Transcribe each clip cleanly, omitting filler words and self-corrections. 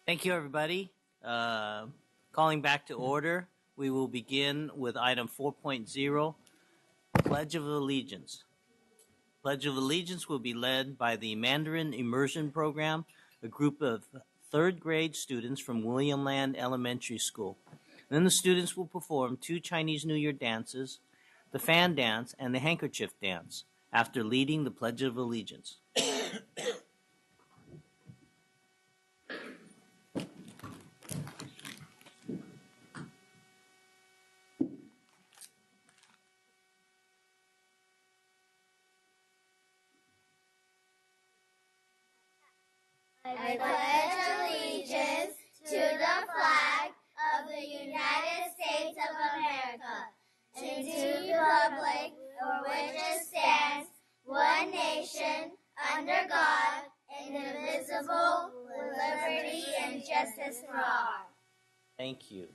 Thank you, everybody. Calling back to order, we will begin with item 4.0, Pledge of Allegiance. Pledge of Allegiance will be led by the Mandarin Immersion Program, a group of third grade students from William Land Elementary School. Then the students will perform 2 Chinese New Year dances, the fan dance and the handkerchief dance, after leading the Pledge of Allegiance. I pledge allegiance to the flag of the United States of America and to the republic for which it stands, one nation, under God, indivisible, with liberty and justice for all. Thank you.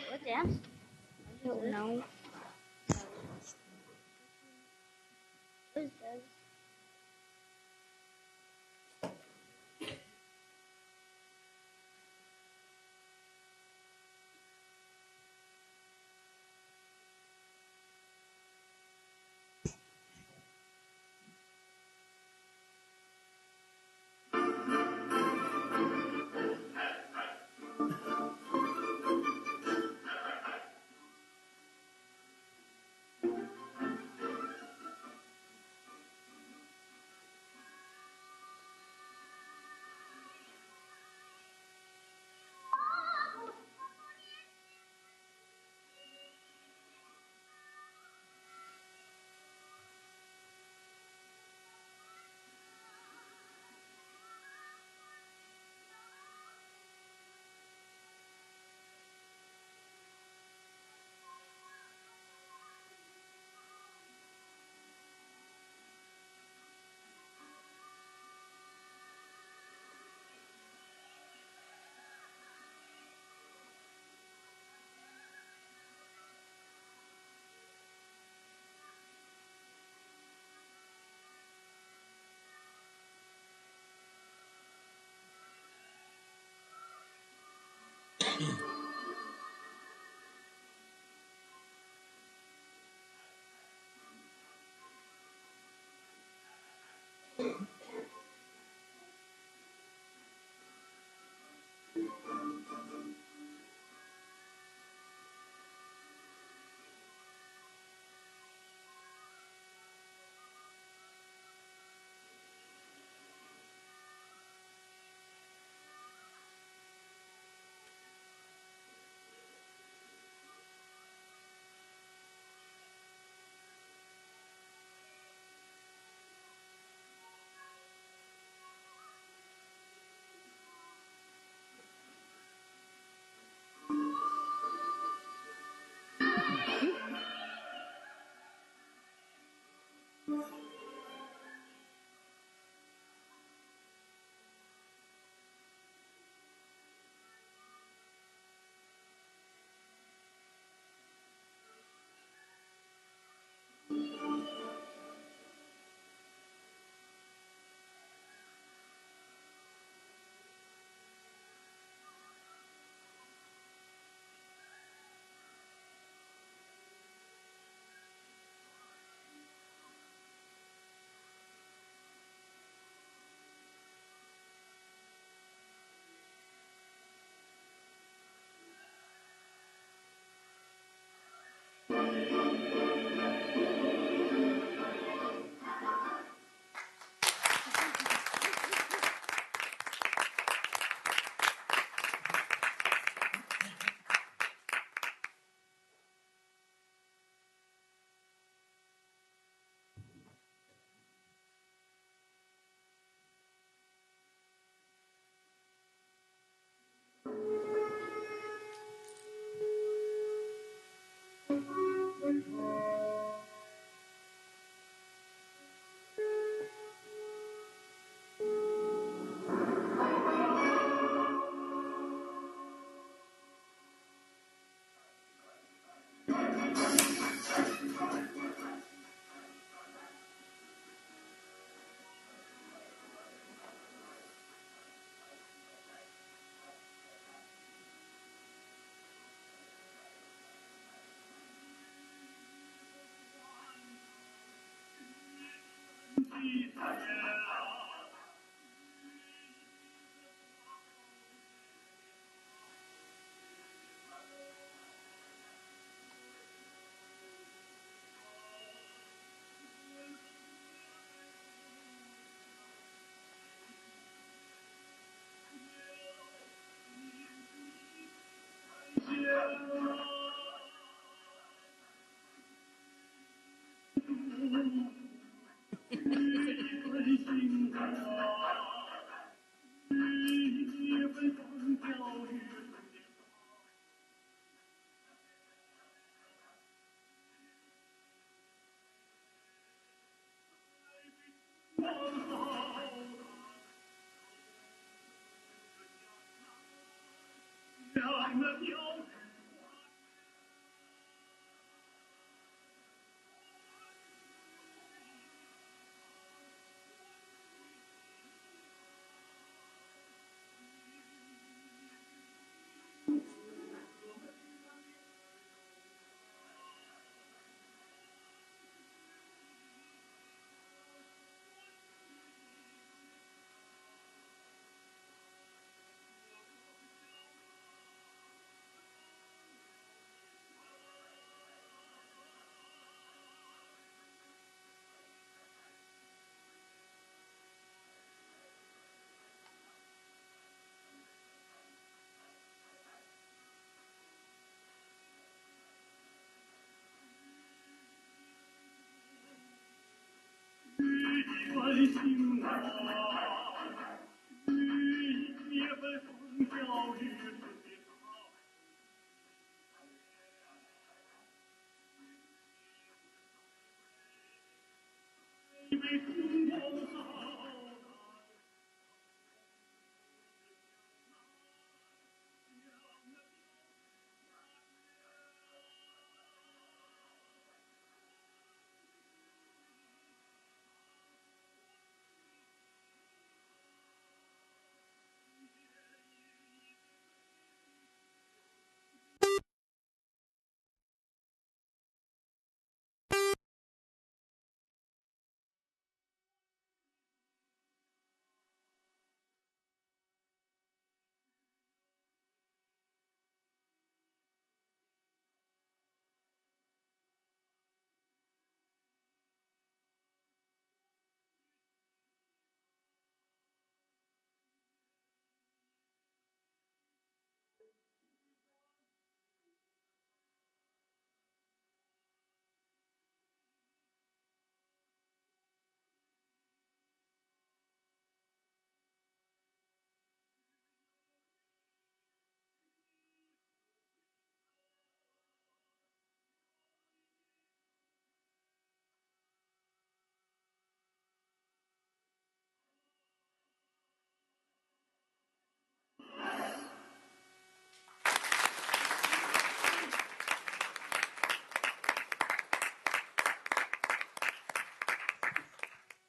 What dance? I don't know. What is this?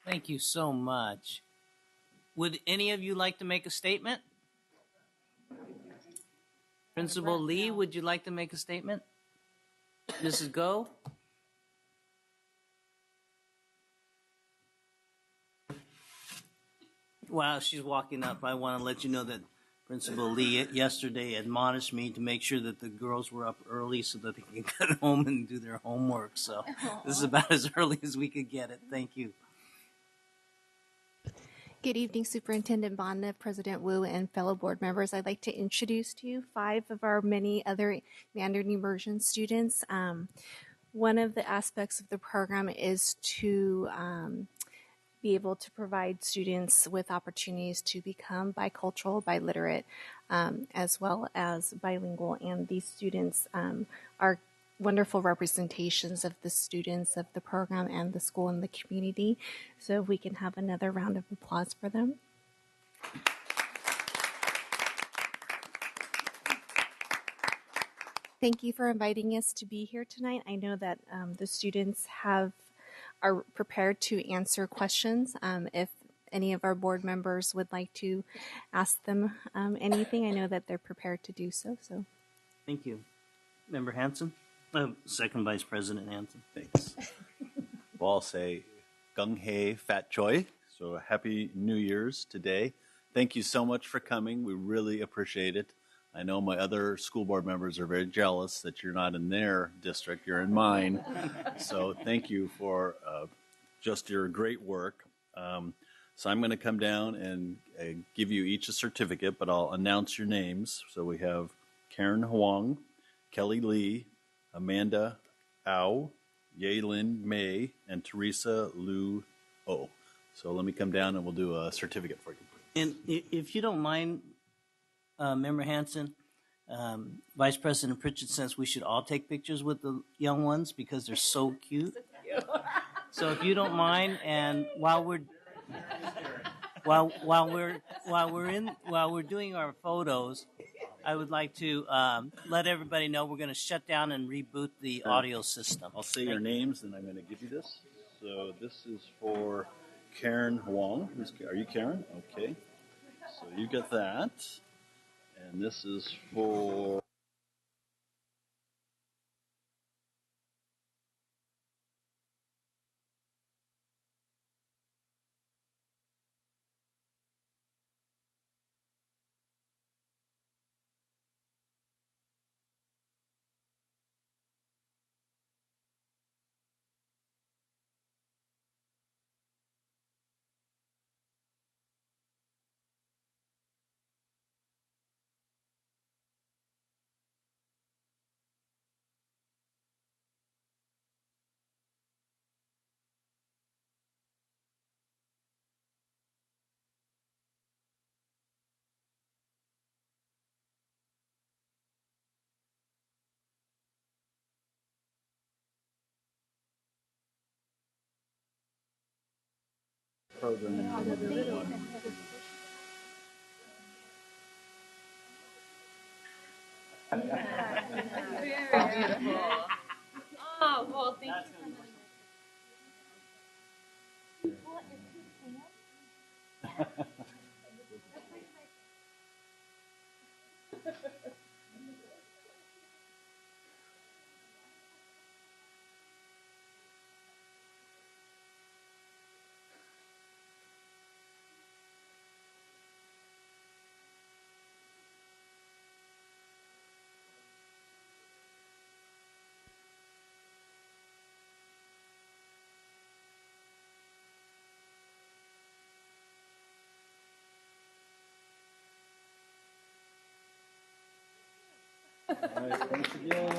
Thank you so much. Would any of you like to make a statement? Principal Lee, would you like to make a statement? Mrs. Go? While she's walking up, I want to let you know that Principal Lee yesterday admonished me to make sure that the girls were up early so that they could get home and do their homework. So this is about as early as we could get it. Thank you. Good evening, Superintendent Bonda, President Wu, and fellow board members. I'd like to introduce to you 5 of our many other Mandarin immersion students. One of the aspects of the program is to be able to provide students with opportunities to become bicultural, biliterate, as well as bilingual. And these students are wonderful representations of the students of the program and the school and the community. So if we can have another round of applause for them. Thank you for inviting us to be here tonight. I know that the students are prepared to answer questions. If any of our board members would like to ask them anything, I know that they're prepared to do so. Thank you. Member Hanson? Second Vice President Hanson. Thanks. Well, I'll say Gung Hei Fat Choi. So happy New Year's today. Thank you so much for coming. We really appreciate it. I know my other school board members are very jealous that you're not in their district, you're in mine. So thank you for just your great work. So I'm going to come down and give you each a certificate, but I'll announce your names. So we have Karen Huang, Kelly Lee, Amanda Au, Yaylin May, and Teresa Liu O. So let me come down and we'll do a certificate for you. And if you don't mind, Member Hanson, Vice President Pritchett says we should all take pictures with the young ones because they're so cute. So if you don't mind, and while we're doing our photos, I would like to let everybody know we're going to shut down and reboot the audio system. I'll say your names, and I'm going to give you this. So this is for Karen Huang. Are you Karen? Okay. So you get that. And this is for... program. Very beautiful. Oh, well, thank you so much. All right, thanks again.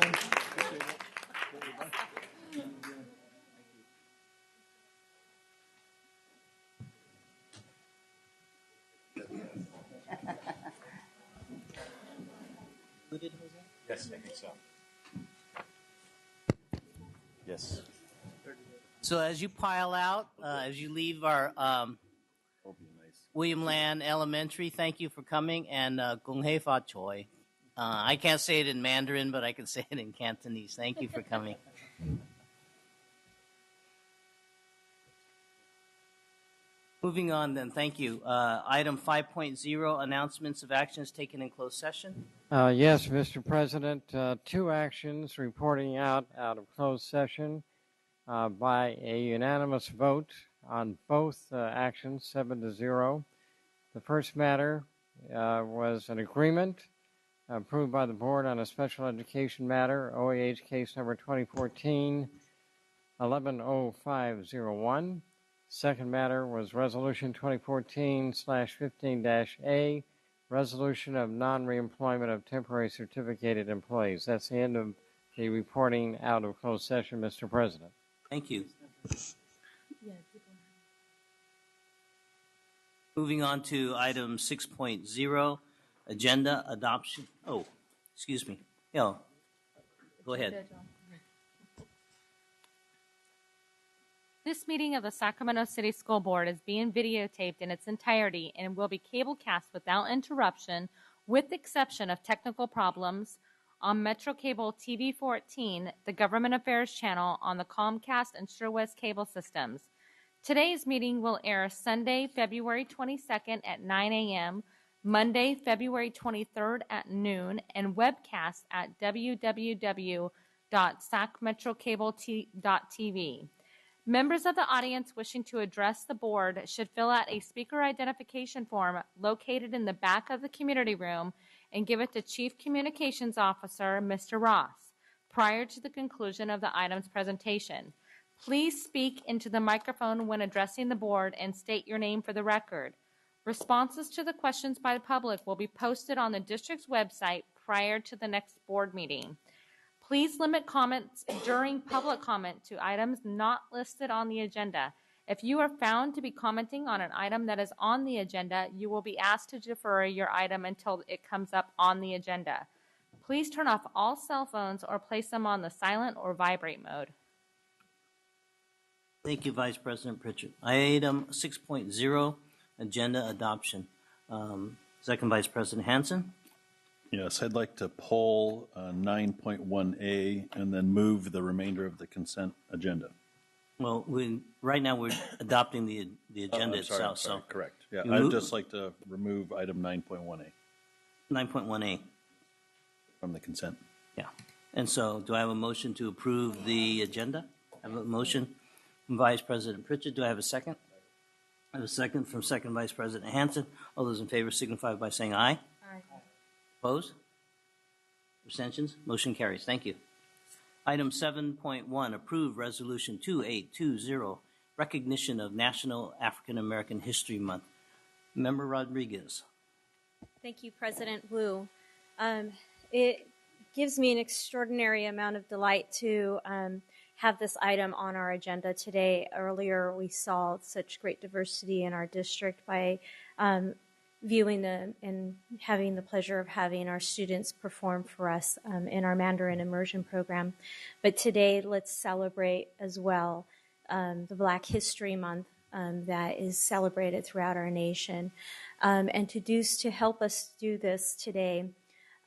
Yes, I think so. Yes. So as you pile out, as you leave our William Land Elementary, thank you for coming, and Gung Hei Fa Choi. I can't say it in Mandarin, but I can say it in Cantonese. Thank you for coming. Moving on then, thank you. Item 5.0, announcements of actions taken in closed session. Yes, Mr. President, two actions reporting out of closed session by a unanimous vote on both actions, 7-0. The first matter was an agreement approved by the board on a special education matter, OAH case number 2014-110501. Second matter was resolution 2014/15-A, resolution of non-reemployment of temporary certificated employees. That's the end of the reporting out of closed session, Mr. President. Thank you. Moving on to item 6.0, agenda adoption. Oh, excuse me. Yeah, go ahead. This meeting of the Sacramento City School Board is being videotaped in its entirety and will be cablecast without interruption, with the exception of technical problems, on Metro Cable TV 14, the Government Affairs channel on the Comcast and SureWest cable systems. Today's meeting will air Sunday, February 22nd at 9 a.m., Monday, February 23rd at noon, and webcast at www.sacmetrocable.tv. Members of the audience wishing to address the board should fill out a speaker identification form located in the back of the community room and give it to Chief Communications Officer, Mr. Ross, prior to the conclusion of the item's presentation. Please speak into the microphone when addressing the board and state your name for the record. Responses to the questions by the public will be posted on the district's website prior to the next board meeting. Please limit comments during public comment to items not listed on the agenda. If you are found to be commenting on an item that is on the agenda, you will be asked to defer your item until it comes up on the agenda. Please turn off all cell phones or place them on the silent or vibrate mode. Thank you, Vice President Pritchett. Item 6.0, agenda adoption. Second Vice President Hansen. Yes, I'd like to pull 9.1A and then move the remainder of the consent agenda. Well, right now we're adopting the agenda I'm sorry, itself. So correct. Yeah, You I'd move- just like to remove item 9.1A 9.1A. from the consent. Yeah. And so do I have a motion to approve the agenda? I have a motion from Vice President Pritchett. Do I have a second? I have a second from Second Vice President Hansen. All those in favor signify by saying aye. Aye. Opposed? Abstentions? Motion carries. Thank you. Item 7.1, approve Resolution 2820, recognition of National African American History Month. Member Rodriguez. Thank you, President Wu. It gives me an extraordinary amount of delight to have this item on our agenda today. Earlier, we saw such great diversity in our district by viewing and having the pleasure of having our students perform for us in our Mandarin immersion program. But today, let's celebrate as well the Black History Month that is celebrated throughout our nation. And to help us do this today,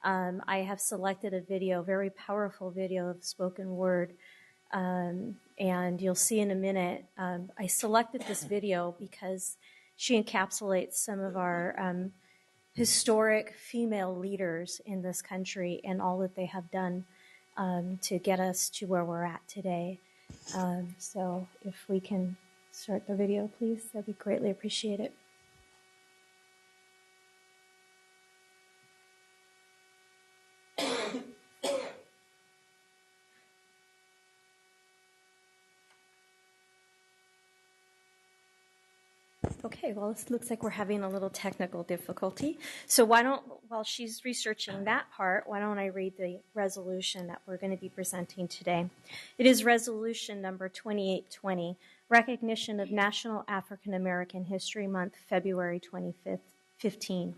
I have selected a video, very powerful video of spoken word. And you'll see in a minute, I selected this video because she encapsulates some of our historic female leaders in this country and all that they have done to get us to where we're at today. So if we can start the video, please, that'd be greatly appreciated. Okay, well, it looks like we're having a little technical difficulty. So while she's researching that part, why don't I read the resolution that we're going to be presenting today? It is resolution number 2820, recognition of National African American History Month, February 25th, 15.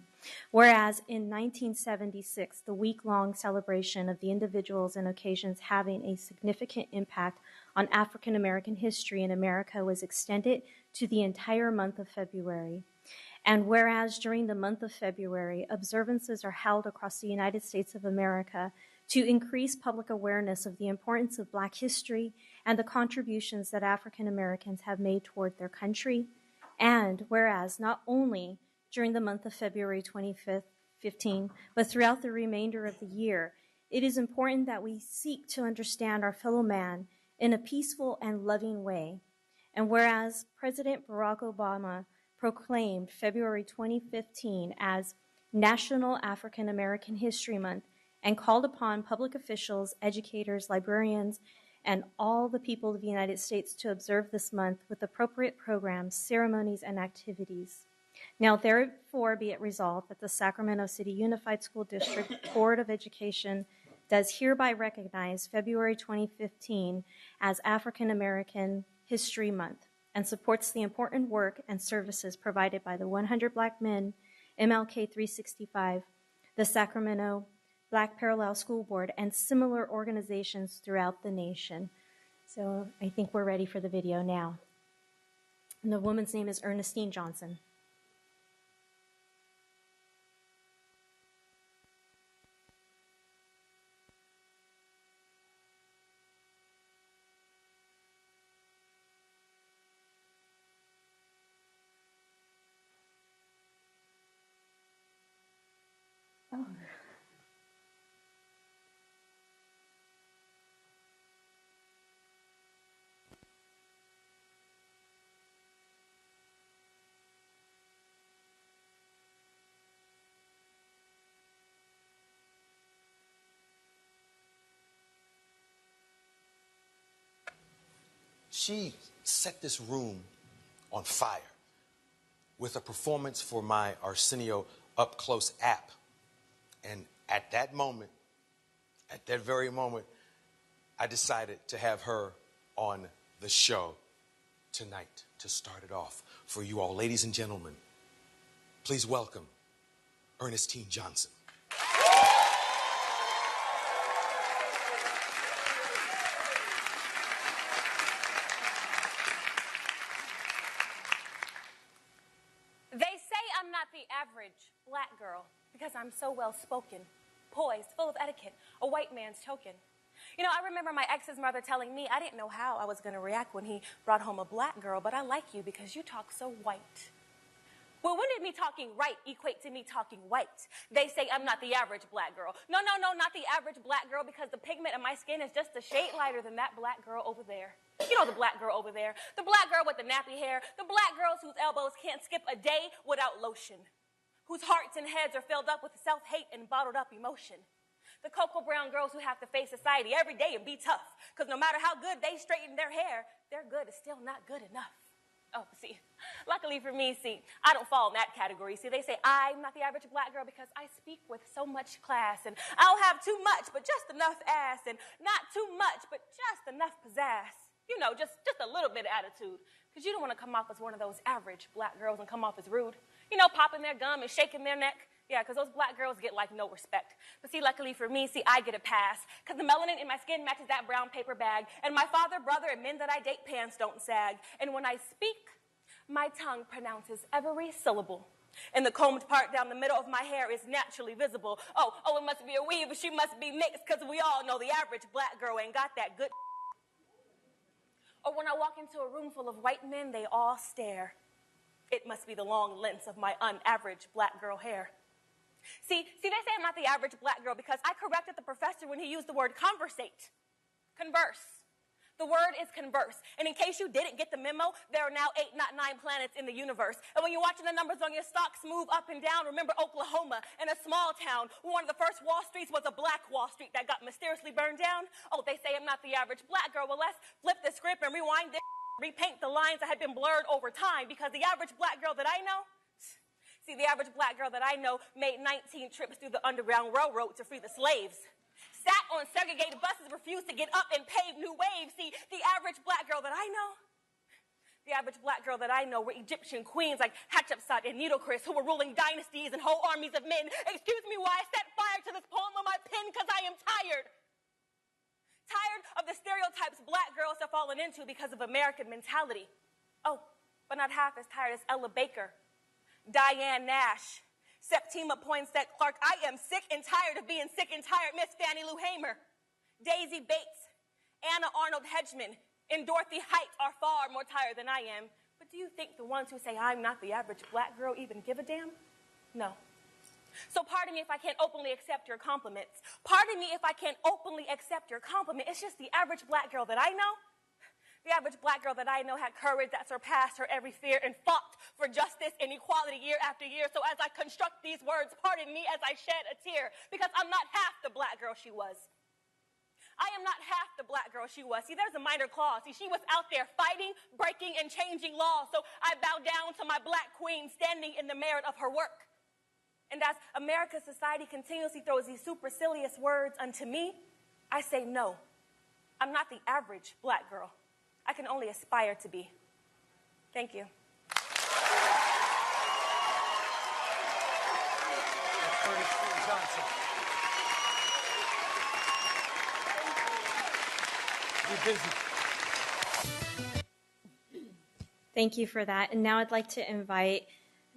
Whereas in 1976, the week-long celebration of the individuals and occasions having a significant impact on African American history in America was extended to the entire month of February. And whereas during the month of February, observances are held across the United States of America to increase public awareness of the importance of Black history and the contributions that African Americans have made toward their country. And whereas not only during the month of February 25th, 15, but throughout the remainder of the year, it is important that we seek to understand our fellow man in a peaceful and loving way. And whereas President Barack Obama proclaimed February 2015 as National African American History Month and called upon public officials, educators, librarians, and all the people of the United States to observe this month with appropriate programs, ceremonies, and activities. Now, therefore, be it resolved that the Sacramento City Unified School District Board of Education does hereby recognize February 2015 as African American History Month and supports the important work and services provided by the 100 Black Men, MLK 365, the Sacramento Black Parallel School Board, and similar organizations throughout the nation. So I think we're ready for the video now. And the woman's name is Ernestine Johnson. Oh. she set this room on fire with a performance for my Arsenio Up Close app. And at that moment, at that very moment, I decided to have her on the show tonight to start it off for you all. Ladies and gentlemen, please welcome Ernestine Johnson. They say I'm not the average black girl because I'm so well-spoken, poised, full of etiquette, a white man's token. You know, I remember my ex's mother telling me I didn't know how I was going to react when he brought home a black girl, but I like you because you talk so white. Well, when did me talking right equate to me talking white? They say I'm not the average black girl. No, not the average black girl, because the pigment in my skin is just a shade lighter than that black girl over there. You know the black girl over there. The black girl with the nappy hair. The black girls whose elbows can't skip a day without lotion. Whose hearts and heads are filled up with self-hate and bottled up emotion. The cocoa brown girls who have to face society every day and be tough. Because no matter how good they straighten their hair, their good is still not good enough. Oh, see, luckily for me, I don't fall in that category. See, they say I'm not the average black girl because I speak with so much class, and I don't have too much, but just enough ass, and not too much, but just enough pizzazz. You know, just a little bit of attitude, because you don't want to come off as one of those average black girls and come off as rude. You know, popping their gum and shaking their neck. Yeah, because those black girls get, like, no respect. But see, luckily for me, I get a pass, because the melanin in my skin matches that brown paper bag, and my father, brother, and men that I date pants don't sag. And when I speak, my tongue pronounces every syllable. And the combed part down the middle of my hair is naturally visible. Oh, it must be a weave, but she must be mixed, because we all know the average black girl ain't got that good. Or when I walk into a room full of white men, they all stare. It must be the long lengths of my unaverage black girl hair. See, they say I'm not the average black girl because I corrected the professor when he used the word conversate. Converse. The word is converse. And in case you didn't get the memo, there are now 8, not 9 planets in the universe. And when you're watching the numbers on your stocks move up and down, remember Oklahoma, in a small town, where one of the first Wall Streets was a black Wall Street that got mysteriously burned down. Oh, they say I'm not the average black girl. Well, let's flip the script and rewind this, repaint the lines that had been blurred over time, because the average black girl that I know, see, the average black girl that I know made 19 trips through the Underground Railroad to free the slaves. Sat on segregated buses, refused to get up and pave new waves. See, the average black girl that I know, were Egyptian queens like Hatshepsut and Needlecris, who were ruling dynasties and whole armies of men. Excuse me while I set fire to this poem on my pen, because I am tired. Tired of the stereotypes black girls have fallen into because of American mentality. Oh, but not half as tired as Ella Baker, Diane Nash, Septima Poinsett Clark. I am sick and tired of being sick and tired. Miss Fannie Lou Hamer, Daisy Bates, Anna Arnold Hedgeman, and Dorothy Height are far more tired than I am. But do you think the ones who say I'm not the average black girl even give a damn? No. So pardon me if I can't openly accept your compliments. Pardon me if I can't openly accept your compliment. It's just the average black girl that I know. The average black girl that I know had courage that surpassed her every fear and fought for justice and equality year after year. So as I construct these words, pardon me as I shed a tear, because I'm not half the black girl she was. I am not half the black girl she was. See, there's a minor clause. See, she was out there fighting, breaking, and changing laws. So I bow down to my black queen standing in the merit of her work. And as America's society continuously throws these supercilious words unto me, I say no. I'm not the average black girl. I can only aspire to be. Thank you. Thank you for that. And now I'd like to invite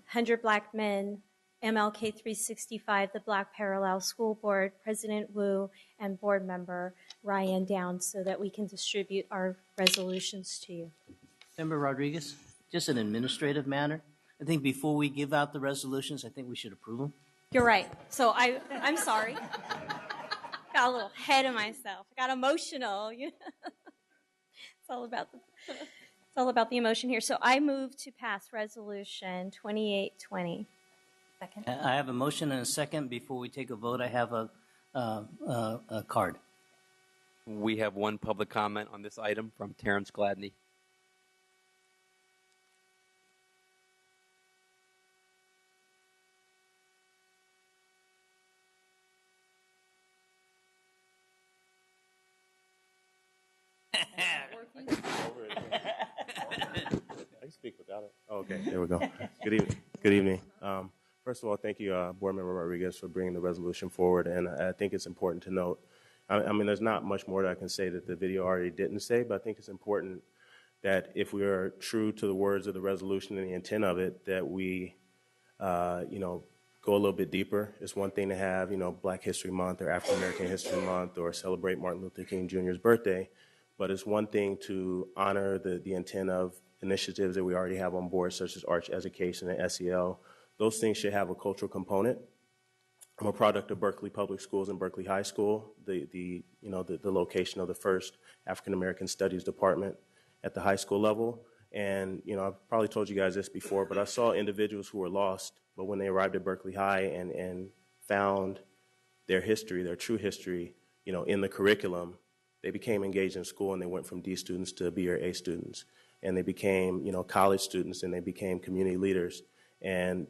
100 Black Men, MLK 365, the Black Parallel School Board, President Wu, and board member Ryan Downs, so that we can distribute our resolutions to you. Member Rodriguez, just an administrative matter. I think before we give out the resolutions, I think we should approve them. You're right. So I'm sorry. Got a little ahead of myself. I got emotional. It's all about the emotion here. So I move to pass resolution 2820. Second. I have a motion and a second. Before we take a vote, I have a card. We have one public comment on this item from Terrence Gladney. I can speak without it. Oh, okay, there we go. Good evening. Good evening. First of all, thank you, Board Member Rodriguez, for bringing the resolution forward. And I think it's important to note, I mean, there's not much more that I can say that the video already didn't say, but I think it's important that if we are true to the words of the resolution and the intent of it, that we, go a little bit deeper. It's one thing to have, Black History Month or African American History Month or celebrate Martin Luther King Jr.'s birthday, but it's one thing to honor the intent of initiatives that we already have on board, such as Arts Education and SEL. Those things should have a cultural component. I'm a product of Berkeley Public Schools and Berkeley High School, the location of the first African American Studies department at the high school level. And, I've probably told you guys this before, but I saw individuals who were lost, but when they arrived at Berkeley High and found their history, their true history, in the curriculum, they became engaged in school and they went from D students to B or A students. And they became, college students and they became community leaders. And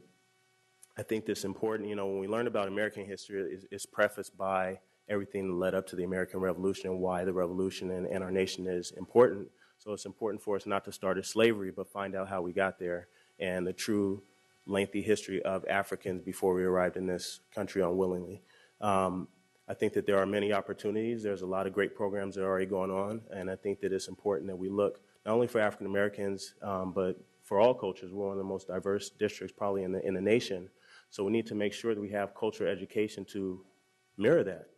I think this is important, when we learn about American history, it's prefaced by everything that led up to the American Revolution and why the revolution and our nation is important. So it's important for us not to start at slavery, but find out how we got there and the true lengthy history of Africans before we arrived in this country unwillingly. I think that there are many opportunities. There's a lot of great programs that are already going on, and I think that it's important that we look not only for African Americans, but for all cultures. We're one of the most diverse districts probably in the nation. So we need to make sure that we have cultural education to mirror that.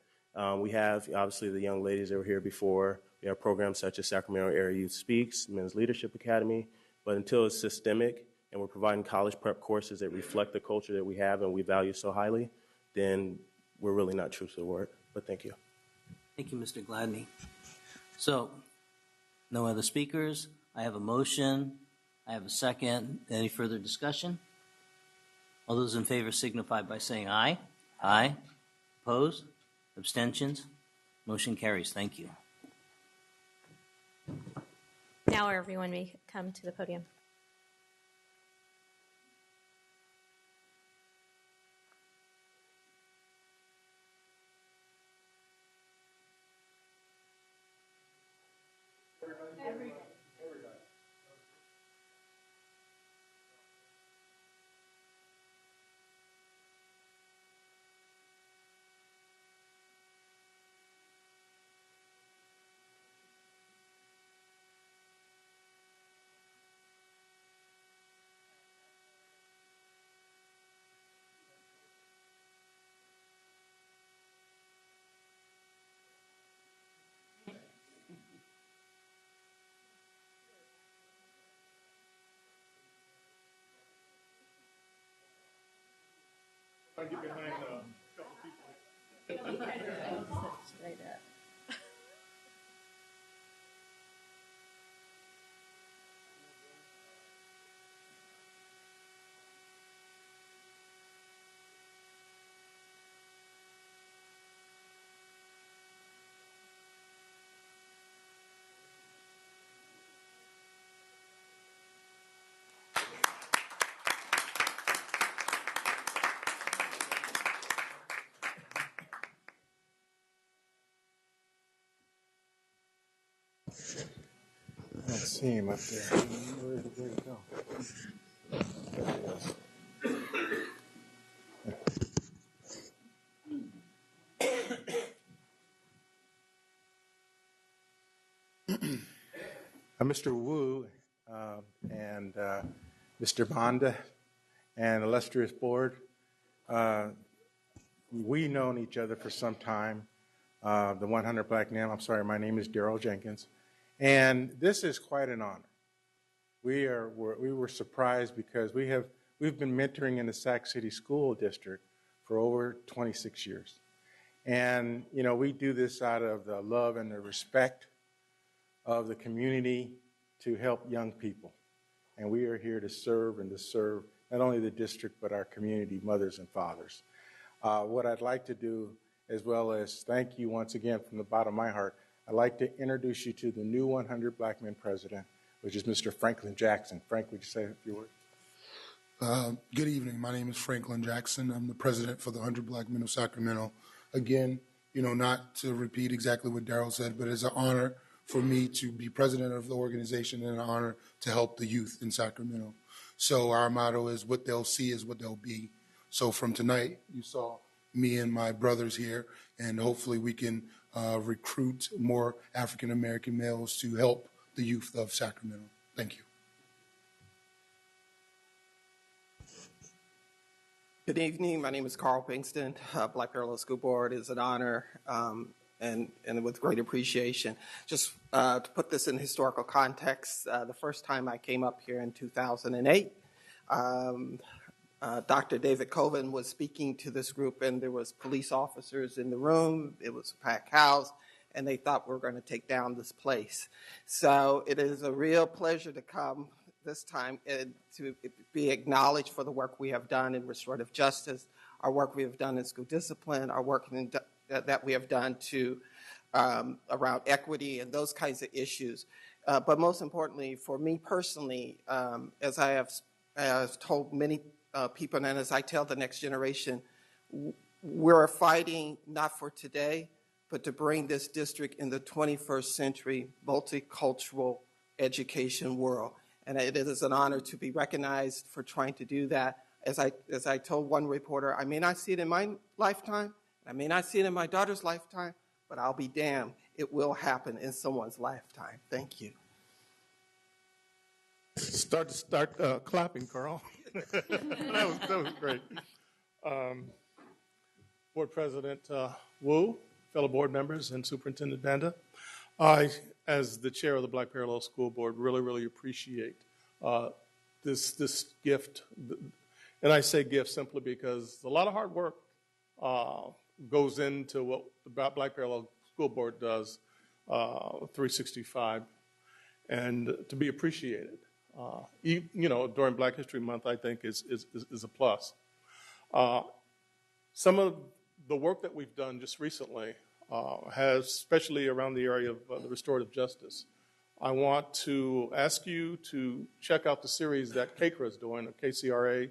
We have, obviously, the young ladies that were here before. We have programs such as Sacramento Area Youth Speaks, Men's Leadership Academy. But until it's systemic and we're providing college prep courses that reflect the culture that we have and we value so highly, then we're really not true to the word. But thank you. Thank you, Mr. Gladney. So, no other speakers. I have a motion. I have a second. Any further discussion? All those in favor signify by saying aye. Aye. Opposed? Abstentions? Motion carries. Thank you. Now everyone may come to the podium. I get behind a couple people. Straight up. I don't see him up there. Where'd he go? Mr. Wu and Mr. Banda and illustrious board, we've known each other for some time. The 100 Black Man, I'm sorry, my name is Daryl Jenkins. And this is quite an honor. We were surprised because we've been mentoring in the Sac City School District for over 26 years. And, we do this out of the love and the respect of the community to help young people. And we are here to serve not only the district, but our community, mothers and fathers. What I'd like to do, as well as thank you once again from the bottom of my heart, I'd like to introduce you to the new 100 Black Men president, which is Mr. Franklin Jackson. Frank, would you say a few words? Good evening. My name is Franklin Jackson. I'm the president for the 100 Black Men of Sacramento. Again, not to repeat exactly what Daryl said, but it's an honor for me to be president of the organization and an honor to help the youth in Sacramento. So our motto is what they'll see is what they'll be. So from tonight, you saw me and my brothers here, and hopefully we can recruit more African-American males to help the youth of Sacramento. Thank you. Good evening. My name is Carl Pinkston. Black Parallel School Board is an honor and with great appreciation. Just to put this in historical context, the first time I came up here in 2008, Dr. David Colvin was speaking to this group, and there was police officers in the room. It was a packed house, and they thought we were going to take down this place. So it is a real pleasure to come this time to be acknowledged for the work we have done in restorative justice, our work we have done in school discipline, our work that we have done to around equity and those kinds of issues. But most importantly, for me personally, as I have told many people, and as I tell the next generation, we're fighting not for today, but to bring this district in the 21st century multicultural education world. And it is an honor to be recognized for trying to do that. As I told one reporter, I may not see it in my lifetime, I may not see it in my daughter's lifetime, but I'll be damned, it will happen in someone's lifetime. Thank you. Start clapping, Carl. that was great. Board President Wu, fellow board members, and Superintendent Banda, I, as the chair of the Black Parallel School Board, really appreciate this gift. And I say gift simply because a lot of hard work goes into what the Black Parallel School Board does 365, and to be appreciated. During Black History Month, I think is a plus. Some of the work that we've done just recently has, especially around the area of the restorative justice. I want to ask you to check out the series that KCRA is doing at KCRA,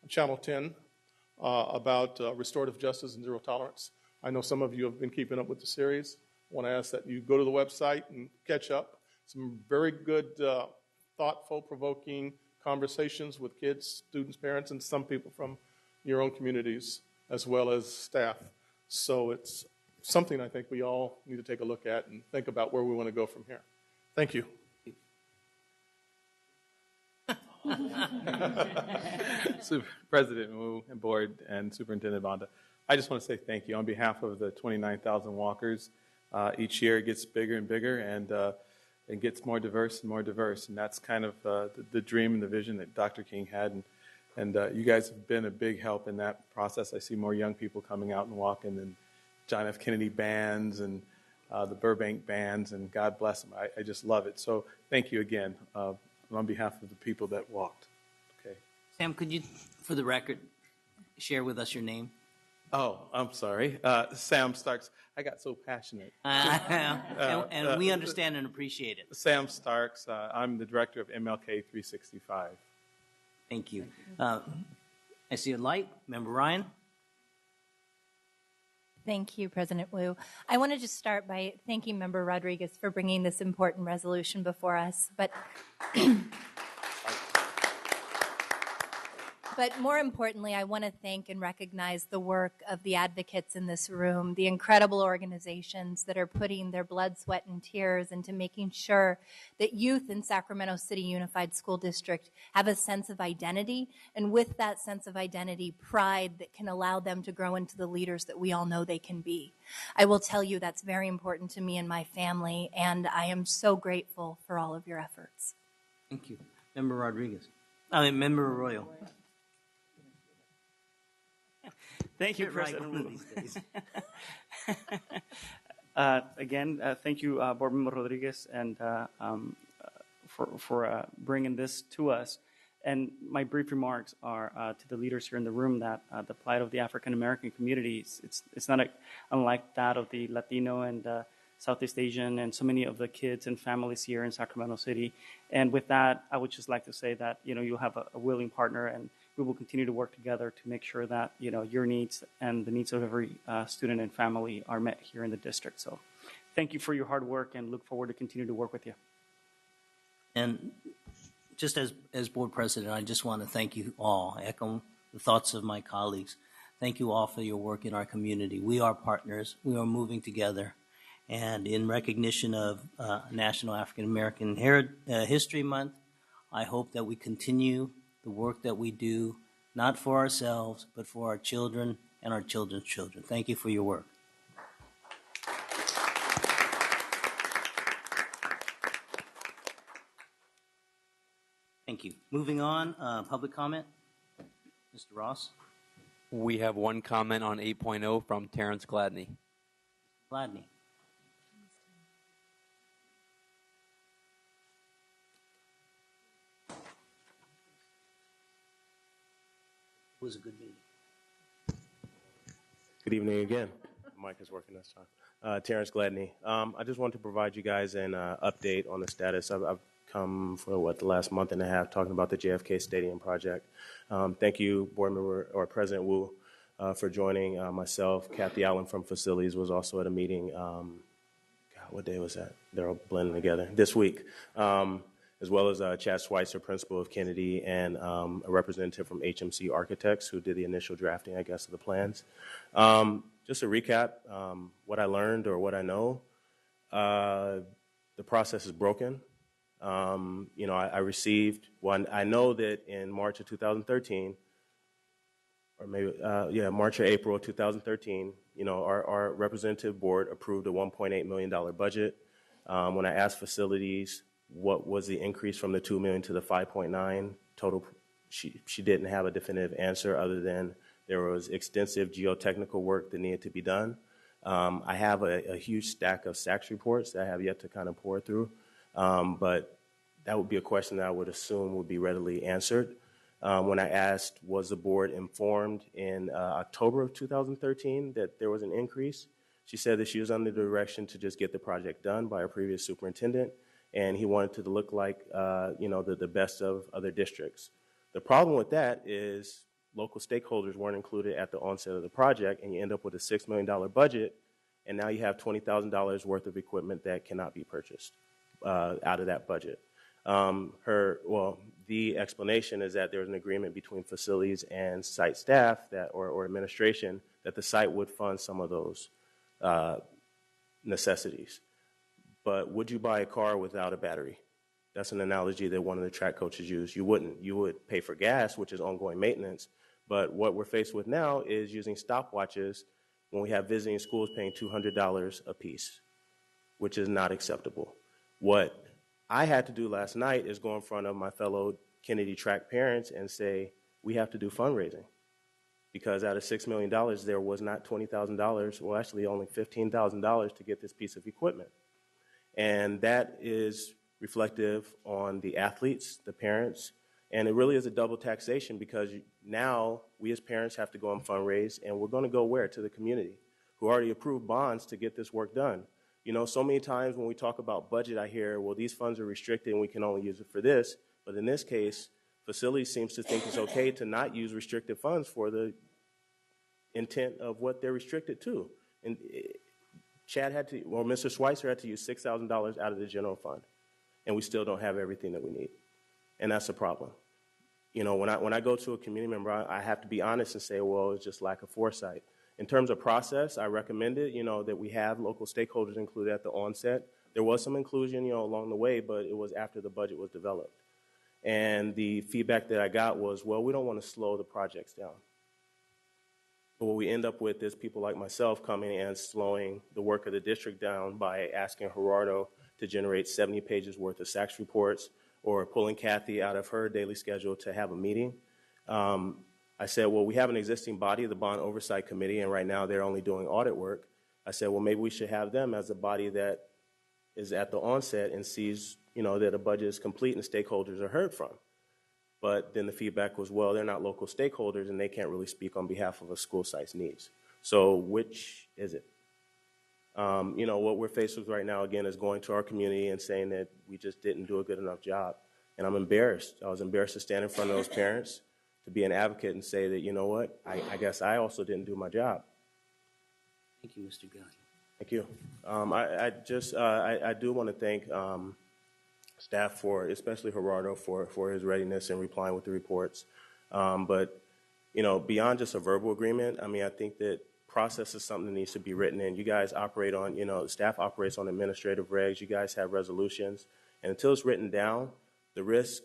Channel 10, about restorative justice and zero tolerance. I know some of you have been keeping up with the series. I want to ask that you go to the website and catch up. Some very good, thoughtful, provoking conversations with kids, students, parents, and some people from your own communities, as well as staff. So it's something I think we all need to take a look at and think about where we want to go from here. Thank you. President Wu and board and Superintendent Banda, I just want to say thank you on behalf of the 29,000 walkers. Each year it gets bigger and bigger, and it gets more diverse and more diverse, and that's kind of the dream and the vision that Dr. King had, and you guys have been a big help in that process. I see more young people coming out and walking, and John F. Kennedy bands and the Burbank bands, and God bless them. I just love it. So thank you again on behalf of the people that walked. Okay. Sam, could you, for the record, share with us your name? Oh, I'm sorry. Sam Starks. I got so passionate. And we understand and appreciate it. Sam Starks. I'm the director of MLK 365. Thank you. I see a light. Member Ryan? Thank you, President Wu. I want to just start by thanking Member Rodriguez for bringing this important resolution before us. But more importantly, I want to thank and recognize the work of the advocates in this room, the incredible organizations that are putting their blood, sweat, and tears into making sure that youth in Sacramento City Unified School District have a sense of identity, and with that sense of identity, pride that can allow them to grow into the leaders that we all know they can be. I will tell you that's very important to me and my family, and I am so grateful for all of your efforts. Thank you. Member Rodriguez. Member Arroyo. Thank you, President Wu. Again, thank you, Board Member Rodriguez, and for bringing this to us. And my brief remarks are to the leaders here in the room that the plight of the African American community, it's not unlike that of the Latino and Southeast Asian and so many of the kids and families here in Sacramento City. And with that, I would just like to say that you'll have a willing partner, and we will continue to work together to make sure that your needs and the needs of every student and family are met here in the district. So thank you for your hard work and look forward to continue to work with you. And just as board president, I just want to thank you all, echo the thoughts of my colleagues. Thank you all for your work in our community. We are partners. We are moving together. And in recognition of National African American History Month, I hope that we continue the work that we do, not for ourselves, but for our children and our children's children. Thank you for your work. Thank you. Moving on, public comment. Mr. Ross. We have one comment on 8.0 from Terrence Gladney. Gladney. It was a good meeting. Good evening again. The mic is working this time. Terrence Gladney. I just want to provide you guys an update on the status. I've come for the last month and a half talking about the JFK Stadium project. Thank you, Board Member or President Wu, for joining. Myself, Kathy Allen from Facilities was also at a meeting. What day was that? They're all blending together. This week. As well as Chad Schweitzer, principal of Kennedy, and a representative from HMC Architects who did the initial drafting, I guess, of the plans. Just to recap, what I learned or what I know, the process is broken. I received one. I know that in March of 2013, or maybe, March or April of 2013, our representative board approved a $1.8 million budget. When I asked Facilities what was the increase from the $2 million to the 5.9 total, she didn't have a definitive answer other than there was extensive geotechnical work that needed to be done. I have a huge stack of SACS reports that I have yet to kind of pour through, but that would be a question that I would assume would be readily answered. When I asked, was the board informed in October of 2013 that there was an increase, she said that she was under the direction to just get the project done by a previous superintendent, and he wanted it to look like, the best of other districts. The problem with that is local stakeholders weren't included at the onset of the project, and you end up with a $6 million budget, and now you have $20,000 worth of equipment that cannot be purchased out of that budget. The explanation is that there was an agreement between Facilities and site staff or administration that the site would fund some of those necessities. But would you buy a car without a battery? That's an analogy that one of the track coaches used. You wouldn't. You would pay for gas, which is ongoing maintenance. But what we're faced with now is using stopwatches when we have visiting schools paying $200 a piece, which is not acceptable. What I had to do last night is go in front of my fellow Kennedy track parents and say, we have to do fundraising. Because out of $6 million, there was not $20,000, well, actually only $15,000 to get this piece of equipment. And that is reflective on the athletes, the parents, and it really is a double taxation because now we as parents have to go and fundraise, and we're going to go where? To the community who already approved bonds to get this work done. So many times when we talk about budget, I hear, well, these funds are restricted and we can only use it for this. But in this case, Facilities seems to think it's okay to not use restricted funds for the intent of what they're restricted to. And Mr. Schweitzer had to use $6,000 out of the general fund, and we still don't have everything that we need. And that's a problem. When I go to a community member, I have to be honest and say, well, it's just lack of foresight. In terms of process, I recommended, that we have local stakeholders included at the onset. There was some inclusion, along the way, but it was after the budget was developed. And the feedback that I got was, well, we don't want to slow the projects down. But what we end up with is people like myself coming and slowing the work of the district down by asking Gerardo to generate 70 pages worth of SACS reports or pulling Kathy out of her daily schedule to have a meeting. I said, well, we have an existing body, the Bond Oversight Committee, and right now they're only doing audit work. I said, well, maybe we should have them as a body that is at the onset and sees, that a budget is complete and stakeholders are heard from. But then the feedback was, well, they're not local stakeholders and they can't really speak on behalf of a school site's needs. So which is it? What we're faced with right now, again, is going to our community and saying that we just didn't do a good enough job. And I'm embarrassed. I was embarrassed to stand in front of those parents, to be an advocate and say that, I guess I also didn't do my job. Thank you, Mr. Gunn. Thank you. I do want to thank staff for, especially Gerardo, for his readiness in replying with the reports. But, you know, beyond just a verbal agreement, I mean, I think that process is something that needs to be written in. You guys operate on, you know, staff operates on administrative regs. You guys have resolutions. And until it's written down, the risk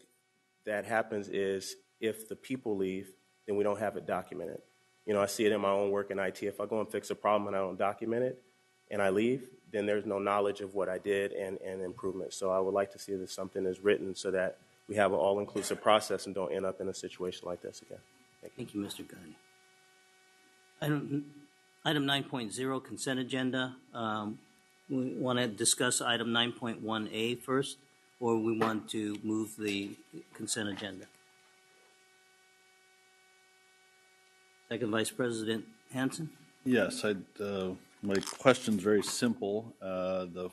that happens is if the people leave, then we don't have it documented. You know, I see it in my own work in IT. If I go and fix a problem and I don't document it and I leave, then there's no knowledge of what I did and improvement. So I would like to see that something is written so that we have an all-inclusive process and don't end up in a situation like this again. Thank you, Mr. Gurney. Item 9.0, consent agenda. We want to discuss item 9.1A first, or we want to move the consent agenda? Second Vice President Hansen? Yes, my question's very simple. The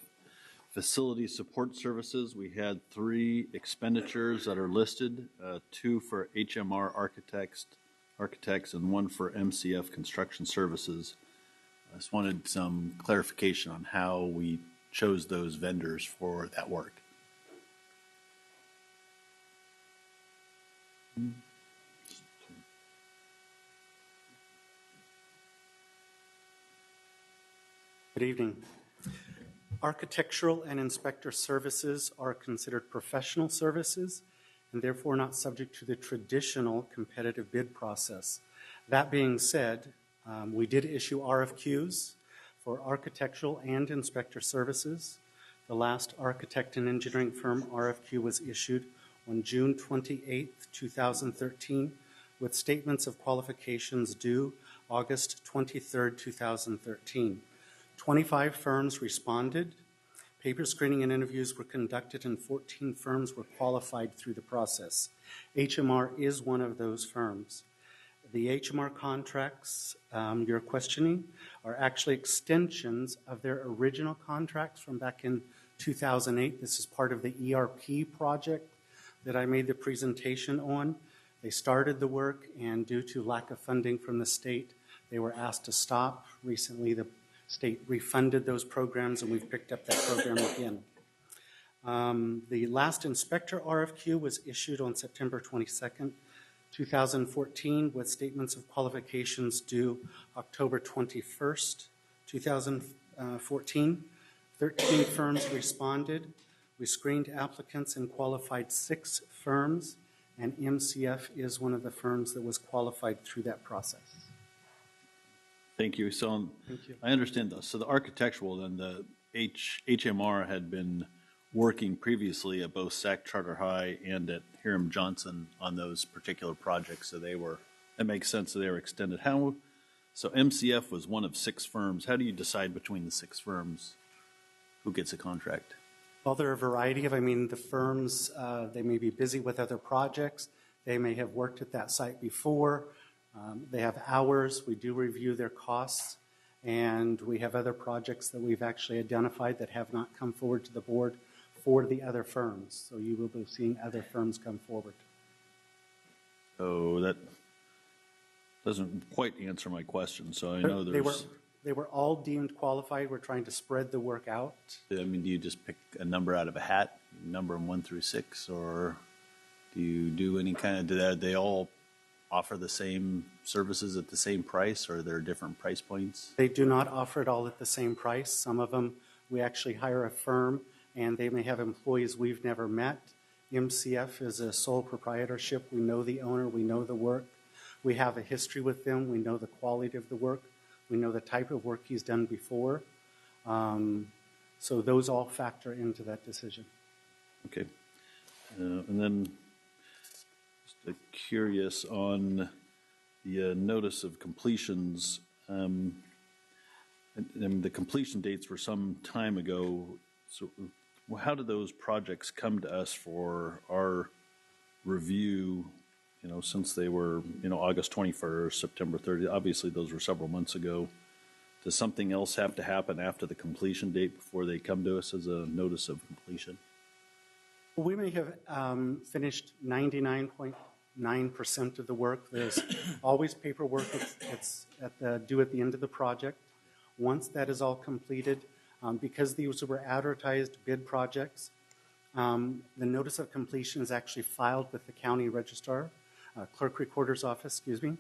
facility support services, we had 3 expenditures that are listed, 2 for HMR architects and 1 for MCF construction services. I just wanted some clarification on how we chose those vendors for that work. Good evening. Architectural and inspector services are considered professional services and therefore not subject to the traditional competitive bid process. That being said, we did issue RFQs for architectural and inspector services. The last architect and engineering firm RFQ was issued on June 28, 2013, with statements of qualifications due August 23, 2013. 25 firms responded. Paper screening and interviews were conducted, and 14 firms were qualified through the process. HMR is one of those firms. The HMR contracts you're questioning are actually extensions of their original contracts from back in 2008. This is part of the ERP project that I made the presentation on. They started the work, and due to lack of funding from the state, they were asked to stop. Recently, the state refunded those programs, and we've picked up that program again. The last inspector RFQ was issued on September 22nd, 2014, with statements of qualifications due October 21st, 2014. 13 firms responded. We screened applicants and qualified 6 firms, and MCF is one of the firms that was qualified through that process. Thank you. So Thank you. I understand this. So the architectural, then the HMR had been working previously at both Sac Charter High and at Hiram Johnson on those particular projects. So that makes sense that they were extended. So MCF was one of 6 firms. How do you decide between the 6 firms who gets a contract? Well, there are a variety of, the firms, they may be busy with other projects. They may have worked at that site before. They have hours. We do review their costs. And we have other projects that we've actually identified that have not come forward to the board for the other firms. So you will be seeing other firms come forward. So that doesn't quite answer my question. So I know They were all deemed qualified. We're trying to spread the work out. do you just pick a number out of a hat, number them 1 through 6, or do you do any kind of, do they all offer the same services at the same price, or are there different price points? They do not offer it all at the same price. Some of them, we actually hire a firm, and they may have employees we've never met. MCF is a sole proprietorship. We know the owner. We know the work. We have a history with them. We know the quality of the work. We know the type of work he's done before. So those all factor into that decision. Okay. And then just curious on the notice of completions. And the completion dates were some time ago. So how did those projects come to us for our review, since they were, August 21st, September 30th? Obviously, those were several months ago. Does something else have to happen after the completion date before they come to us as a notice of completion? We may have finished 99.9% of the work. There's always paperwork that's due at the end of the project. Once that is all completed, because these were advertised bid projects, the notice of completion is actually filed with the county registrar, clerk recorder's office, excuse me.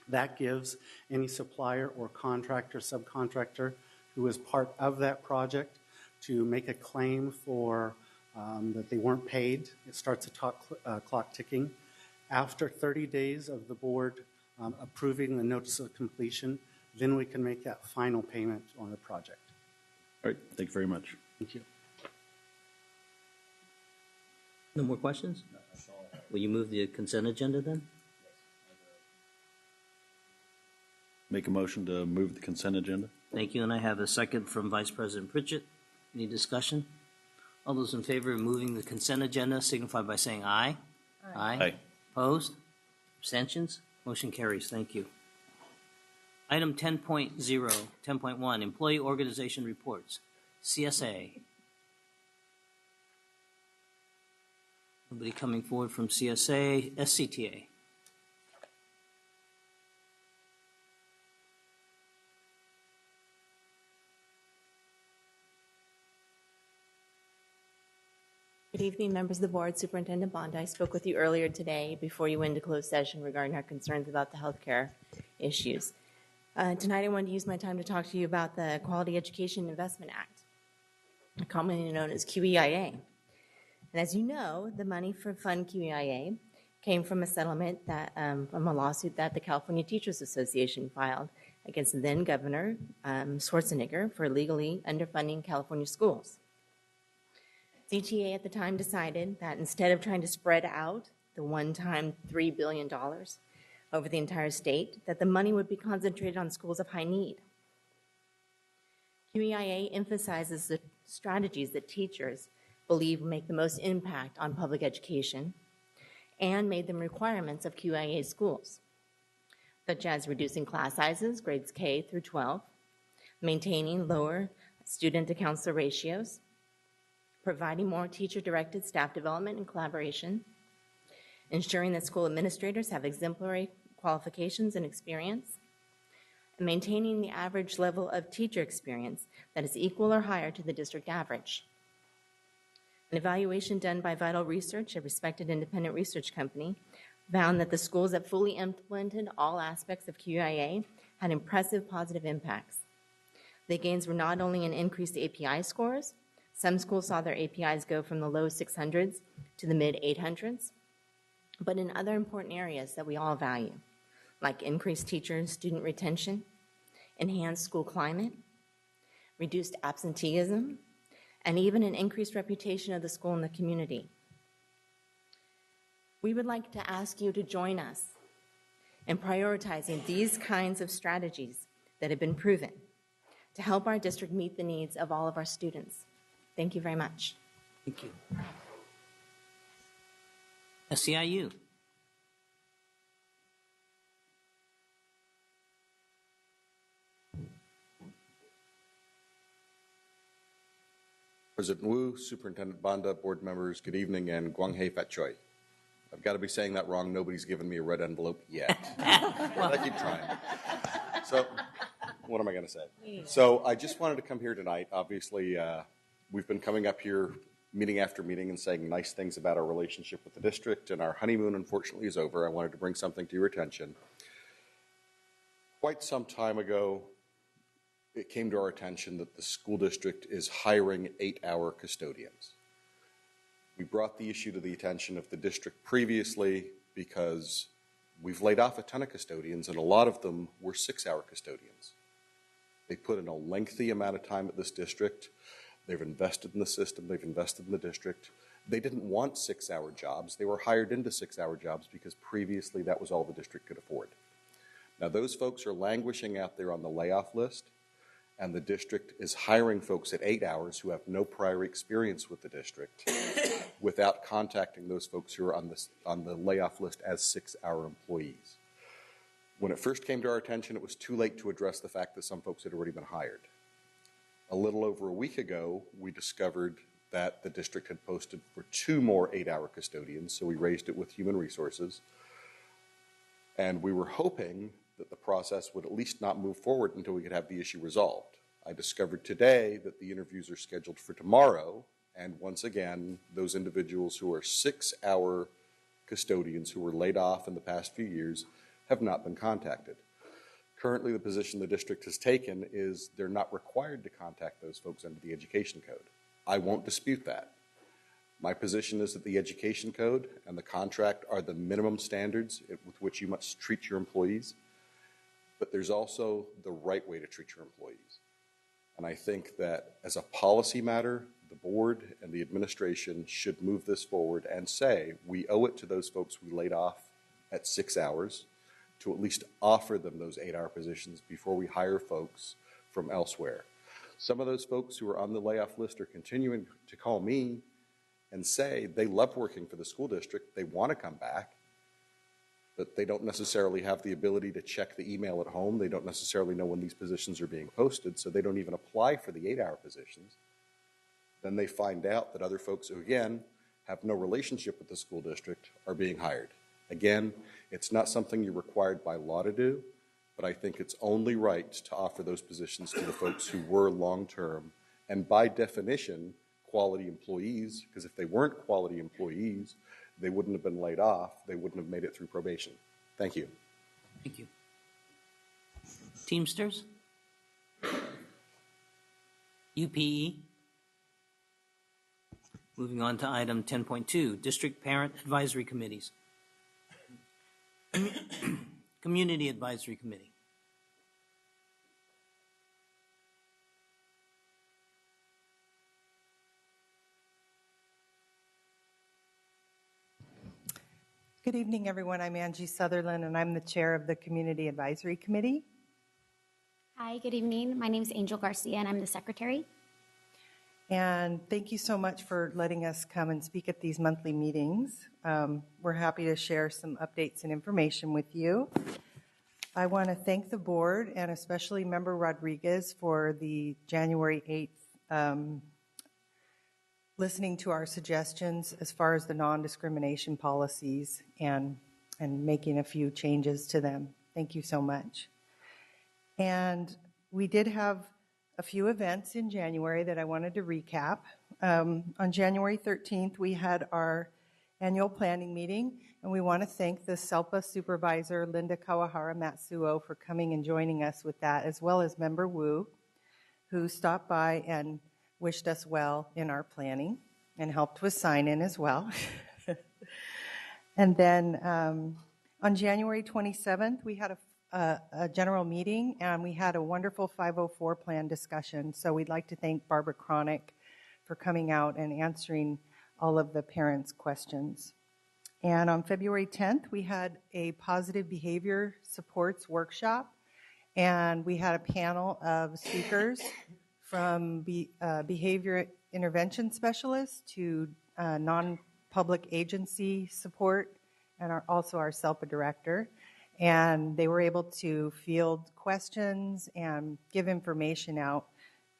That gives any supplier or contractor, subcontractor who is part of that project to make a claim for that they weren't paid. It starts a clock ticking. After 30 days of the board approving the notice of completion, then we can make that final payment on the project. All right, thank you very much. Thank you. No more questions? Will you move the consent agenda then? Make a motion to move the consent agenda. Thank you, and I have a second from Vice President Pritchett. Any discussion? All those in favor of moving the consent agenda signify by saying aye. Aye. Aye. Opposed? Abstentions? Motion carries. Thank you. Item 10.0, 10.1, Employee Organization Reports, CSA. Nobody coming forward from CSA, SCTA. Good evening, members of the board. Superintendent Bond, I spoke with you earlier today before you went into closed session regarding our concerns about the healthcare issues. Tonight I wanted to use my time to talk to you about the Quality Education Investment Act, commonly known as QEIA. And as you know, the money for Fund QEIA came from a settlement that, from a lawsuit that the California Teachers Association filed against the then Governor Schwarzenegger for illegally underfunding California schools. CTA at the time decided that instead of trying to spread out the one-time $3 billion over the entire state, that the money would be concentrated on schools of high need. QEIA emphasizes the strategies that teachers believe make the most impact on public education and made them requirements of QEIA schools, such as reducing class sizes, grades K through 12, maintaining lower student-to-counselor ratios, providing more teacher-directed staff development and collaboration, ensuring that school administrators have exemplary qualifications and experience, and maintaining the average level of teacher experience that is equal or higher to the district average. An evaluation done by Vital Research, a respected independent research company, found that the schools that fully implemented all aspects of QIA had impressive positive impacts. The gains were not only in increased API scores. Some schools saw their APIs go from the low 600s to the mid 800s, but in other important areas that we all value, like increased teacher and student retention, enhanced school climate, reduced absenteeism, and even an increased reputation of the school in the community. We would like to ask you to join us in prioritizing these kinds of strategies that have been proven to help our district meet the needs of all of our students. Thank you very much. Thank you. SEIU. President Wu, Superintendent Banda, board members, good evening, and Guang Hei Fat Choi. I've got to be saying that wrong. Nobody's given me a red envelope yet. But I keep trying. So, what am I going to say? So, I just wanted to come here tonight. Obviously, we've been coming up here meeting after meeting and saying nice things about our relationship with the district, and our honeymoon, unfortunately, is over. I wanted to bring something to your attention. Quite some time ago, it came to our attention that the school district is hiring 8-hour custodians. We brought the issue to the attention of the district previously because we've laid off a ton of custodians, and a lot of them were 6-hour custodians. They put in a lengthy amount of time at this district. They've invested in the system. They've invested in the district. They didn't want 6-hour jobs. They were hired into 6-hour jobs because previously that was all the district could afford. Now, those folks are languishing out there on the layoff list, and the district is hiring folks at 8 hours who have no prior experience with the district without contacting those folks who are on the layoff list as 6-hour employees. When it first came to our attention, it was too late to address the fact that some folks had already been hired. A little over a week ago, we discovered that the district had posted for 2 more 8-hour custodians, so we raised it with Human Resources. And we were hoping that the process would at least not move forward until we could have the issue resolved. I discovered today that the interviews are scheduled for tomorrow, and once again, those individuals who are 6-hour custodians who were laid off in the past few years have not been contacted. Currently, the position the district has taken is they're not required to contact those folks under the Education Code. I won't dispute that. My position is that the Education Code and the contract are the minimum standards with which you must treat your employees, but there's also the right way to treat your employees. And I think that as a policy matter, the board and the administration should move this forward and say we owe it to those folks we laid off at 6 hours to at least offer them those 8-hour positions before we hire folks from elsewhere. Some of those folks who are on the layoff list are continuing to call me and say they love working for the school district, they want to come back, but they don't necessarily have the ability to check the email at home. They don't necessarily know when these positions are being posted, so they don't even apply for the 8-hour positions. Then they find out that other folks who, again, have no relationship with the school district are being hired. Again, it's not something you're required by law to do, but I think it's only right to offer those positions to the folks who were long-term and by definition quality employees, because if they weren't quality employees, they wouldn't have been laid off. They wouldn't have made it through probation. Thank you. Thank you. Teamsters? UPE? Moving on to item 10.2, District Parent Advisory Committees. Community Advisory Committee. Good evening, everyone. I'm Angie Sutherland, and I'm the chair of the Community Advisory Committee. Hi, good evening. My name is Angel Garcia, and I'm the secretary. And thank you so much for letting us come and speak at these monthly meetings. We're happy to share some updates and information with you. I want to thank the board and especially Member Rodriguez for the January 8th listening to our suggestions as far as the non-discrimination policies and making a few changes to them. Thank you so much. And we did have a few events in January that I wanted to recap. On January 13th, we had our annual planning meeting, and we want to thank the SELPA supervisor, Linda Kawahara Matsuo, for coming and joining us with that, as well as Member Wu, who stopped by and wished us well in our planning and helped with sign-in as well. And then on January 27th, we had a general meeting, and we had a wonderful 504 plan discussion. So we'd like to thank Barbara Cronick for coming out and answering all of the parents' questions. And on February 10th, we had a positive behavior supports workshop, and we had a panel of speakers from behavior intervention specialists to non-public agency support, and also our SELPA director. And they were able to field questions and give information out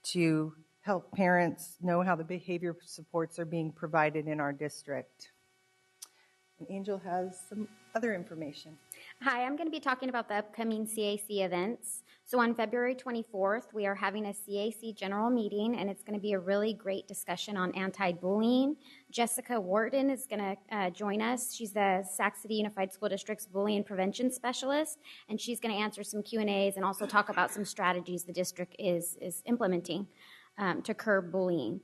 to help parents know how the behavior supports are being provided in our district. And Angel has some other information. Hi, I'm going to be talking about the upcoming CAC events. So on February 24th, we are having a CAC general meeting, and it's going to be a really great discussion on anti-bullying. Jessica Wharton is going to join us. She's the Sac City Unified School District's bullying prevention specialist, and she's going to answer some Q&As and also talk about some strategies the district is implementing to curb bullying.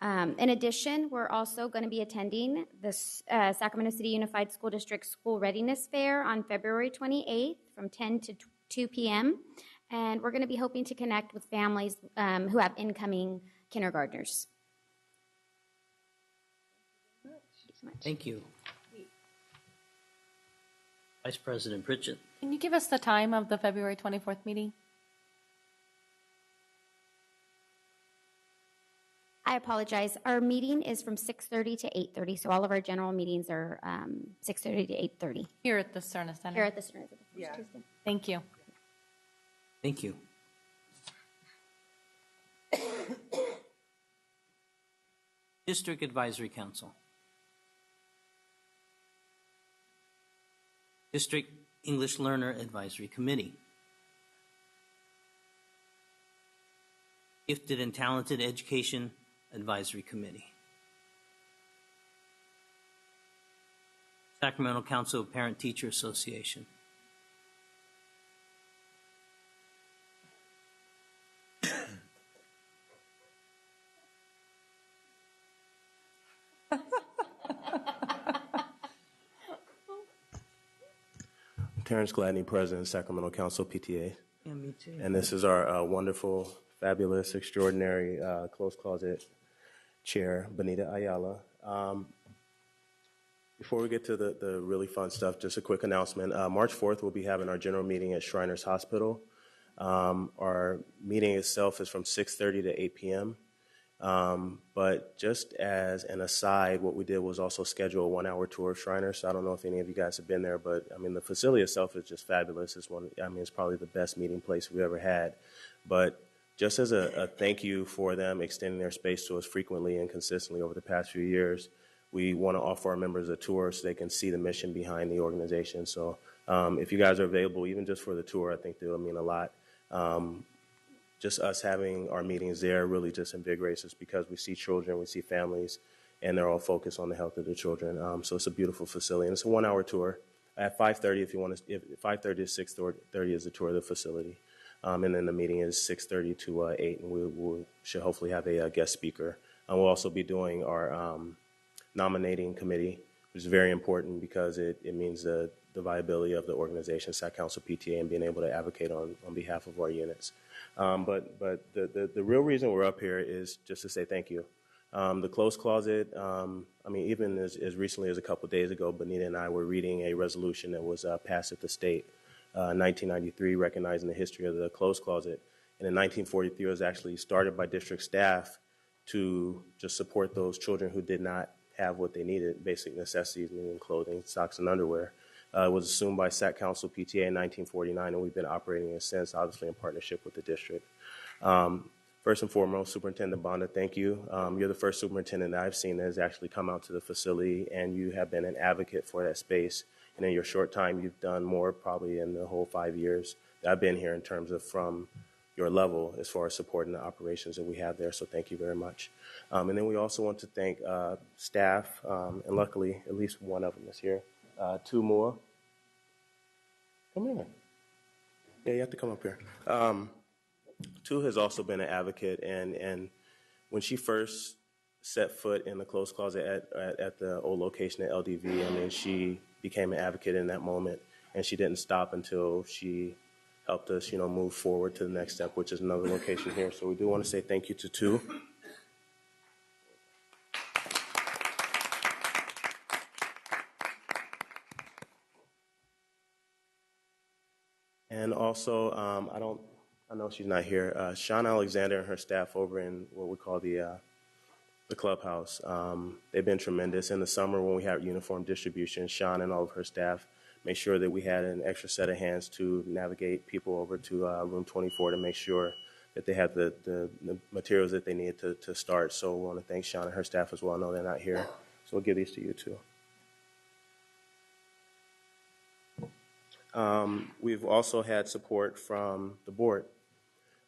In addition, we're also going to be attending the Sacramento City Unified School District School Readiness Fair on February 28th from 10 to 2 p.m., and we're going to be hoping to connect with families who have incoming kindergartners. Thank you. Vice President Pritchett. Can you give us the time of the February 24th meeting? I apologize. Our meeting is from 6:30 to 8:30, so all of our general meetings are 6:30 to 8:30. Here at the Cerna Center? Here at the Cerna Center. Yeah. Tuesday. Thank you. Thank you. District Advisory Council. District English Learner Advisory Committee. Gifted and Talented Education Advisory Committee. Sacramento Council of Parent-Teacher Association. Terrence Gladney, President, Sacramento Council PTA. Yeah, me too. And this is our wonderful, fabulous, extraordinary closed closet chair, Benita Ayala. Before we get to the really fun stuff, just a quick announcement. March 4th, we'll be having our general meeting at Shriners Hospital. Our meeting itself is from 6:30 to 8 p.m. But just as an aside, what we did was also schedule a 1-hour tour of Shriners. So I don't know if any of you guys have been there, but I mean, the facility itself is just fabulous. It's probably the best meeting place we've ever had. But just as a thank you for them extending their space to us frequently and consistently over the past few years, we want to offer our members a tour so they can see the mission behind the organization. So if you guys are available, even just for the tour, I think that will mean a lot. Just us having our meetings there really just invigorates us because we see children, we see families, and they're all focused on the health of the children. So it's a beautiful facility, and it's a 1-hour tour. At 5:30, if you want to, 5:30 to 6:30 is the tour of the facility. And then the meeting is 6:30 to 8, and we should hopefully have a guest speaker. We'll also be doing our nominating committee, which is very important because it means the viability of the organization, SAC Council PTA, and being able to advocate on behalf of our units. But the real reason we're up here is just to say thank you. The closed closet, even as recently as a couple of days ago, Benita and I were reading a resolution that was passed at the state, 1993, recognizing the history of the closed closet. And in 1943, it was actually started by district staff to just support those children who did not have what they needed, basic necessities, meaning clothing, socks, and underwear. It was assumed by SAC Council PTA in 1949, and we've been operating it since, obviously in partnership with the district. First and foremost, Superintendent Bonda, thank you. You're the first superintendent that I've seen that has actually come out to the facility, and you have been an advocate for that space. And in your short time, you've done more probably in the whole 5 years that I've been here in terms of from your level as far as supporting the operations that we have there. So thank you very much. And then we also want to thank staff, and luckily at least one of them is here. Two more. Come here. Yeah, you have to come up here. Tu has also been an advocate, and when she first set foot in the closed closet at the old location at LDV, she became an advocate in that moment, and she didn't stop until she helped us, move forward to the next step, which is another location here. So we do want to say thank you to Tu. And also, I know she's not here. Sean Alexander and her staff over in what we call the clubhouse. They've been tremendous. In the summer when we had uniform distribution, Sean and all of her staff made sure that we had an extra set of hands to navigate people over to room 24 to make sure that they had the materials that they needed to start. So we want to thank Sean and her staff as well. I know they're not here, so we'll give these to you too. We've also had support from the board.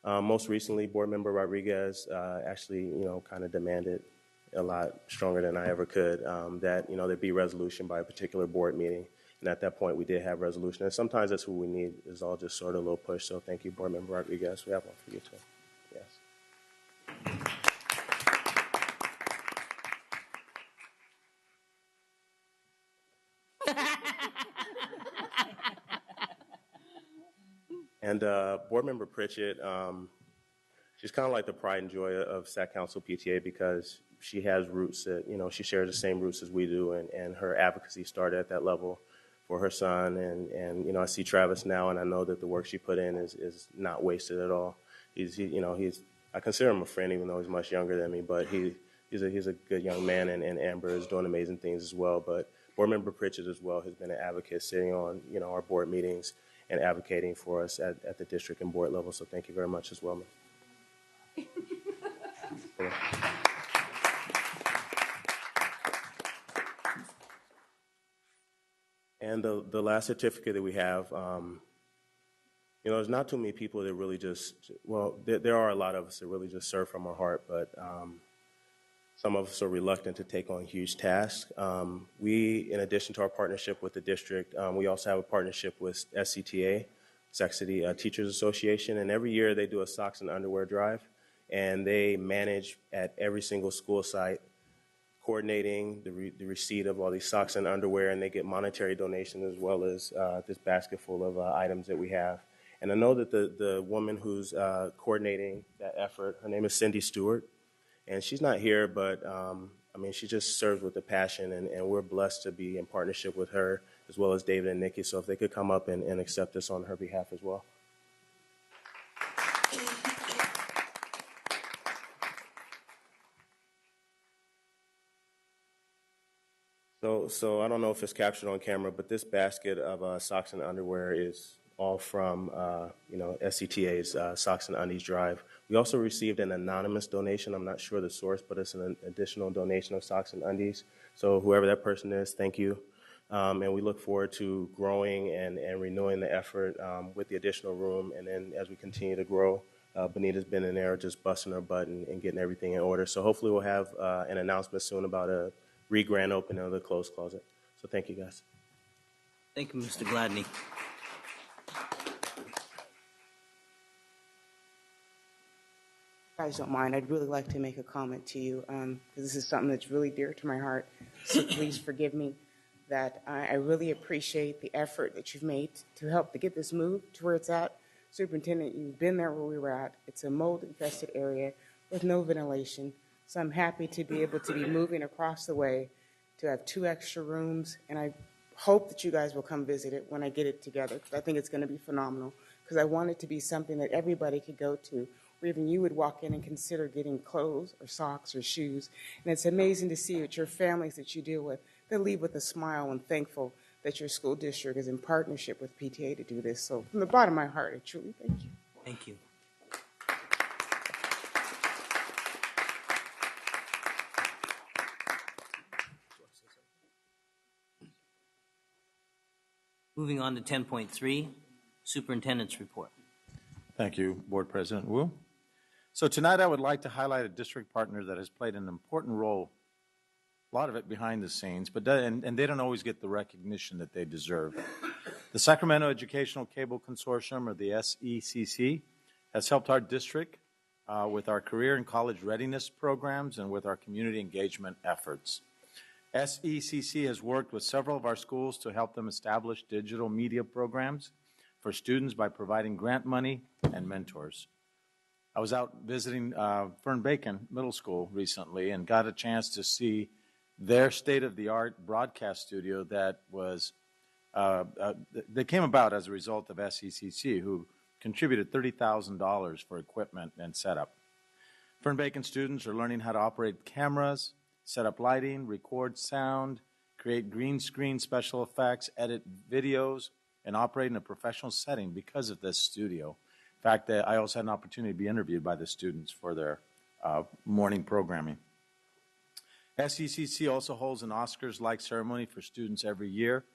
Most recently, Board Member Rodriguez actually, kind of demanded a lot stronger than I ever could that, there be resolution by a particular board meeting. And at that point, we did have resolution. And sometimes that's what we need is all just sort of a little push. So thank you, Board Member Rodriguez. We have one for you, too. Yes. And Board Member Pritchett, she's kind of like the pride and joy of SAC Council PTA because she has roots that, she shares the same roots as we do, and her advocacy started at that level for her son. And I see Travis now, and I know that the work she put in is not wasted at all. I consider him a friend, even though he's much younger than me, but he's a good young man, and Amber is doing amazing things as well. But Board Member Pritchett as well has been an advocate sitting on, our board meetings and advocating for us at the district and board level. So thank you very much as well, man. Yeah. And the last certificate that we have, there's not too many people that really just, there are a lot of us that really just serve from our heart, but some of us are reluctant to take on huge tasks. We, in addition to our partnership with the district, we also have a partnership with SCTA, Sac City Teachers Association, and every year they do a socks and underwear drive, and they manage at every single school site, coordinating the receipt of all these socks and underwear, and they get monetary donations as well as this basket full of items that we have. And I know that the woman who's coordinating that effort, her name is Cindy Stewart, and she's not here, but she just serves with a passion, and we're blessed to be in partnership with her as well as David and Nikki. So if they could come up and accept this on her behalf as well. So I don't know if it's captured on camera, but this basket of socks and underwear is all from SCTA's Socks and Undies Drive. We also received an anonymous donation. I'm not sure the source, but it's an additional donation of socks and undies. So whoever that person is, thank you. And we look forward to growing and renewing the effort with the additional room. And then as we continue to grow, Benita's been in there just busting her butt and getting everything in order. So hopefully we'll have an announcement soon about a re-grand opening of the closed closet. So thank you, guys. Thank you, Mr. Gladney. If you guys don't mind, I'd really like to make a comment to you because this is something that's really dear to my heart. So please forgive me that I really appreciate the effort that you've made to help to get this moved to where it's at. Superintendent, you've been there where we were at. It's a mold-infested area with no ventilation. So I'm happy to be able to be moving across the way to have 2 extra rooms, and I hope that you guys will come visit it when I get it together because I think it's going to be phenomenal because I want it to be something that everybody could go to, where even you would walk in and consider getting clothes or socks or shoes. And it's amazing to see that your families that you deal with, they leave with a smile and thankful that your school district is in partnership with PTA to do this. So from the bottom of my heart, I truly thank you. Thank you. Moving on to 10.3, Superintendent's Report. Thank you, Board President Wu. So tonight I would like to highlight a district partner that has played an important role, a lot of it behind the scenes, but and they don't always get the recognition that they deserve. The Sacramento Educational Cable Consortium, or the SECC, has helped our district with our career and college readiness programs and with our community engagement efforts. SECC has worked with several of our schools to help them establish digital media programs for students by providing grant money and mentors. I was out visiting Fern Bacon Middle School recently and got a chance to see their state-of-the-art broadcast studio that was that came about as a result of SECC, who contributed $30,000 for equipment and setup. Fern Bacon students are learning how to operate cameras, set up lighting, record sound, create green screen special effects, edit videos, and operate in a professional setting because of this studio. In fact, I also had an opportunity to be interviewed by the students for their morning programming. SECC also holds an Oscars-like ceremony for students every year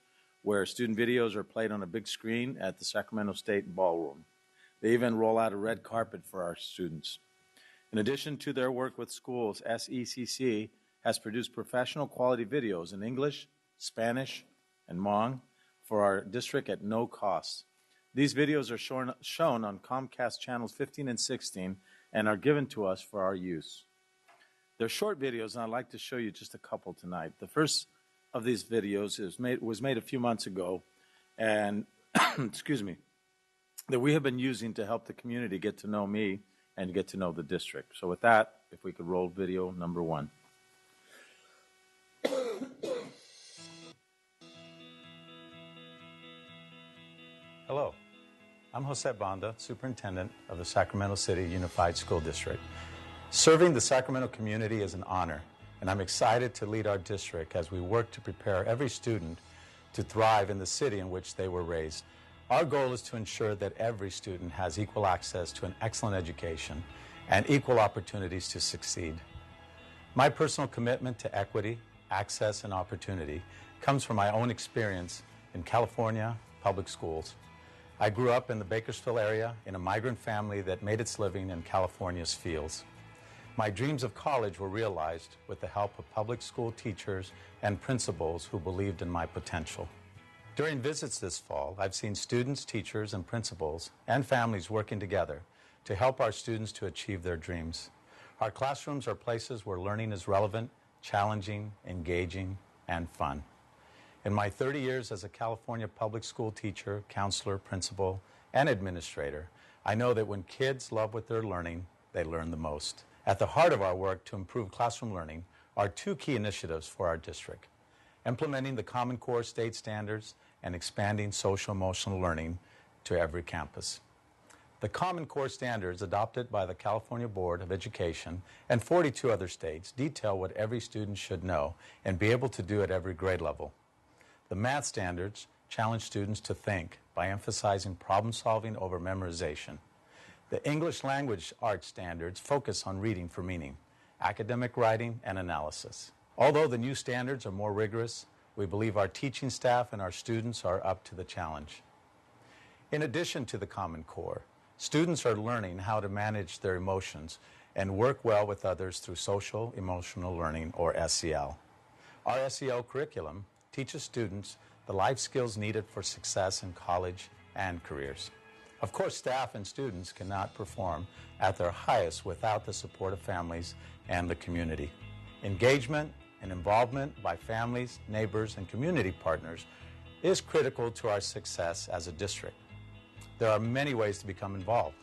where student videos are played on a big screen at the Sacramento State Ballroom. They even roll out a red carpet for our students. In addition to their work with schools, SECC has produced professional quality videos in English, Spanish, and Hmong for our district at no cost. These videos are shown on Comcast channels 15 and 16 and are given to us for our use. They're short videos, and I'd like to show you just a couple tonight. The first of these videos was made a few months ago, and excuse me, that we have been using to help the community get to know me and get to know the district. So with that, if we could roll video number 1. Hello, I'm Jose Banda, Superintendent of the Sacramento City Unified School District. Serving the Sacramento community is an honor, and I'm excited to lead our district as we work to prepare every student to thrive in the city in which they were raised. Our goal is to ensure that every student has equal access to an excellent education and equal opportunities to succeed. My personal commitment to equity, access, and opportunity comes from my own experience in California public schools. I grew up in the Bakersfield area in a migrant family that made its living in California's fields. My dreams of college were realized with the help of public school teachers and principals who believed in my potential. During visits this fall, I've seen students, teachers, and principals and families working together to help our students to achieve their dreams. Our classrooms are places where learning is relevant, challenging, engaging, and fun. In my 30 years as a California public school teacher, counselor, principal, and administrator, I know that when kids love what they're learning, they learn the most. At the heart of our work to improve classroom learning are two key initiatives for our district: implementing the Common Core state standards and expanding social-emotional learning to every campus. The Common Core standards adopted by the California Board of Education and 42 other states detail what every student should know and be able to do at every grade level. The math standards challenge students to think by emphasizing problem-solving over memorization. The English language arts standards focus on reading for meaning, academic writing, and analysis. Although the new standards are more rigorous, we believe our teaching staff and our students are up to the challenge. In addition to the Common Core, students are learning how to manage their emotions and work well with others through social emotional learning, or SEL. Our SEL curriculum teaches students the life skills needed for success in college and careers. Of course, staff and students cannot perform at their highest without the support of families and the community. Engagement and involvement by families, neighbors, and community partners is critical to our success as a district. There are many ways to become involved.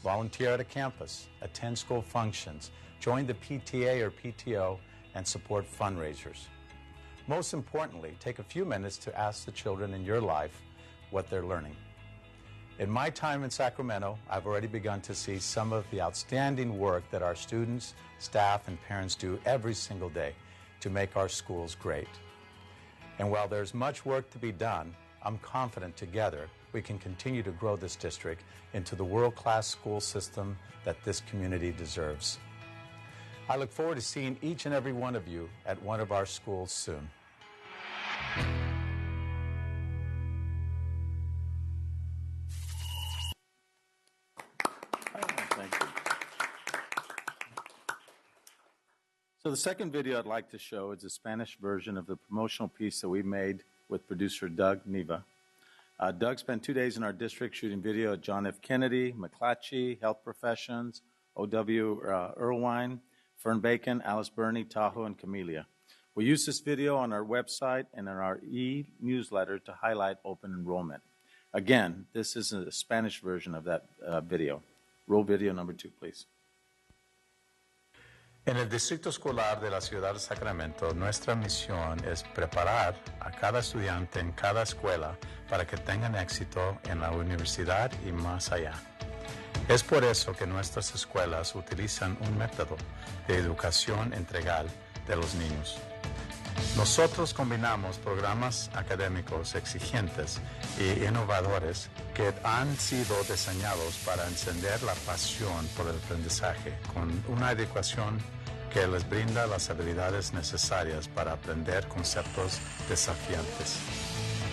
Volunteer at a campus, attend school functions, join the PTA or PTO, and support fundraisers. Most importantly, take a few minutes to ask the children in your life what they're learning. In my time in Sacramento, I've already begun to see some of the outstanding work that our students, staff, and parents do every single day to make our schools great. And while there's much work to be done, I'm confident together we can continue to grow this district into the world-class school system that this community deserves. I look forward to seeing each and every one of you at one of our schools soon. Thank you. So the second video I'd like to show is a Spanish version of the promotional piece that we made with producer Doug Neva. Doug spent 2 days in our district shooting video at John F. Kennedy, McClatchy, Health Professions, O.W. Irwine, Fern Bacon, Alice Burney, Tahoe, and Camellia. We use this video on our website and in our e-newsletter to highlight open enrollment. Again, this is a Spanish version of that video. Roll video number 2, please. En el Distrito Escolar de la Ciudad de Sacramento, nuestra misión es preparar a cada estudiante en cada escuela para que tengan éxito en la universidad y más allá. Es por eso que nuestras escuelas utilizan un método de educación integral de los niños. Nosotros combinamos programas académicos exigentes y innovadores que han sido diseñados para encender la pasión por el aprendizaje con una educación que les brinda las habilidades necesarias para aprender conceptos desafiantes.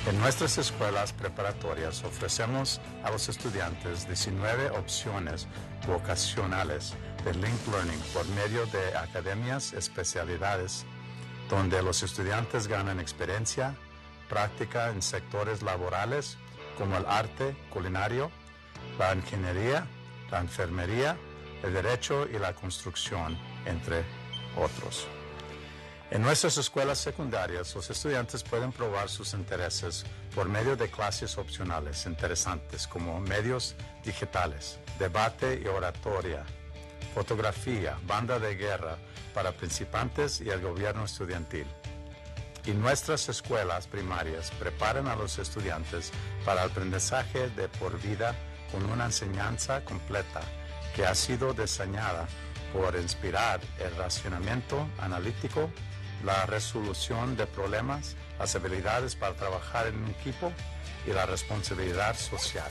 En nuestras escuelas preparatorias ofrecemos a los estudiantes 19 opciones vocacionales de Linked Learning por medio de academias especialidades donde los estudiantes ganan experiencia, práctica en sectores laborales como el arte culinario, la ingeniería, la enfermería, el derecho y la construcción, entre otros. En nuestras escuelas secundarias, los estudiantes pueden probar sus intereses por medio de clases opcionales interesantes como medios digitales, debate y oratoria, fotografía, banda de guerra para principiantes y el gobierno estudiantil. Y nuestras escuelas primarias preparan a los estudiantes para el aprendizaje de por vida con una enseñanza completa que ha sido diseñada por inspirar el razonamiento analítico, la resolución de problemas, las habilidades para trabajar en un equipo y la responsabilidad social.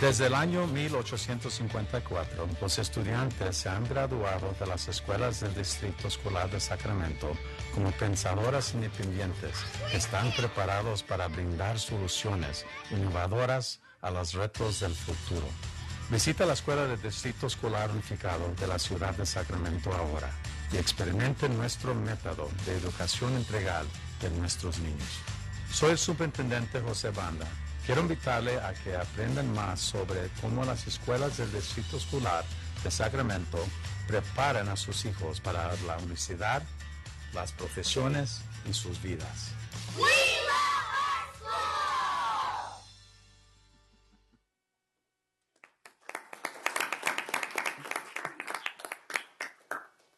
Desde el año 1854, los estudiantes se han graduado de las escuelas del Distrito Escolar de Sacramento como pensadoras independientes. Están preparados para brindar soluciones innovadoras a los retos del futuro. Visita la Escuela del Distrito Escolar Unificado de la ciudad de Sacramento ahora y experimente nuestro método de educación integral de nuestros niños. Soy el superintendente José Banda. Quiero invitarle a que aprendan más sobre cómo las escuelas del Distrito Escolar de Sacramento preparan a sus hijos para la universidad, las profesiones y sus vidas.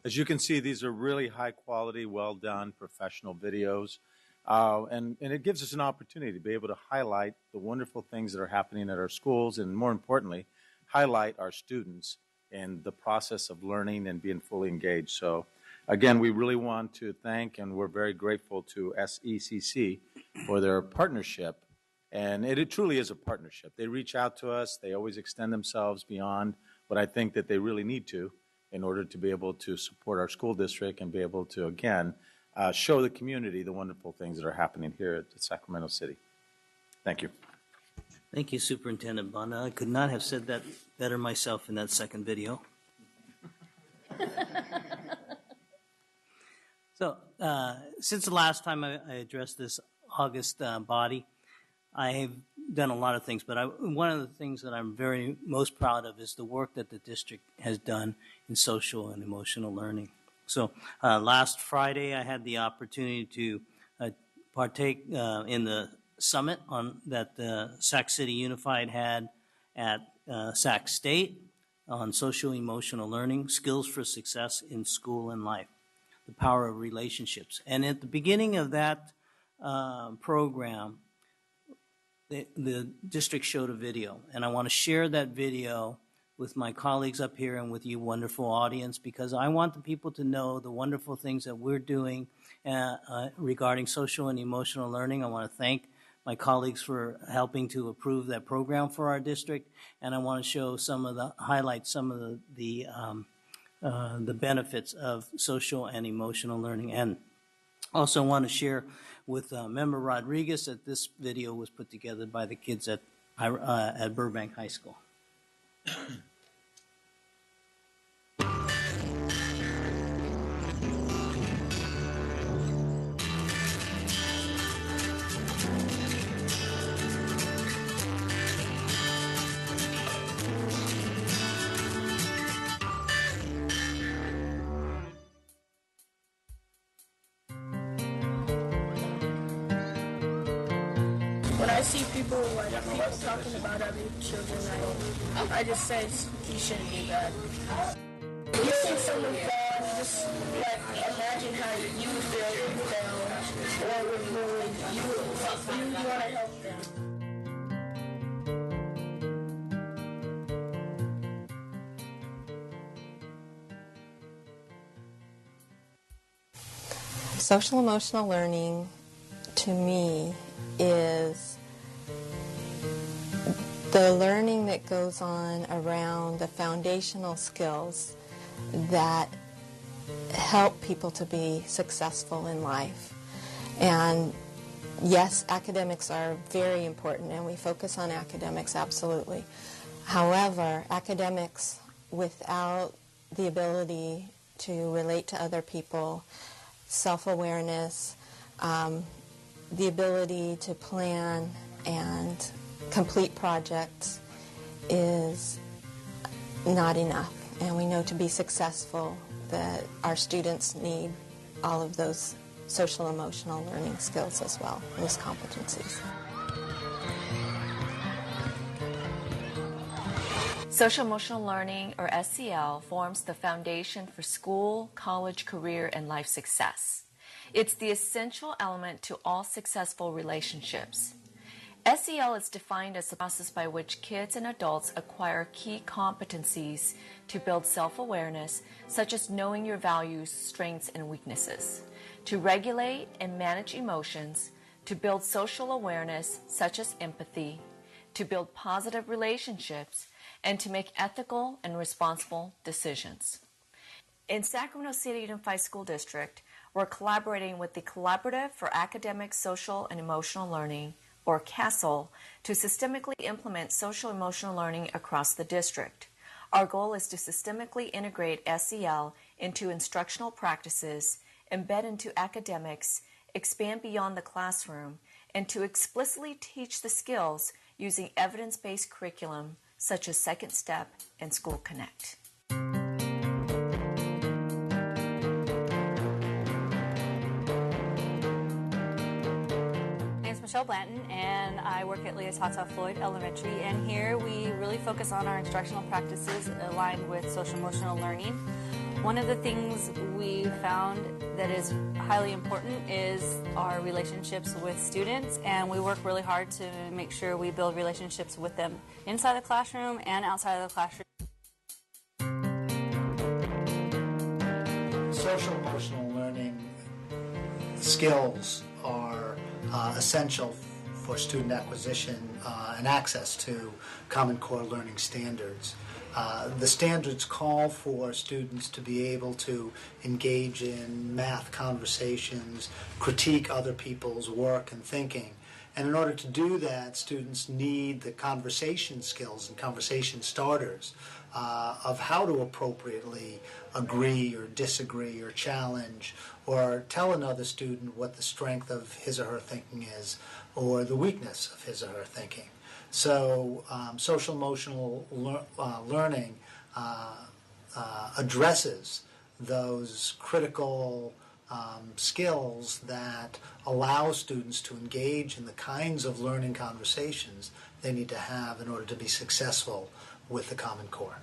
As you can see, these are really high quality, well done, professional videos. And it gives us an opportunity to be able to highlight the wonderful things that are happening at our schools and, more importantly, highlight our students in the process of learning and being fully engaged. So, again, we really want to thank and we're very grateful to SECC for their partnership. And it truly is a partnership. They reach out to us. They always extend themselves beyond what I think that they really need to in order to be able to support our school district and be able to, again, show the community the wonderful things that are happening here at Sacramento City. Thank you. Thank you, Superintendent Banda. I could not have said that better myself in that second video. So, since the last time I addressed this August body, I have done a lot of things, but one of the things that I'm very most proud of is the work that the district has done in social and emotional learning. So last Friday, I had the opportunity to partake in the summit that Sac City Unified had at Sac State on social emotional learning, skills for success in school and life, the power of relationships. And at the beginning of that program, the district showed a video, and I want to share that video with my colleagues up here and with you wonderful audience, because I want the people to know the wonderful things that we're doing regarding social and emotional learning. I want to thank my colleagues for helping to approve that program for our district, and I want to show highlight some of the benefits of social and emotional learning. And also want to share with Member Rodriguez that this video was put together by the kids at Burbank High School. When I see people talking about other children, I just say you shouldn't do that. You see someone fall, just imagine how you would feel if you fell, or you want to help them. Social emotional learning, to me, is the learning that goes on around the foundational skills that help people to be successful in life. And yes, academics are very important, and we focus on academics, absolutely. However, academics without the ability to relate to other people, self-awareness, the ability to plan and complete projects is not enough. And we know to be successful that our students need all of those social emotional learning skills as well, those competencies. Social Emotional Learning, or SEL, forms the foundation for school, college, career, and life success. It's the essential element to all successful relationships. SEL is defined as the process by which kids and adults acquire key competencies to build self-awareness, such as knowing your values, strengths, and weaknesses, to regulate and manage emotions, to build social awareness, such as empathy, to build positive relationships, and to make ethical and responsible decisions. In Sacramento City Unified School District, we're collaborating with the Collaborative for Academic, Social, and Emotional Learning, or CASEL, to systemically implement social emotional learning across the district. Our goal is to systemically integrate SEL into instructional practices, embed into academics, expand beyond the classroom, and to explicitly teach the skills using evidence-based curriculum such as Second Step and School Connect. My name is Michelle Blanton, and I work at Leah Tata Floyd Elementary, and here we really focus on our instructional practices aligned with social emotional learning. One of the things we found that is highly important is our relationships with students, and we work really hard to make sure we build relationships with them inside the classroom and outside of the classroom. Social emotional learning skills are essential for student acquisition and access to Common Core learning standards. The standards call for students to be able to engage in math conversations, critique other people's work and thinking. And in order to do that, students need the conversation skills and conversation starters of how to appropriately agree or disagree or challenge or tell another student what the strength of his or her thinking is or the weakness of his or her thinking. So social emotional learning addresses those critical skills that allow students to engage in the kinds of learning conversations they need to have in order to be successful with the Common Core.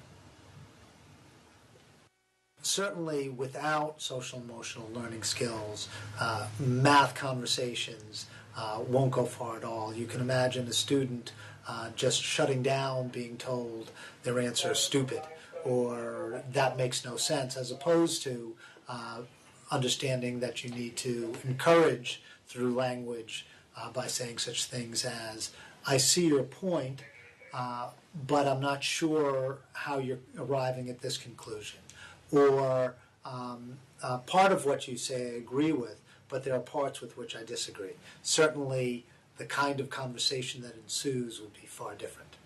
Certainly without social emotional learning skills, math conversations won't go far at all. You can imagine a student just shutting down, being told their answer is stupid or that makes no sense, as opposed to understanding that you need to encourage through language by saying such things as, I see your point, but I'm not sure how you're arriving at this conclusion. Or part of what you say I agree with, but there are parts with which I disagree. Certainly, the kind of conversation that ensues would be far different.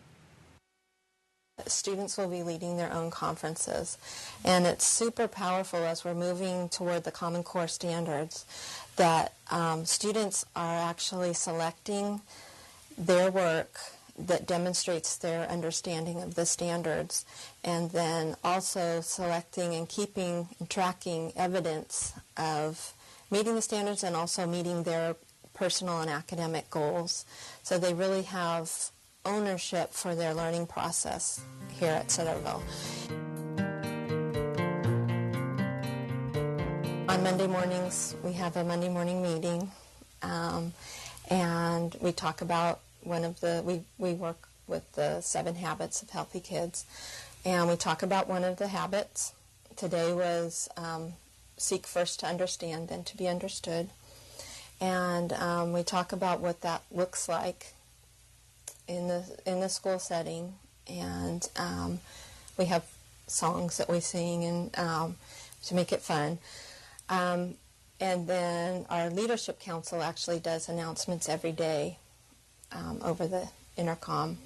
Students will be leading their own conferences, and it's super powerful as we're moving toward the Common Core standards that students are actually selecting their work that demonstrates their understanding of the standards, and then also selecting and keeping and tracking evidence of meeting the standards and also meeting their personal and academic goals. So they really have ownership for their learning process here at Centerville. On Monday mornings, we have a Monday morning meeting, and we talk about we work with the 7 habits of healthy kids, and we talk about one of the habits. Today was seek first to understand, then to be understood. And we talk about what that looks like in the school setting, and we have songs that we sing and to make it fun. And then our leadership council actually does announcements every day over the intercom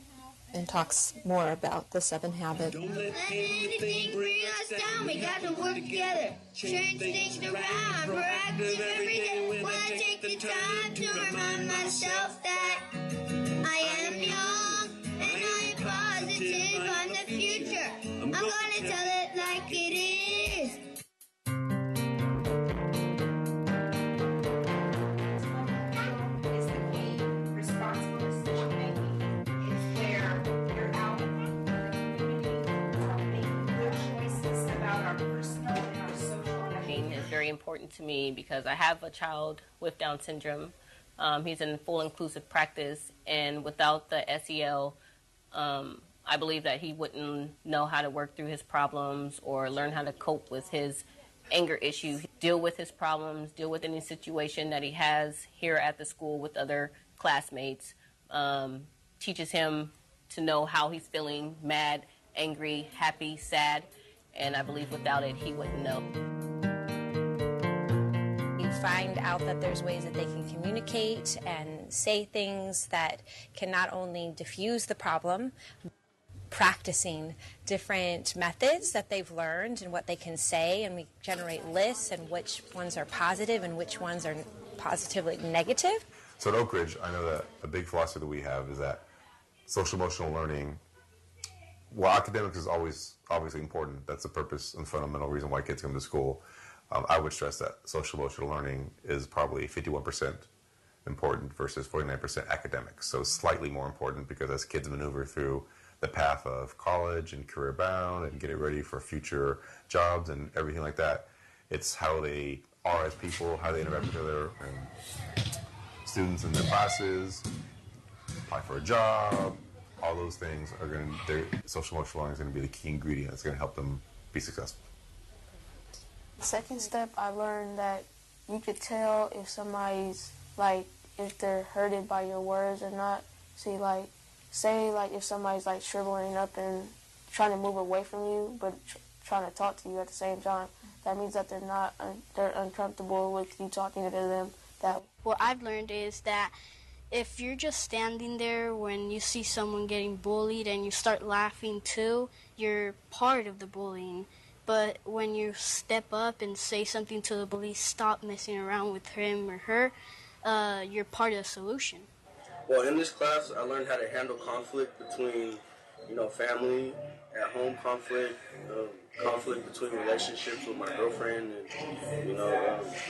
and talks more about the 7 habits. Don't let anything bring us down. We got to work together, change things around. Proactive every day when I take the time to remind myself that I am young and I am positive on the future. I'm gonna tell it like it is. Is very important to me because I have a child with Down syndrome. He's in full inclusive practice, and without the SEL, I believe that he wouldn't know how to work through his problems or learn how to cope with his anger issues, deal with his problems, deal with any situation that he has here at the school with other classmates. teaches him to know how he's feeling: mad, angry, happy, sad. And I believe without it, he wouldn't know. You find out that there's ways that they can communicate and say things that can not only diffuse the problem, practicing different methods that they've learned and what they can say, and we generate lists and which ones are positive and which ones are positively negative. So at Oak Ridge, I know that a big philosophy that we have is that social emotional learning, while academics is always obviously important, that's the purpose and fundamental reason why kids come to school, I would stress that social emotional learning is probably 51% important versus 49% academics. So slightly more important, because as kids maneuver through the path of college and career bound and getting ready for future jobs and everything like that, it's how they are as people, how they interact with each other and students in their classes, apply for a job, all those things are going to, social emotional learning is going to be the key ingredient that's going to help them be successful. The second step, I learned that you could tell if somebody's, like, if they're hurted by your words or not. See, like, say, like, if somebody's, like, shriveling up and trying to move away from you, but trying to talk to you at the same time, that means that they're uncomfortable with you talking to them that way. What I've learned is that if you're just standing there when you see someone getting bullied and you start laughing too, you're part of the bullying. But when you step up and say something to the bully, stop messing around with him or her, you're part of the solution. Well, in this class, I learned how to handle conflict between, family, at home conflict, conflict between relationships with my girlfriend, and,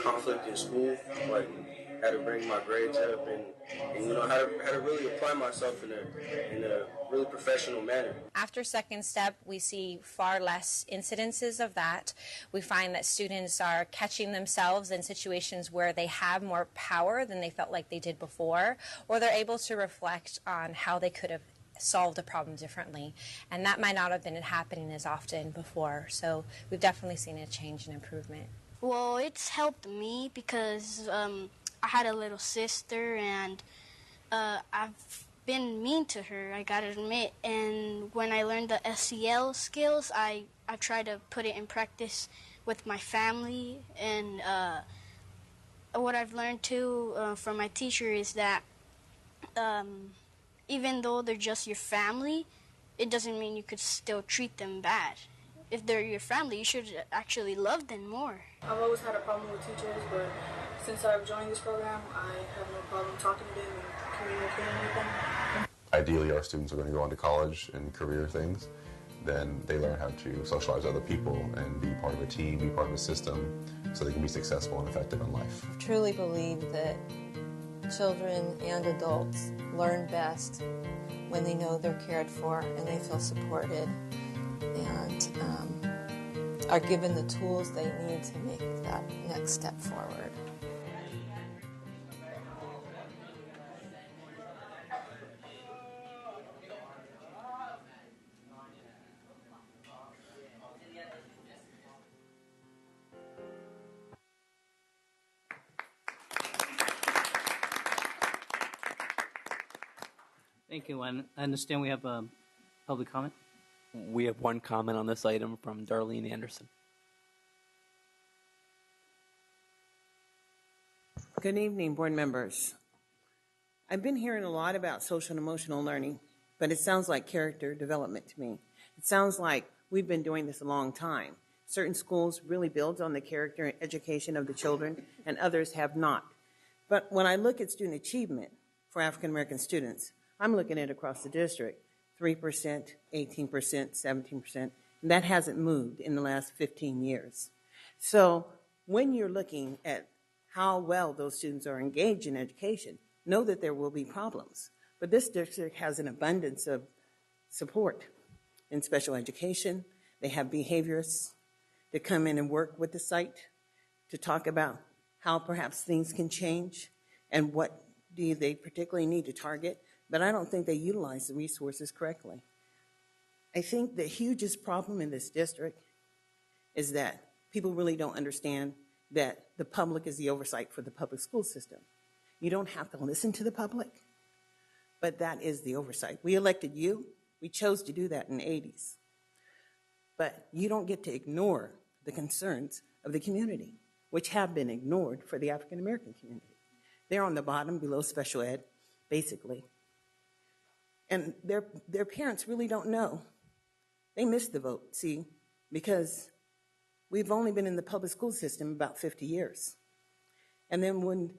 conflict in school, like how to bring my grades up and how to really apply myself in a really professional manner. After second step, we see far less incidences of that. We find that students are catching themselves in situations where they have more power than they felt like they did before, or they're able to reflect on how they could have solved a problem differently. And that might not have been happening as often before. So we've definitely seen a change and improvement. Well, it's helped me because I had a little sister, and I've been mean to her, I gotta admit. And when I learned the SEL skills, I try to put it in practice with my family. And what I've learned too from my teacher is that even though they're just your family, it doesn't mean you could still treat them bad. If they're your family, you should actually love them more. I've always had a problem with teachers, but since I've joined this program, I have no problem talking to them and communicating with them. Ideally, our students are going to go on to college and career things. Then they learn how to socialize with other people and be part of a team, be part of a system, so they can be successful and effective in life. I truly believe that children and adults learn best when they know they're cared for and they feel supported and are given the tools they need to make that next step forward. Thank you. I understand we have a public comment. We have one comment on this item from Darlene Anderson. Good evening, board members. I've been hearing a lot about social and emotional learning, but it sounds like character development to me. It sounds like we've been doing this a long time. Certain schools really build on the character and education of the children, and others have not. But when I look at student achievement for African American students, I'm looking at across the district, 3%, 18%, 17%, and that hasn't moved in the last 15 years. So when you're looking at how well those students are engaged in education, know that there will be problems. But this district has an abundance of support in special education. They have behaviorists that come in and work with the site to talk about how perhaps things can change and what do they particularly need to target. But I don't think they utilize the resources correctly. I think the hugest problem in this district is that people really don't understand that the public is the oversight for the public school system. You don't have to listen to the public, but that is the oversight. We elected you. We chose to do that in the 80s. But you don't get to ignore the concerns of the community, which have been ignored for the African American community. They're on the bottom below special ed, basically. And their parents really don't know. They missed the vote, see, because we've only been in the public school system about 50 years. And then when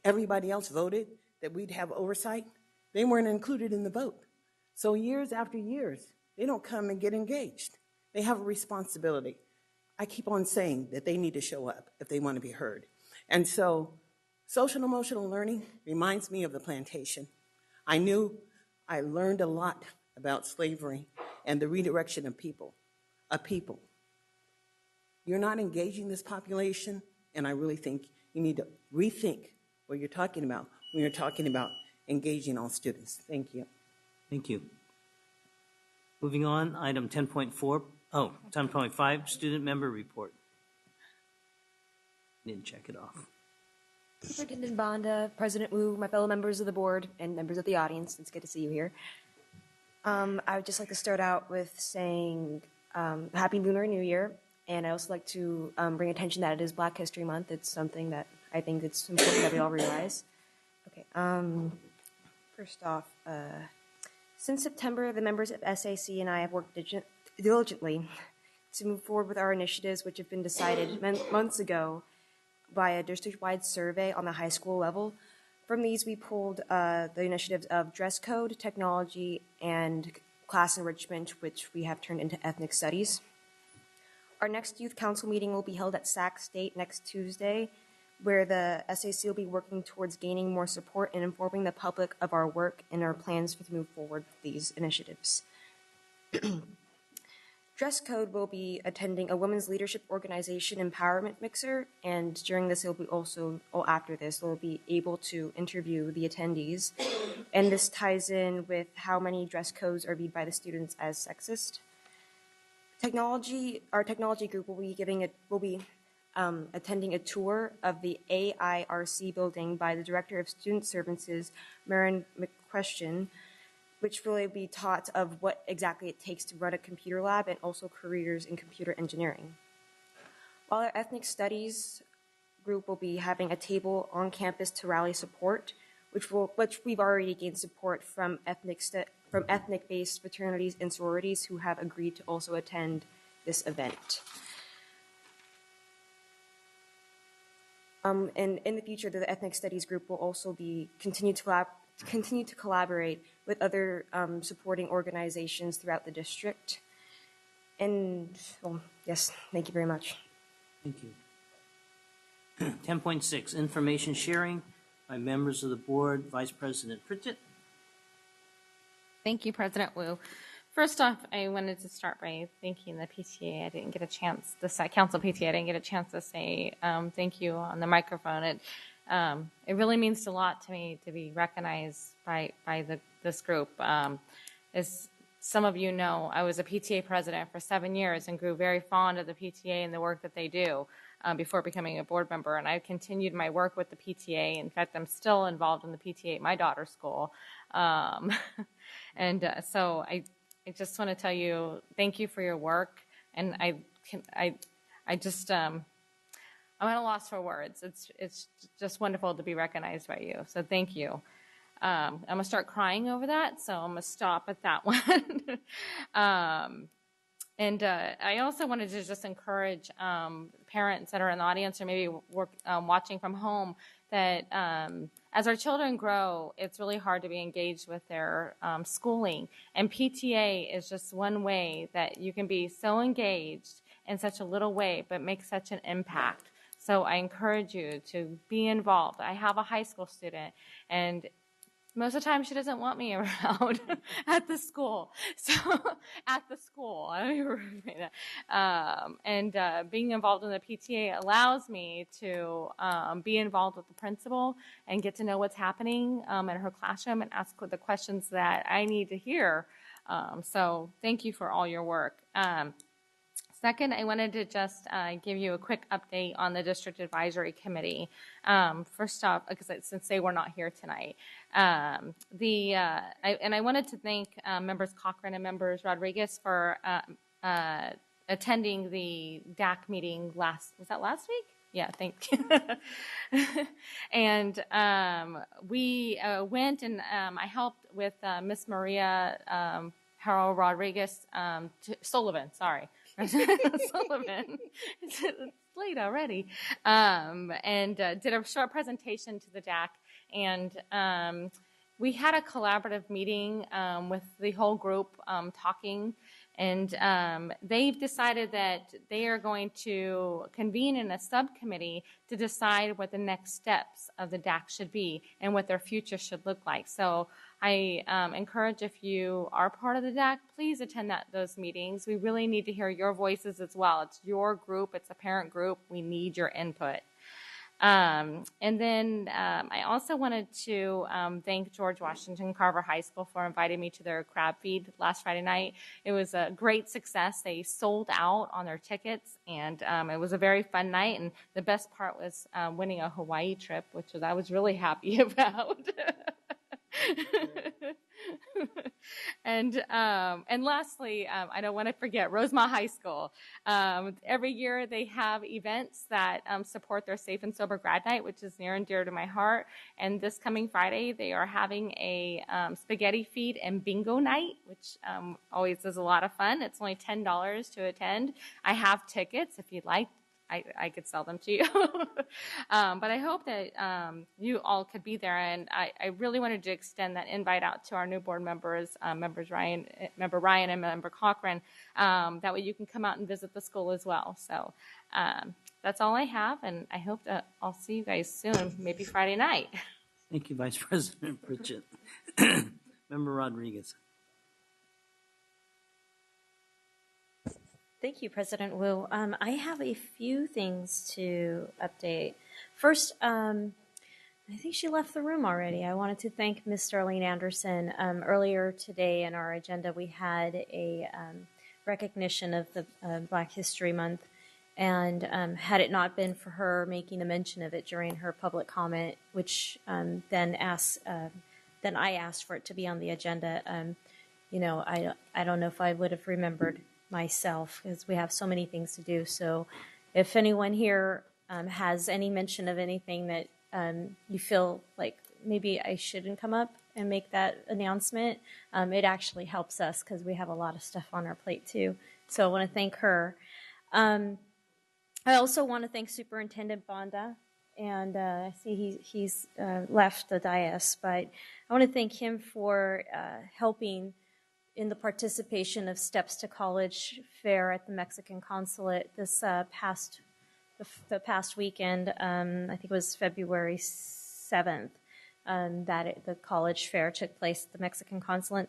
everybody else voted that we'd have oversight, they weren't included in the vote. So years after years, they don't come and get engaged. They have a responsibility. I keep on saying that they need to show up if they want to be heard. And so social and emotional learning reminds me of the plantation. I learned a lot about slavery and the redirection of people. You're not engaging this population, and I really think you need to rethink what you're talking about when you're talking about engaging all students. Thank you. Thank you. Moving on, item 10.5, student member report. Didn't check it off. Superintendent Banda, President Wu, my fellow members of the board, and members of the audience, it's good to see you here. I would just like to start out with saying Happy Lunar New Year, and I also like to bring attention that it is Black History Month. It's something that I think it's important that we all realize. Okay, first off, since September, the members of SAC and I have worked diligently to move forward with our initiatives, which have been decided months ago by a district-wide survey on the high school level. From these, we pulled the initiatives of dress code, technology, and class enrichment, which we have turned into ethnic studies. Our next youth council meeting will be held at Sac State next Tuesday, where the SAC will be working towards gaining more support and informing the public of our work and our plans to move forward with these initiatives. Dress Code will be attending a women's leadership organization empowerment mixer, and during this, after this, we'll be able to interview the attendees. And this ties in with how many dress codes are viewed by the students as sexist. Our technology group will be attending a tour of the AIRC building by the Director of Student Services, Marin McQuestion, which will be taught of what exactly it takes to run a computer lab and also careers in computer engineering. While our ethnic studies group will be having a table on campus to rally support, which we've already gained support from ethnic-based fraternities and sororities who have agreed to also attend this event. And in the future, the ethnic studies group will also continue to collaborate with other supporting organizations throughout the district. And, yes, thank you very much. Thank you. 10.6, information sharing by members of the board. Vice President Pritchett. Thank you, President Wu. First off, I wanted to start by thanking the PTA. I didn't get a chance, the Council PTA, I didn't get a chance to say thank you on the microphone. It really means a lot to me to be recognized by this group. As some of you know, I was a PTA president for 7 years and grew very fond of the PTA and the work that they do before becoming a board member. And I continued my work with the PTA. In fact, I'm still involved in the PTA at my daughter's school. So I just want to tell you, thank you for your work. And I'm at a loss for words. It's just wonderful to be recognized by you. So thank you. I'm going to start crying over that, so I'm going to stop at that one. I also wanted to just encourage parents that are in the audience or maybe watching from home that as our children grow, it's really hard to be engaged with their schooling. And PTA is just one way that you can be so engaged in such a little way, but make such an impact. So I encourage you to be involved. I have a high school student, and most of the time she doesn't want me around at the school. So at the school, I don't even remember that. Being involved in the PTA allows me to be involved with the principal and get to know what's happening in her classroom and ask the questions that I need to hear. So thank you for all your work. Second, I wanted to just give you a quick update on the District Advisory Committee. First off, since they were not here tonight, I wanted to thank members Cochran and members Rodriguez for attending the DAC meeting was that last week? Yeah, thank you. And we went and I helped with Miss Maria Harold Rodriguez Sullivan, sorry. Sullivan. It's late already. And did a short presentation to the DAC. And we had a collaborative meeting with the whole group talking. And they've decided that they are going to convene in a subcommittee to decide what the next steps of the DAC should be and what their future should look like. So I encourage, if you are part of the DAC, please attend those meetings. We really need to hear your voices as well. It's your group. It's a parent group. We need your input. And then I also wanted to thank George Washington Carver High School for inviting me to their crab feed last Friday night. It was a great success. They sold out on their tickets, and it was a very fun night. And the best part was winning a Hawaii trip, which I was really happy about. And lastly, I don't want to forget Rosemont High School. Every year they have events that support their Safe and Sober Grad Night, which is near and dear to my heart. And this coming Friday, they are having a spaghetti feed and bingo night, which always is a lot of fun. It's only $10 to attend. I have tickets if you'd like. I could sell them to you. But I hope that you all could be there. And I really wanted to extend that invite out to our new board members, member Ryan and member Cochran. That way you can come out and visit the school as well. So that's all I have. And I hope that I'll see you guys soon, maybe Friday night. Thank you, Vice President Pritchett. Member Rodriguez. Thank you, President Wu. I have a few things to update. First, I think she left the room already. I wanted to thank Ms. Darlene Anderson. Earlier today in our agenda, we had a recognition of the Black History Month. And had it not been for her making a mention of it during her public comment, which then I asked for it to be on the agenda, I don't know if I would have remembered myself, because we have so many things to do. So if anyone here has any mention of anything that you feel like maybe I shouldn't come up and make that announcement, it actually helps us because we have a lot of stuff on our plate too. So I want to thank her. I also want to thank Superintendent Banda, and I see he's left the dais, but I want to thank him for helping in the participation of Steps to College Fair at the Mexican Consulate this past weekend. I think it was February 7th that the college fair took place at the Mexican Consulate.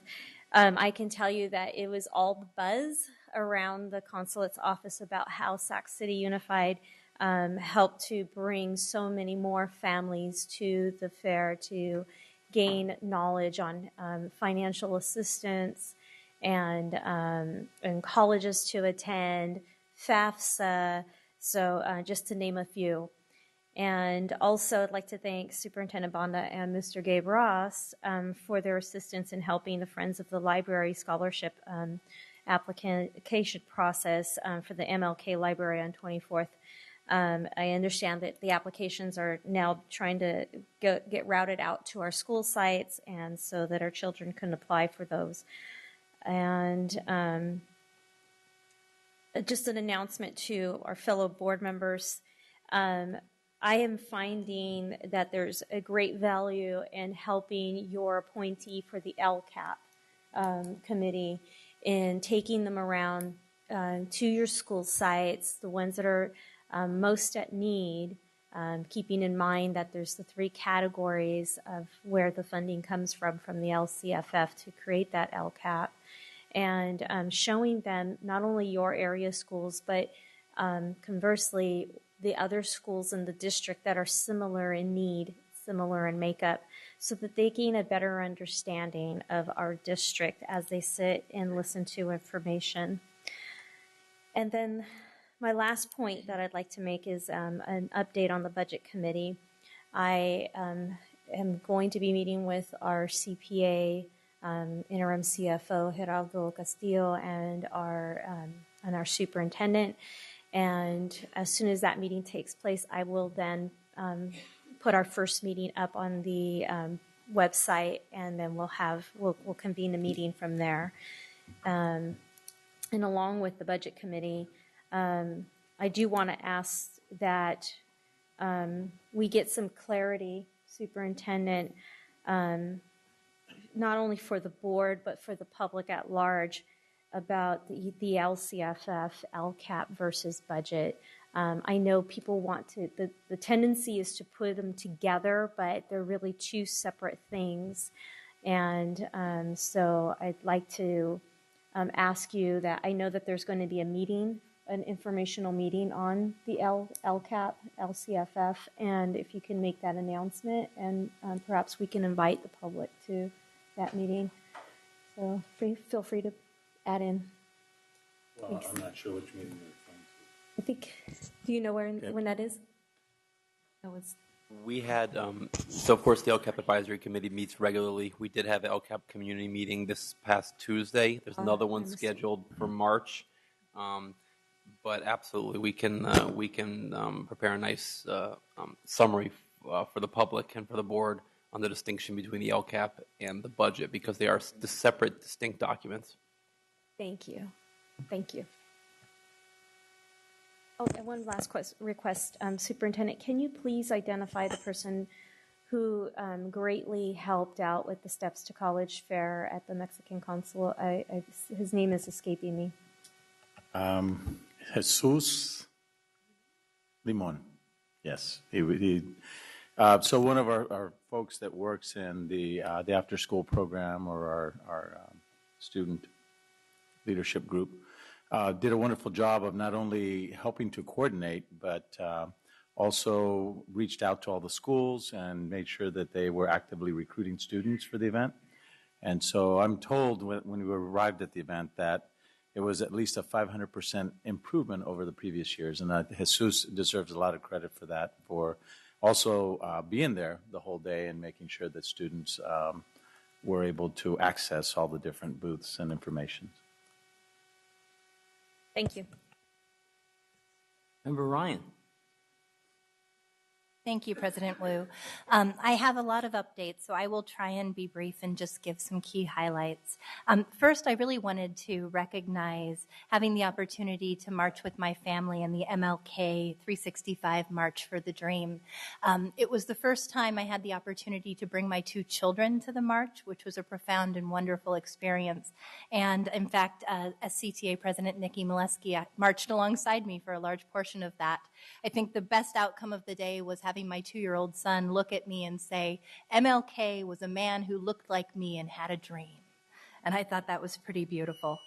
I can tell you that it was all the buzz around the consulate's office about how Sac City Unified helped to bring so many more families to the fair to gain knowledge on financial assistance and colleges to attend, FAFSA, so just to name a few. And also I'd like to thank Superintendent Banda and Mr. Gabe Ross for their assistance in helping the Friends of the Library Scholarship application process for the MLK Library on 24th. I understand that the applications are now trying to get routed out to our school sites, and so that our children can apply for those. And just an announcement to our fellow board members. I am finding that there's a great value in helping your appointee for the LCAP committee in taking them around to your school sites, the ones that are most at need, keeping in mind that there's the three categories of where the funding comes from the LCFF to create that LCAP, and showing them not only your area schools, but conversely, the other schools in the district that are similar in need, similar in makeup, so that they gain a better understanding of our district as they sit and listen to information. And then my last point that I'd like to make is an update on the Budget Committee. I am going to be meeting with our CPA, interim CFO, Geraldo Castillo, and our superintendent. And as soon as that meeting takes place, I will then put our first meeting up on the website, and then we'll convene a meeting from there. And along with the Budget Committee, I do want to ask that we get some clarity, Superintendent, not only for the board, but for the public at large, about the LCFF, LCAP versus budget. I know people want to, the tendency is to put them together, but they're really two separate things. And so I'd like to ask you that I know that there's going to be a meeting, an informational meeting on the LCAP, LCFF, and if you can make that announcement, and perhaps we can invite the public to that meeting. So feel free to add in. Well, Thanks. I'm not sure which meeting you're referring to. I think, do you know when that is? That was. We had, so of course the LCAP Advisory Committee meets regularly. We did have an LCAP community meeting this past Tuesday. There's another one scheduled for March. But absolutely, we can prepare a nice summary for the public and for the board on the distinction between the LCAP and the budget, because they are separate, distinct documents. Thank you. Thank you. Oh, and one last request. Superintendent, can you please identify the person who greatly helped out with the Steps to College Fair at the Mexican Consulate? His name is escaping me. Jesus Limon. Yes. So one of our folks that works in the after-school program, or our student leadership group, did a wonderful job of not only helping to coordinate, but also reached out to all the schools and made sure that they were actively recruiting students for the event. And so I'm told when we arrived at the event that it was at least a 500% improvement over the previous years. And Jesus deserves a lot of credit for that, for also being there the whole day and making sure that students were able to access all the different booths and information. Thank you. Member Ryan. Thank you, President Wu. I have a lot of updates, so I will try and be brief and just give some key highlights. First, I really wanted to recognize having the opportunity to march with my family in the MLK 365 March for the Dream. It was the first time I had the opportunity to bring my two children to the march, which was a profound and wonderful experience. And in fact, SCTA President Nikki Molesky marched alongside me for a large portion of that. I think the best outcome of the day was having my 2-year-old son look at me and say, MLK was a man who looked like me and had a dream. And I thought that was pretty beautiful.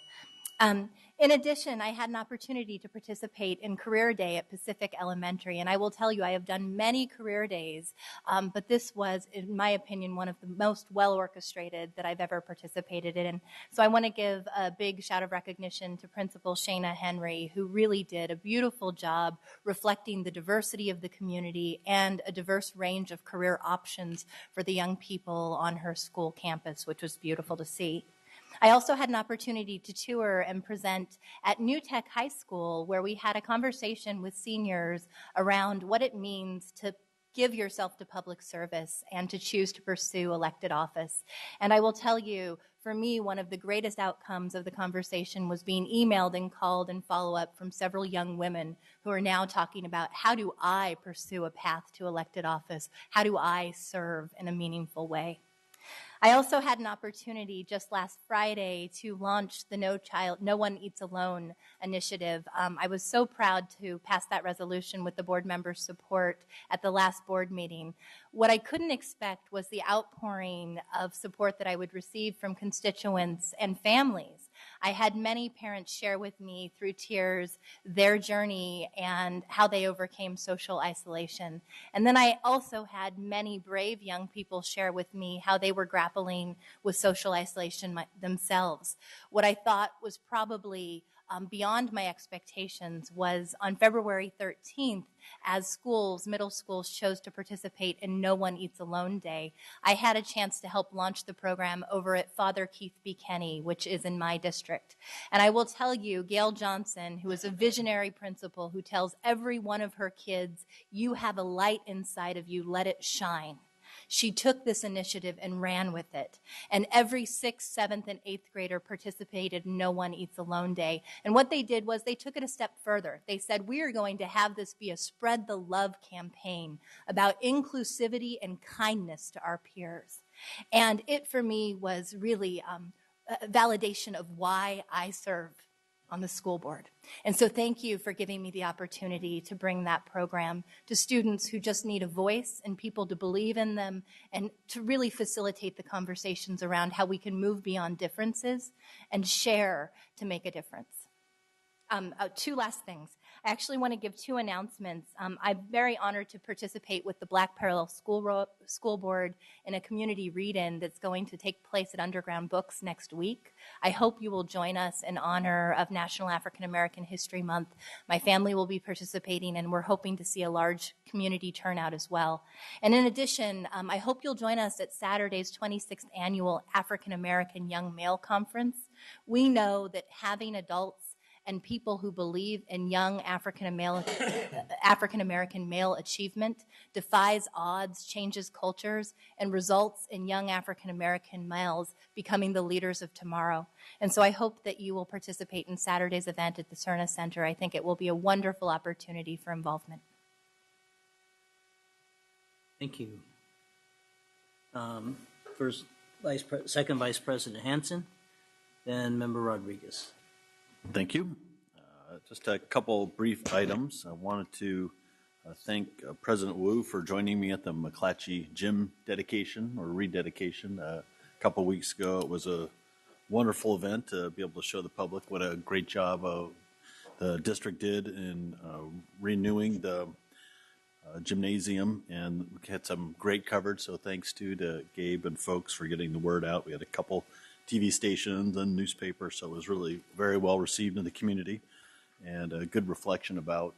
In addition, I had an opportunity to participate in Career Day at Pacific Elementary, and I will tell you, I have done many career days, but this was, in my opinion, one of the most well-orchestrated that I've ever participated in. So I want to give a big shout of recognition to Principal Shayna Henry, who really did a beautiful job reflecting the diversity of the community and a diverse range of career options for the young people on her school campus, which was beautiful to see. I also had an opportunity to tour and present at New Tech High School, where we had a conversation with seniors around what it means to give yourself to public service and to choose to pursue elected office. And I will tell you, for me, one of the greatest outcomes of the conversation was being emailed and called and follow-up from several young women who are now talking about, how do I pursue a path to elected office? How do I serve in a meaningful way? I also had an opportunity just last Friday to launch the No One Eats Alone initiative. I was so proud to pass that resolution with the board members' support at the last board meeting. What I couldn't expect was the outpouring of support that I would receive from constituents and families. I had many parents share with me through tears their journey and how they overcame social isolation. And then I also had many brave young people share with me how they were grappling with social isolation themselves. What I thought was probably beyond my expectations was on February 13th, as schools, middle schools, chose to participate in No One Eats Alone Day, I had a chance to help launch the program over at Father Keith B. Kenny, which is in my district. And I will tell you, Gail Johnson, who is a visionary principal who tells every one of her kids, you have a light inside of you, let it shine. She took this initiative and ran with it. And every 6th, 7th, and 8th grader participated in No One Eats Alone Day. And what they did was they took it a step further. They said, we are going to have this be a spread the love campaign about inclusivity and kindness to our peers. And it, for me, was really a validation of why I serve on the school board. And so thank you for giving me the opportunity to bring that program to students who just need a voice and people to believe in them and to really facilitate the conversations around how we can move beyond differences and share to make a difference. Two last things. I actually want to give two announcements. I'm very honored to participate with the Black Parallel School Board in a community read-in that's going to take place at Underground Books next week. I hope you will join us in honor of National African American History Month. My family will be participating, and we're hoping to see a large community turnout as well. And in addition, I hope you'll join us at Saturday's 26th Annual African American Young Male Conference. We know that having adults and people who believe in young African American male achievement defies odds, changes cultures, and results in young African American males becoming the leaders of tomorrow. And so I hope that you will participate in Saturday's event at the Cerna Center. I think it will be a wonderful opportunity for involvement. Thank you. Second Vice President Hansen, then Member Rodriguez. Thank you. Just a couple brief items. I wanted to thank President Wu for joining me at the McClatchy Gym dedication or rededication a couple weeks ago. It was a wonderful event to be able to show the public what a great job the district did in renewing the gymnasium, and we had some great coverage. So thanks to Gabe and folks for getting the word out. We had a couple TV stations and newspapers, so it was really very well received in the community, and a good reflection about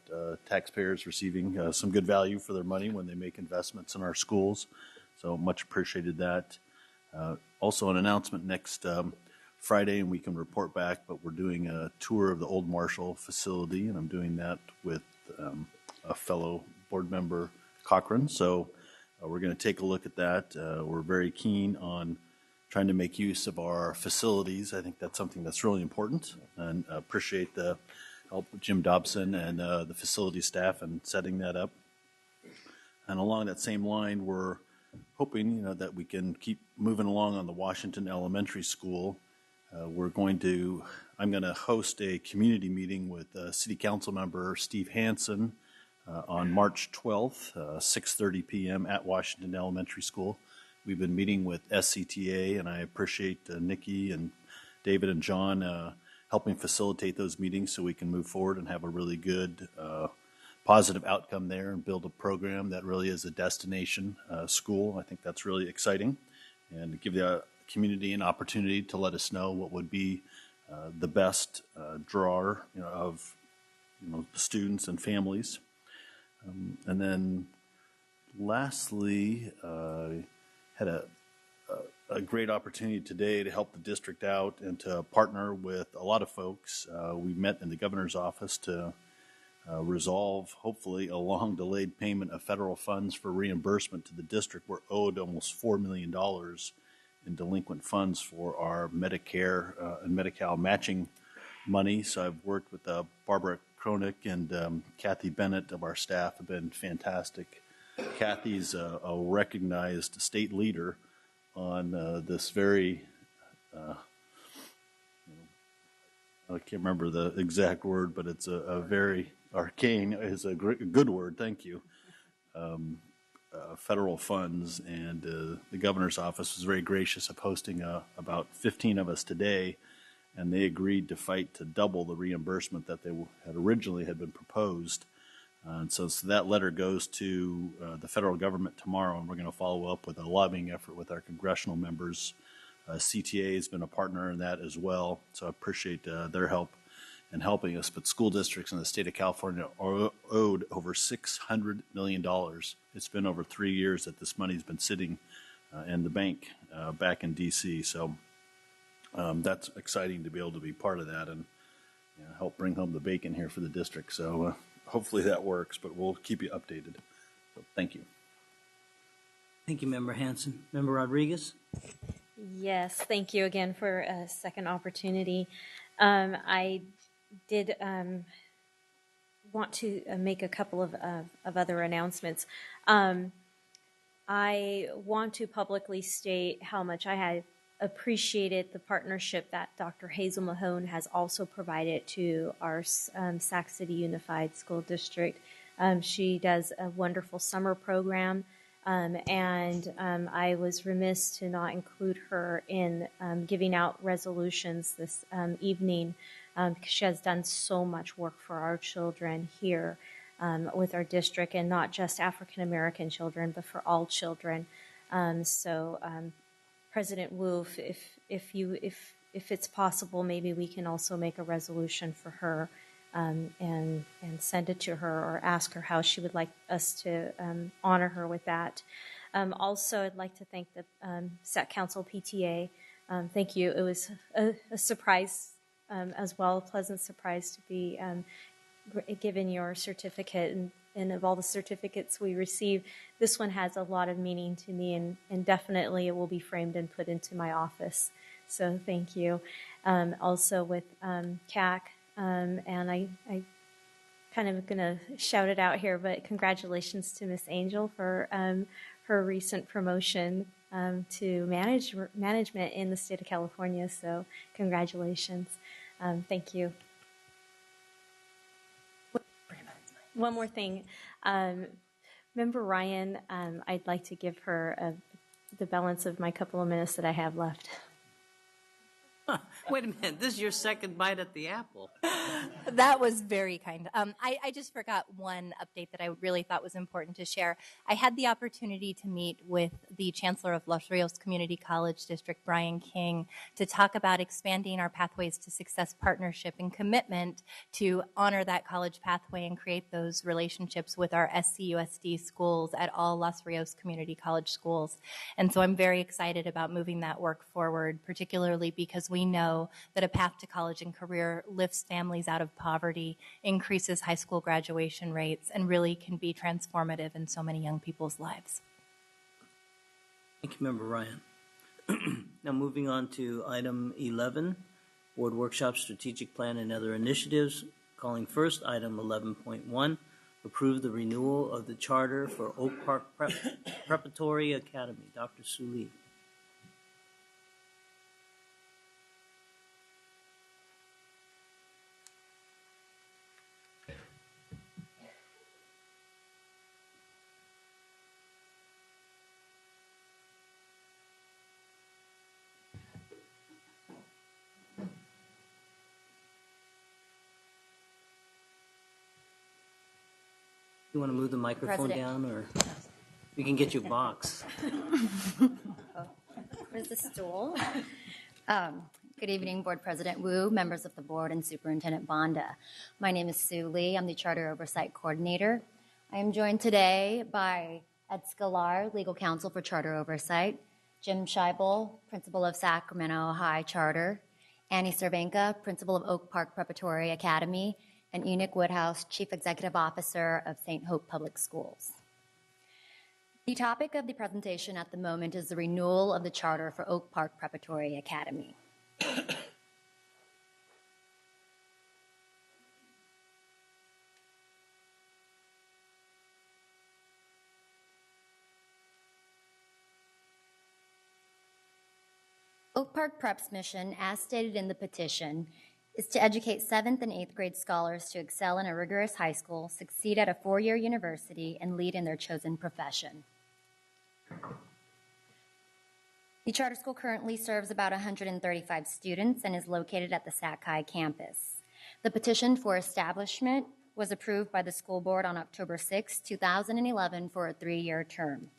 taxpayers receiving some good value for their money when they make investments in our schools. So much appreciated that. Also an announcement next Friday, and we can report back, but we're doing a tour of the Old Marshall facility, and I'm doing that with a fellow board member, Cochran. So we're going to take a look at that. We're very keen on trying to make use of our facilities. I think that's something that's really important, and appreciate the help of Jim Dobson and the facility staff in setting that up. And along that same line, we're hoping that we can keep moving along on the Washington Elementary School. I'm going to host a community meeting with City Council member Steve Hansen on March 12th, 6:30 p.m. at Washington Elementary School. We've been meeting with SCTA, and I appreciate Nikki and David and John helping facilitate those meetings so we can move forward and have a really good, positive outcome there and build a program that really is a destination school. I think that's really exciting, and give the community an opportunity to let us know what would be the best drawer of the students and families. And then lastly, had a great opportunity today to help the district out and to partner with a lot of folks. We met in the governor's office to resolve, hopefully, a long delayed payment of federal funds for reimbursement to the district. We're owed almost $4 million in delinquent funds for our Medicare and Medi-Cal matching money. So I've worked with Barbara Kronick and Kathy Bennett of our staff have been fantastic. Kathy's a recognized state leader on this very, I can't remember the exact word, but it's a very arcane, is a good word, thank you, federal funds. And the governor's office was very gracious of hosting about 15 of us today and they agreed to fight to double the reimbursement that they had originally had been proposed. And so that letter goes to the federal government tomorrow, and we're going to follow up with a lobbying effort with our congressional members. CTA has been a partner in that as well, so I appreciate their help in helping us. But school districts in the state of California are owed over $600 million. It's been over 3 years that this money's been sitting in the bank back in D.C., so that's exciting to be able to be part of that and help bring home the bacon here for the district. So hopefully that works, but we'll keep you updated. So thank you. Thank you, Member Hanson. Member Rodriguez? Yes, thank you again for a second opportunity. I did want to make a couple of other announcements. I want to publicly state how much I had appreciated the partnership that Dr. Hazel Mahone has also provided to our Sac City Unified School District. She does a wonderful summer program, and I was remiss to not include her in giving out resolutions this evening because she has done so much work for our children here with our district, and not just African American children, but for all children. President Wu, if it's possible, maybe we can also make a resolution for her and send it to her, or ask her how she would like us to honor her with that. Also, I'd like to thank the SAC Council PTA. Thank you. It was a surprise as well, a pleasant surprise to be given your certificate. And of all the certificates we receive, this one has a lot of meaning to me, and definitely it will be framed and put into my office. So thank you. Also with CAC, and I kind of going to shout it out here, but congratulations to Miss Angel for her recent promotion to management in the state of California. So congratulations. Thank you. One more thing. Member Ryan, I'd like to give her the balance of my couple of minutes that I have left. Wait a minute, this is your second bite at the apple. That was very kind. I just forgot one update that I really thought was important to share. I had the opportunity to meet with the Chancellor of Los Rios Community College District, Brian King, to talk about expanding our Pathways to Success partnership and commitment to honor that college pathway and create those relationships with our SCUSD schools at all Los Rios Community College schools. And so I'm very excited about moving that work forward, particularly because we know that a path to college and career lifts families out of poverty, increases high school graduation rates, and really can be transformative in so many young people's lives. Thank you, Member Ryan. Now moving on to item 11, Board Workshop Strategic Plan and Other Initiatives. Calling first item 11.1, approve the renewal of the charter for Oak Park Preparatory Academy. Dr. Suli. You want to move the microphone down, or we can get you a box? Where's the stool? Good evening, Board President Wu, members of the board, and Superintendent Bonda. My name is Sue Lee. I'm the Charter Oversight Coordinator. I am joined today by Ed Scalar, Legal Counsel for Charter Oversight, Jim Scheibel, Principal of Sacramento High Charter, Annie Cervenka, Principal of Oak Park Preparatory Academy, and Enoch Woodhouse, Chief Executive Officer of St. Hope Public Schools. The topic of the presentation at the moment is the renewal of the charter for Oak Park Preparatory Academy. Oak Park Prep's mission, as stated in the petition, is to educate 7th and 8th grade scholars to excel in a rigorous high school, succeed at a 4-year university, and lead in their chosen profession. The charter school currently serves about 135 students and is located at the Sakai campus. The petition for establishment was approved by the school board on October 6, 2011 for a 3-year term.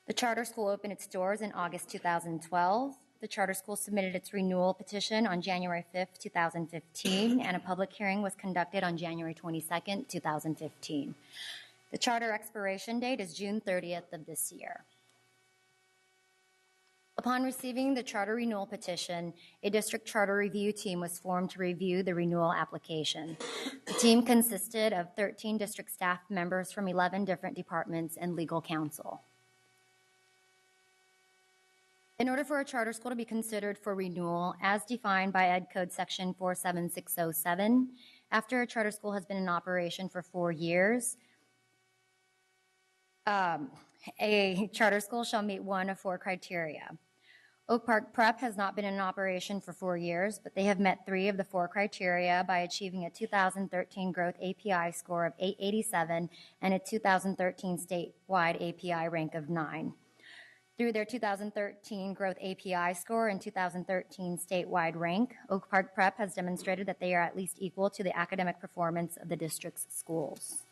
The charter school opened its doors in August 2012. The charter school submitted its renewal petition on January 5, 2015, and a public hearing was conducted on January 22, 2015. The charter expiration date is June 30th of this year. Upon receiving the charter renewal petition, a district charter review team was formed to review the renewal application. The team consisted of 13 district staff members from 11 different departments and legal counsel. In order for a charter school to be considered for renewal, as defined by Ed Code Section 47607, after a charter school has been in operation for 4 years, a charter school shall meet one of 4 criteria. Oak Park Prep has not been in operation for 4 years, but they have met 3 of the 4 criteria by achieving a 2013 Growth API score of 887 and a 2013 statewide API rank of 9. Through their 2013 Growth API score and 2013 statewide rank, Oak Park Prep has demonstrated that they are at least equal to the academic performance of the district's schools.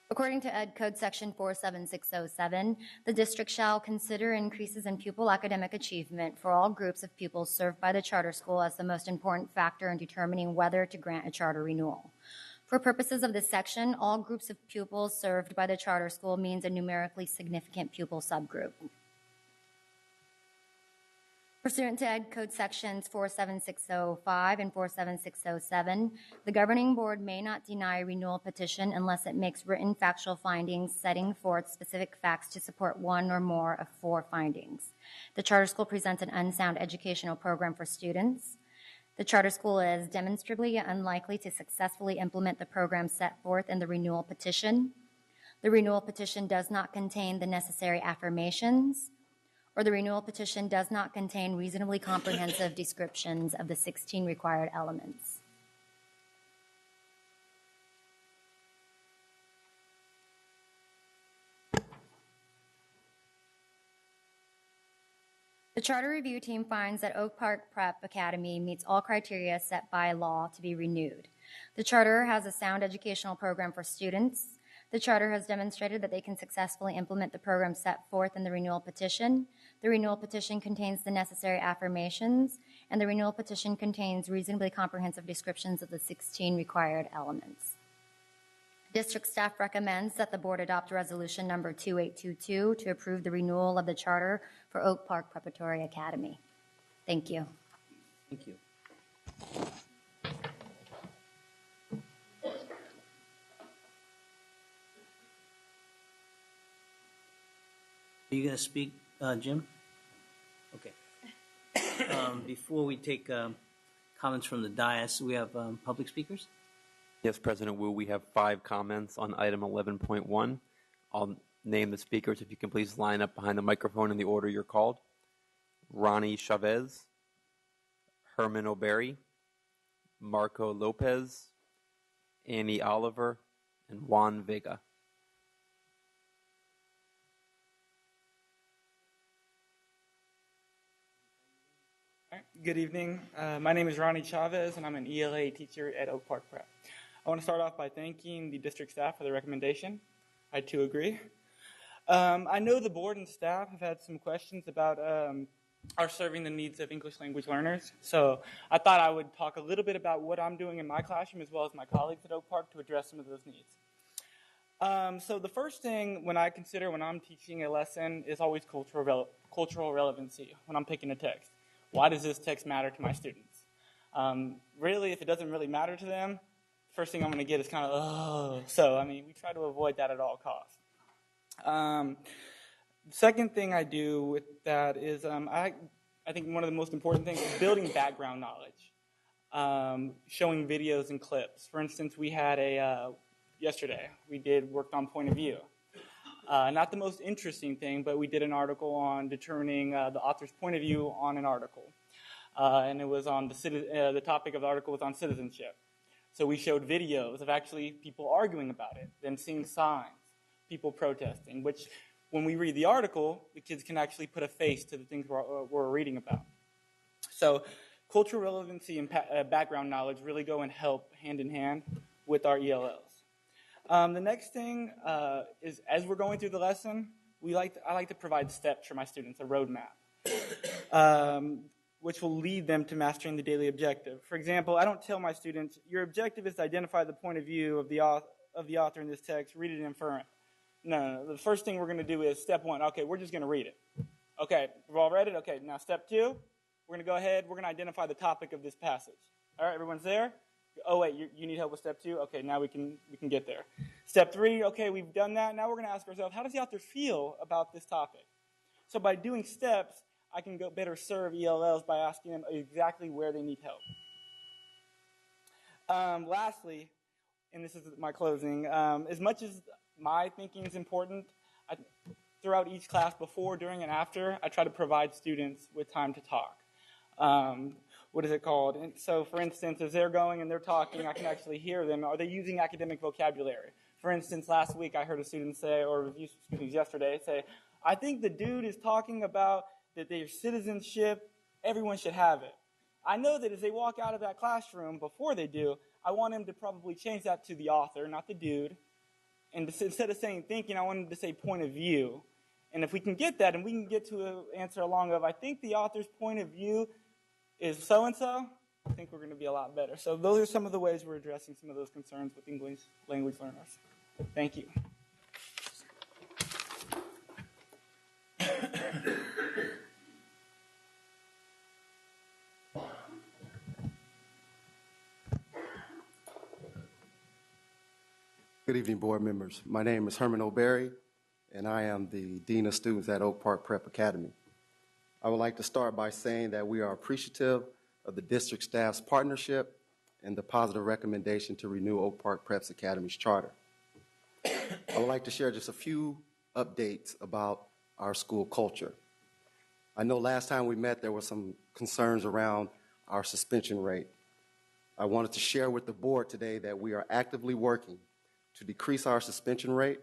According to Ed Code Section 47607, the district shall consider increases in pupil academic achievement for all groups of pupils served by the charter school as the most important factor in determining whether to grant a charter renewal. For purposes of this section, all groups of pupils served by the charter school means a numerically significant pupil subgroup. Pursuant to Ed Code Sections 47605 and 47607, the governing board may not deny a renewal petition unless it makes written factual findings setting forth specific facts to support one or more of 4 findings. The charter school presents an unsound educational program for students. The charter school is demonstrably unlikely to successfully implement the program set forth in the renewal petition. The renewal petition does not contain the necessary affirmations, or the renewal petition does not contain reasonably comprehensive descriptions of the 16 required elements. The charter review team finds that Oak Park Prep Academy meets all criteria set by law to be renewed. The charter has a sound educational program for students. The charter has demonstrated that they can successfully implement the program set forth in the renewal petition. The renewal petition contains the necessary affirmations, and the renewal petition contains reasonably comprehensive descriptions of the 16 required elements. District staff recommends that the board adopt resolution number 2822 to approve the renewal of the charter for Oak Park Preparatory Academy. Thank you. Thank you. Are you going to speak, Jim? Okay. Before we take comments from the dais, we have public speakers. Yes, President Wu, we have 5 comments on item 11.1. I'll name the speakers. If you can please line up behind the microphone in the order you're called. Ronnie Chavez, Herman O'Berry, Marco Lopez, Annie Oliver, and Juan Vega. Good evening. My name is Ronnie Chavez, and I'm an ELA teacher at Oak Park Prep. I want to start off by thanking the district staff for the recommendation. I too agree. I know the board and staff have had some questions about our serving the needs of English language learners, so I thought I would talk a little bit about what I'm doing in my classroom as well as my colleagues at Oak Park to address some of those needs. So the first thing when I consider when I'm teaching a lesson is always cultural relevancy when I'm picking a text. Why does this text matter to my students? Really, if it doesn't really matter to them, first thing I'm going to get is kind of, oh. So, I mean, we try to avoid that at all costs. The second thing I do with that is I think one of the most important things is building background knowledge, showing videos and clips. For instance, we had yesterday, worked on point of view. Not the most interesting thing, but we did an article on determining the author's point of view on an article. And it was on the topic of the article was on citizenship. So we showed videos of actually people arguing about it, then seeing signs, people protesting, which when we read the article, the kids can actually put a face to the things we're reading about. So cultural relevancy and background knowledge really go and help hand in hand with our ELLs. The next thing is, as we're going through the lesson, I like to provide steps for my students, a roadmap, which will lead them to mastering the daily objective. For example, I don't tell my students, your objective is to identify the point of view of the author in this text, read it and infer it. No. The first thing we're going to do is step one. Okay, we're just going to read it. Okay, we've all read it. Okay, now step two, we're going to go ahead. We're going to identify the topic of this passage. All right, everyone's there? Oh, wait, you need help with step two? Okay, now we can get there. Step three, okay, we've done that. Now we're going to ask ourselves, how does the author feel about this topic? So by doing steps, I can go better serve ELLs by asking them exactly where they need help. Lastly, and this is my closing, as much as my thinking is important, throughout each class, before, during, and after, I try to provide students with time to talk. What is it called? And so, for instance, as they're going and they're talking, I can actually hear them. Are they using academic vocabulary? For instance, last week I heard a student say, or yesterday, say, I think the dude is talking about that their citizenship, everyone should have it. I know that as they walk out of that classroom, before they do, I want them to probably change that to the author, not the dude. And instead of saying thinking, I want them to say point of view. And if we can get that, and we can get to an answer along of, I think the author's point of view is so-and-so, I think we're going to be a lot better. So those are some of the ways we're addressing some of those concerns with English language learners. Thank you. Good evening, board members. My name is Herman O'Berry, and I am the Dean of Students at Oak Park Prep Academy. I would like to start by saying that we are appreciative of the district staff's partnership and the positive recommendation to renew Oak Park Prep Academy's charter. I would like to share just a few updates about our school culture. I know last time we met there were some concerns around our suspension rate. I wanted to share with the board today that we are actively working to decrease our suspension rate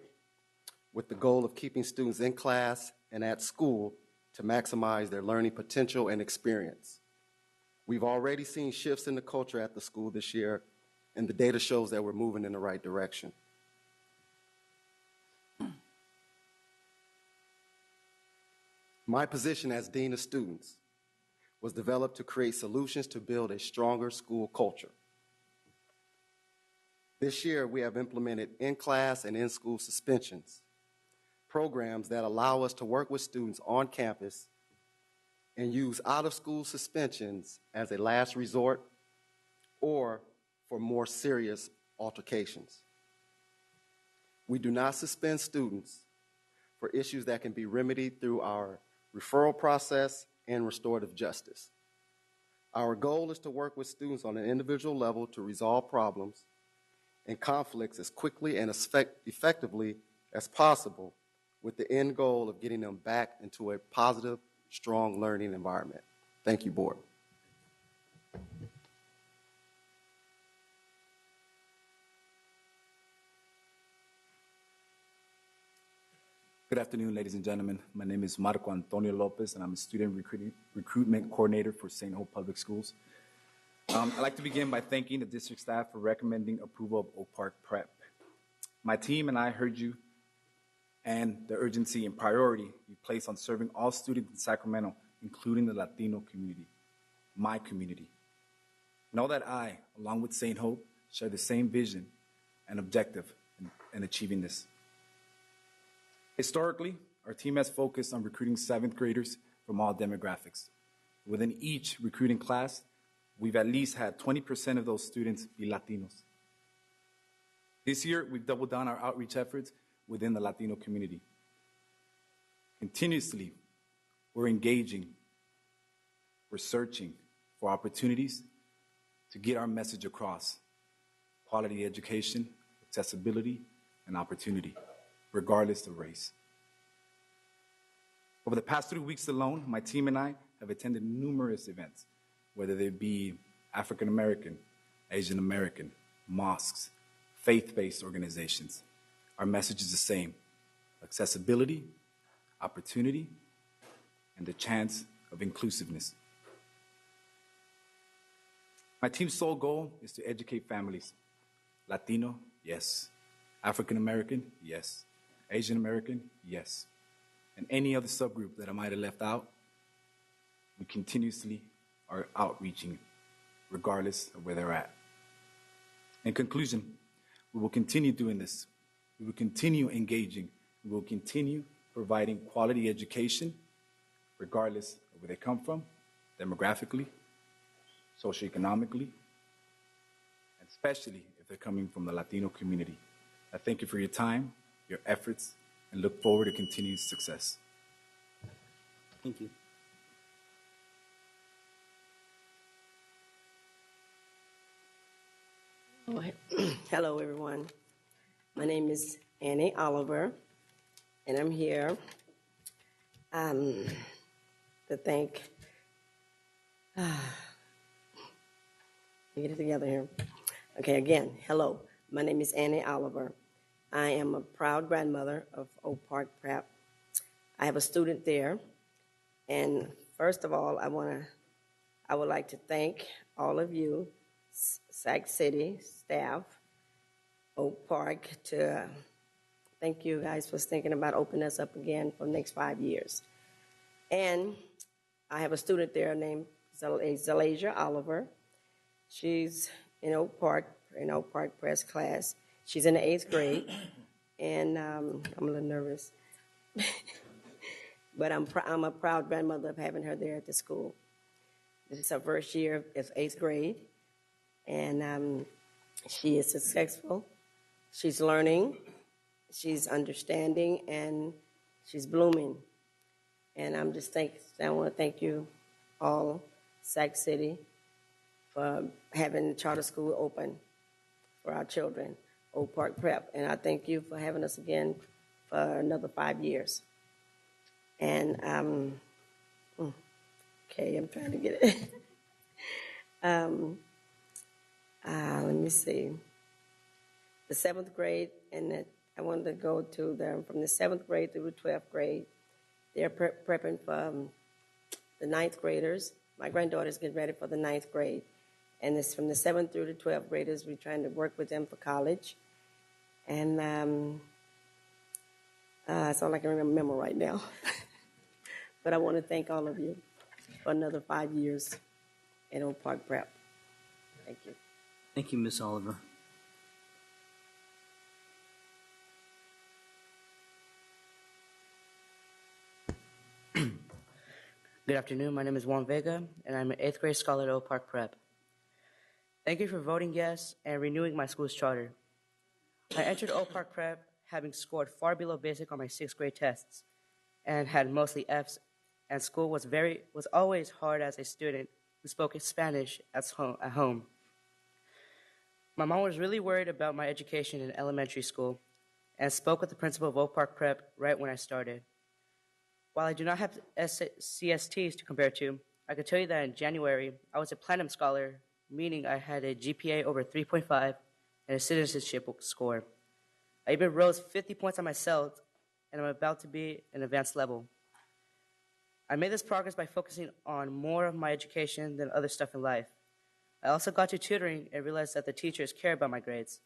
with the goal of keeping students in class and at school to maximize their learning potential and experience. We've already seen shifts in the culture at the school this year, and the data shows that we're moving in the right direction. My position as Dean of Students was developed to create solutions to build a stronger school culture. This year, we have implemented in-class and in-school suspensions, programs that allow us to work with students on campus and use out-of-school suspensions as a last resort or for more serious altercations. We do not suspend students for issues that can be remedied through our referral process and restorative justice. Our goal is to work with students on an individual level to resolve problems and conflicts as quickly and as effectively as possible, with the end goal of getting them back into a positive, strong learning environment. Thank you, board. Good afternoon, ladies and gentlemen. My name is Marco Antonio Lopez, and I'm a student recruitment coordinator for St. Hope Public Schools. I'd like to begin by thanking the district staff for recommending approval of Oak Park Prep. My team and I heard you and the urgency and priority you place on serving all students in Sacramento, including the Latino community, my community. Know that I, along with St. Hope, share the same vision and objective in achieving this. Historically, our team has focused on recruiting 7th graders from all demographics. Within each recruiting class, we've at least had 20% of those students be Latinos. This year, we've doubled down our outreach efforts within the Latino community. Continuously, we're engaging, we're searching for opportunities to get our message across: quality education, accessibility, and opportunity, regardless of race. Over the past 3 weeks alone, my team and I have attended numerous events, whether they be African American, Asian American, mosques, faith-based organizations. Our message is the same: accessibility, opportunity, and the chance of inclusiveness. My team's sole goal is to educate families. Latino, yes. African American, yes. Asian American, yes. And any other subgroup that I might have left out, we continuously are outreaching, regardless of where they're at. In conclusion, we will continue doing this. We will continue engaging. We will continue providing quality education, regardless of where they come from, demographically, socioeconomically, and especially if they're coming from the Latino community. I thank you for your time, your efforts, and look forward to continued success. Thank you. Hello, everyone. My name is Annie Oliver, and I'm here to thank. Let me get it together here. Okay, again, hello. My name is Annie Oliver. I am a proud grandmother of Oak Park Prep. I have a student there, and first of all, I would like to thank all of you, Sac City staff, Oak Park, to thank you guys for thinking about opening us up again for the next 5 years. And I have a student there named Zalasia Oliver. She's in Oak Park Press class. She's in the 8th grade, and I'm a little nervous. But I'm a proud grandmother of having her there at the school. This is her first year of 8th grade, and she is successful. She's learning, she's understanding, and she's blooming. And I want to thank you all, Sac City, for having the charter school open for our children, Oak Park Prep. And I thank you for having us again for another 5 years. And, okay, I'm trying to get it. Let me see. The 7th grade, and I wanted to go to them from the 7th grade through the 12th grade. They're prepping for the 9th graders. My granddaughter's getting ready for the 9th grade. And it's from the 7th through the 12th graders. We're trying to work with them for college. And that's all I can remember right now. But I want to thank all of you for another 5 years at Oak Park Prep. Thank you. Thank you, Ms. Oliver. Good afternoon. My name is Juan Vega, and I'm an 8th grade scholar at Oak Park Prep. Thank you for voting yes and renewing my school's charter. I entered Oak Park Prep having scored far below basic on my 6th grade tests and had mostly Fs, and school was always hard as a student who spoke Spanish at home. My mom was really worried about my education in elementary school and spoke with the principal of Oak Park Prep right when I started. While I do not have CSTs to compare to, I can tell you that in January, I was a Platinum Scholar, meaning I had a GPA over 3.5 and a citizenship score. I even rose 50 points on my CELT, and I'm about to be an advanced level. I made this progress by focusing on more of my education than other stuff in life. I also got to tutoring and realized that the teachers care about my grades.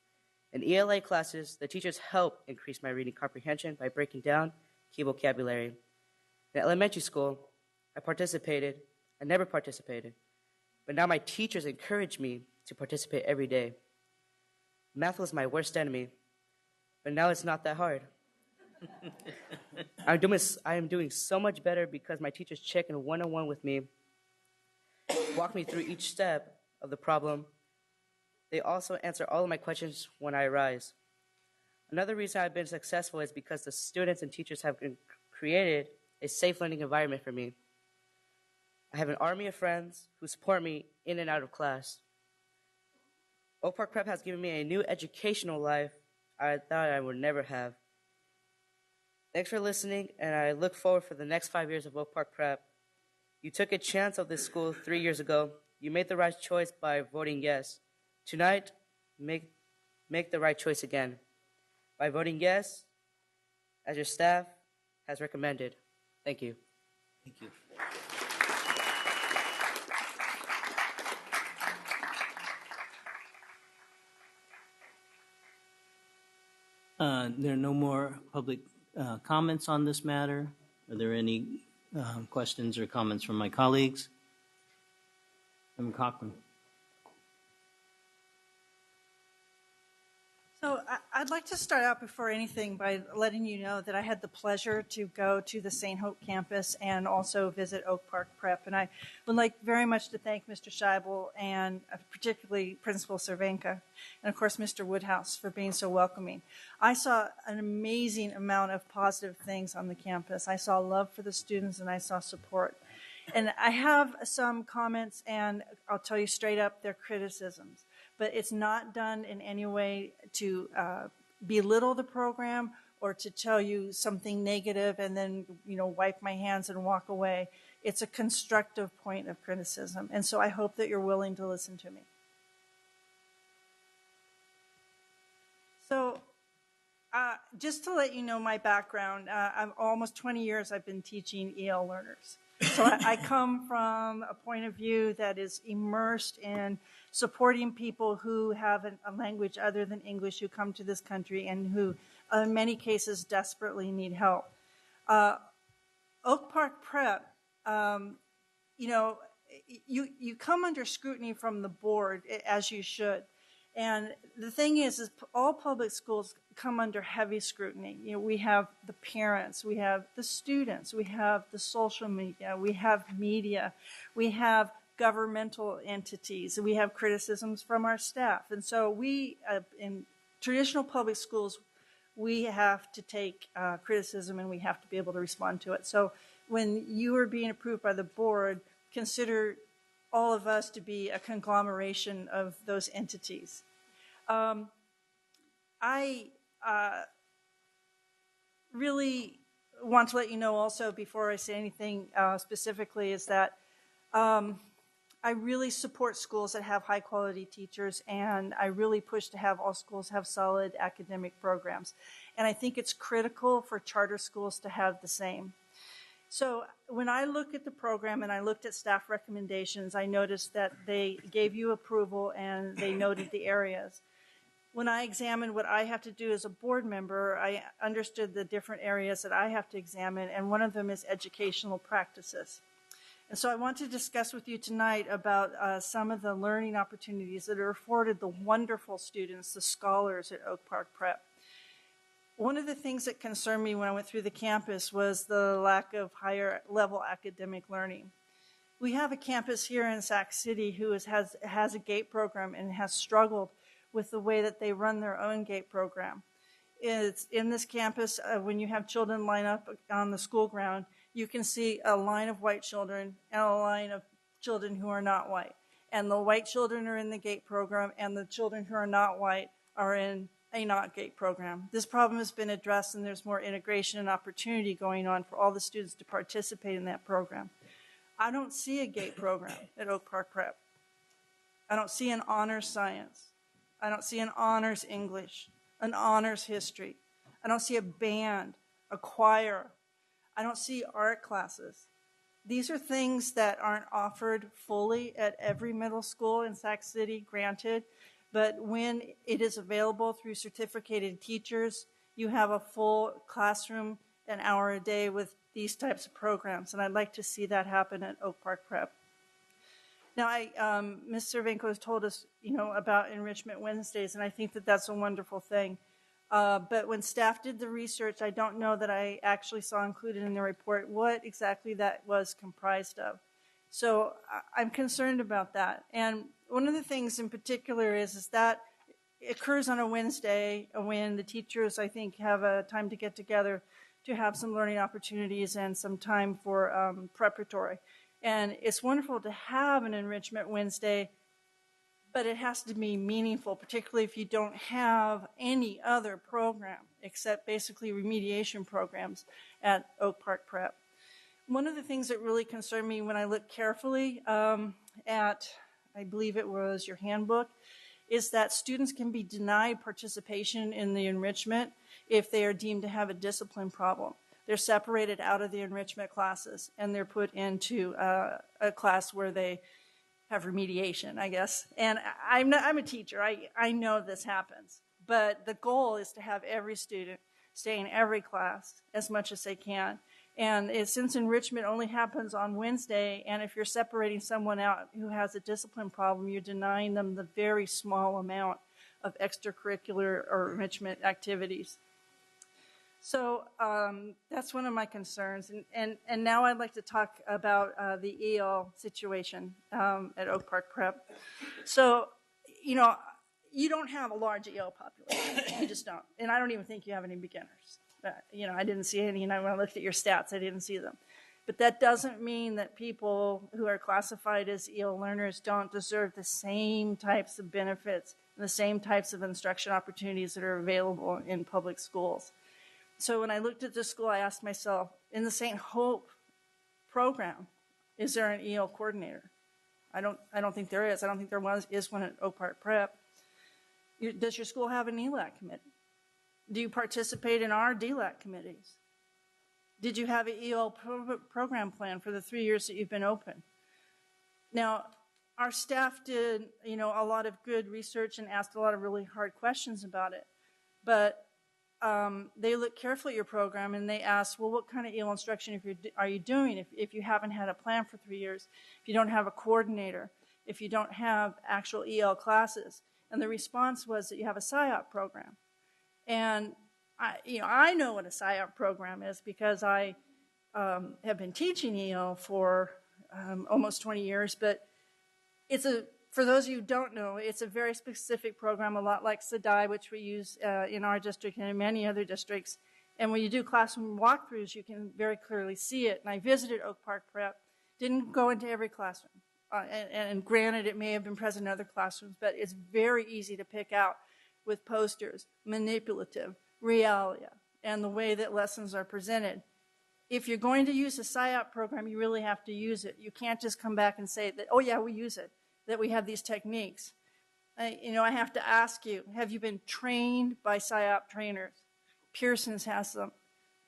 In ELA classes, the teachers help increase my reading comprehension by breaking down key vocabulary. In elementary school, I never participated, but now my teachers encourage me to participate every day. Math was my worst enemy, but now it's not that hard. I am doing so much better because my teachers check in one-on-one with me, walk me through each step of the problem. They also answer all of my questions when I arise. Another reason I've been successful is because the students and teachers have created a safe learning environment for me. I have an army of friends who support me in and out of class. Oak Park Prep has given me a new educational life I thought I would never have. Thanks for listening, and I look forward for the next 5 years of Oak Park Prep. You took a chance of this school 3 years ago. You made the right choice by voting yes. Tonight, make the right choice again by voting yes, as your staff has recommended. Thank you. Thank you. There are no more public comments on this matter. Are there any questions or comments from my colleagues? Member Cochran. So I'd like to start out before anything by letting you know that I had the pleasure to go to the St. Hope campus and also visit Oak Park Prep. And I would like very much to thank Mr. Scheibel and particularly Principal Cervenka and, of course, Mr. Woodhouse for being so welcoming. I saw an amazing amount of positive things on the campus. I saw love for the students and I saw support. And I have some comments, and I'll tell you straight up, they're criticisms. But it's not done in any way to belittle the program or to tell you something negative and then, wipe my hands and walk away. It's a constructive point of criticism. And so I hope that you're willing to listen to me. So just to let you know my background, I'm almost 20 years I've been teaching EL learners. So I come from a point of view that is immersed in supporting people who have a language other than English who come to this country and who, in many cases, desperately need help. Oak Park Prep, you come under scrutiny from the board, as you should. And the thing is all public schools come under heavy scrutiny. We have the parents, we have the students, we have the social media, we have governmental entities, we have criticisms from our staff. And so we, in traditional public schools, we have to take criticism and we have to be able to respond to it. So when you are being approved by the board, consider all of us to be a conglomeration of those entities. I really want to let you know also, before I say anything specifically, is that I really support schools that have high quality teachers, and I really push to have all schools have solid academic programs. And I think it's critical for charter schools to have the same. So when I look at the program and I looked at staff recommendations, I noticed that they gave you approval and they noted the areas. When I examined what I have to do as a board member, I understood the different areas that I have to examine, and one of them is educational practices. And so I want to discuss with you tonight about some of the learning opportunities that are afforded the wonderful students, the scholars at Oak Park Prep. One of the things that concerned me when I went through the campus was the lack of higher level academic learning. We have a campus here in Sac City who has a GATE program and has struggled with the way that they run their own GATE program. It's in this campus, when you have children line up on the school ground, you can see a line of white children and a line of children who are not white. And the white children are in the GATE program, and the children who are not white are in a not GATE program. This problem has been addressed, and there's more integration and opportunity going on for all the students to participate in that program. I don't see a GATE program at Oak Park Prep. I don't see an honors science. I don't see an honors English, an honors history. I don't see a band, a choir. I don't see art classes. These are things that aren't offered fully at every middle school in Sac City, granted, but when it is available through certificated teachers, you have a full classroom, an hour a day with these types of programs, and I'd like to see that happen at Oak Park Prep. Now, Ms. Cervenko has told us, about Enrichment Wednesdays, and I think that that's a wonderful thing. But when staff did the research, I don't know that I actually saw included in the report what exactly that was comprised of. So I'm concerned about that. And one of the things in particular is that it occurs on a Wednesday when the teachers, I think, have a time to get together to have some learning opportunities and some time for preparatory. And it's wonderful to have an Enrichment Wednesday, but it has to be meaningful, particularly if you don't have any other program except basically remediation programs at Oak Park Prep. One of the things that really concerned me when I looked carefully at, I believe it was your handbook, is that students can be denied participation in the enrichment if they are deemed to have a discipline problem. They're separated out of the enrichment classes, and they're put into a class where they have remediation, I guess. And I'm a teacher. I know this happens. But the goal is to have every student stay in every class as much as they can. And since enrichment only happens on Wednesday, and if you're separating someone out who has a discipline problem, you're denying them the very small amount of extracurricular or enrichment activities. So that's one of my concerns. And now I'd like to talk about the EL situation at Oak Park Prep. So, you know, you don't have a large EL population. You just don't. And I don't even think you have any beginners. You know, I didn't see any, and when I looked at your stats, I didn't see them. But that doesn't mean that people who are classified as EL learners don't deserve the same types of benefits and the same types of instruction opportunities that are available in public schools. So when I looked at this school, I asked myself, in the St. Hope program, is there an EL coordinator? I don't think there is. I don't think there is one at Oak Park Prep. Does your school have an ELAC committee? Do you participate in our DLAC committees? Did you have an EL program plan for the 3 years that you've been open? Now, our staff did, you know, a lot of good research and asked a lot of really hard questions about it. But they looked carefully at your program and they asked, well, what kind of EL instruction are you doing if you haven't had a plan for 3 years, if you don't have a coordinator, if you don't have actual EL classes? And the response was that you have a SIOP program. And I know what a SIOP program is because I have been teaching EL for almost 20 years. But for those of you who don't know, it's a very specific program, a lot like SCUSD, which we use in our district and in many other districts. And when you do classroom walkthroughs, you can very clearly see it. And I visited Oak Park Prep, didn't go into every classroom. And granted, it may have been present in other classrooms, but it's very easy to pick out with posters, manipulative, realia, and the way that lessons are presented. If you're going to use a SIOP program, you really have to use it. You can't just come back and say that, oh yeah, we use it, that we have these techniques. I have to ask you, have you been trained by SIOP trainers? Pearson's has them.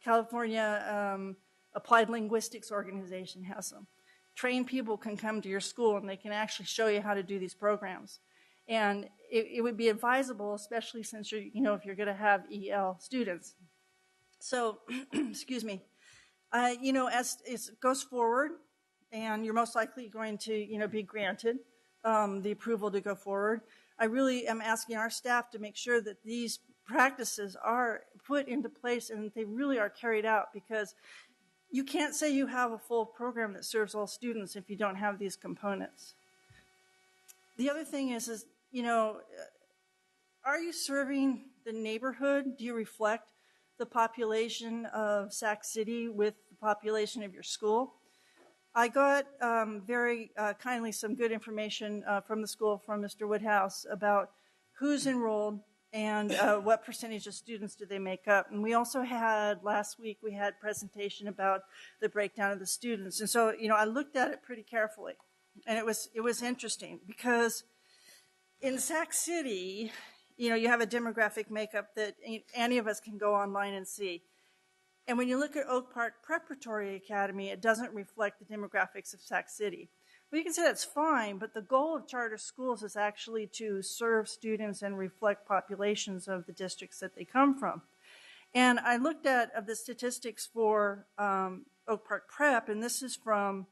California Applied Linguistics Organization has them. Trained people can come to your school and they can actually show you how to do these programs. And it would be advisable, especially since if you're going to have EL students. So, excuse me, as it goes forward, and you're most likely going to, be granted the approval to go forward, I really am asking our staff to make sure that these practices are put into place and they really are carried out, because you can't say you have a full program that serves all students if you don't have these components. The other thing is are you serving the neighborhood? Do you reflect the population of Sac City with the population of your school? I got very kindly some good information from the school from Mr. Woodhouse about who's enrolled and what percentage of students do they make up. And we also had, last week, we had presentation about the breakdown of the students. And so, I looked at it pretty carefully. And it was interesting because in Sac City, you have a demographic makeup that any of us can go online and see. And when you look at Oak Park Preparatory Academy, it doesn't reflect the demographics of Sac City. Well, you can say that's fine, but the goal of charter schools is actually to serve students and reflect populations of the districts that they come from. And I looked at the statistics for Oak Park Prep, and this is from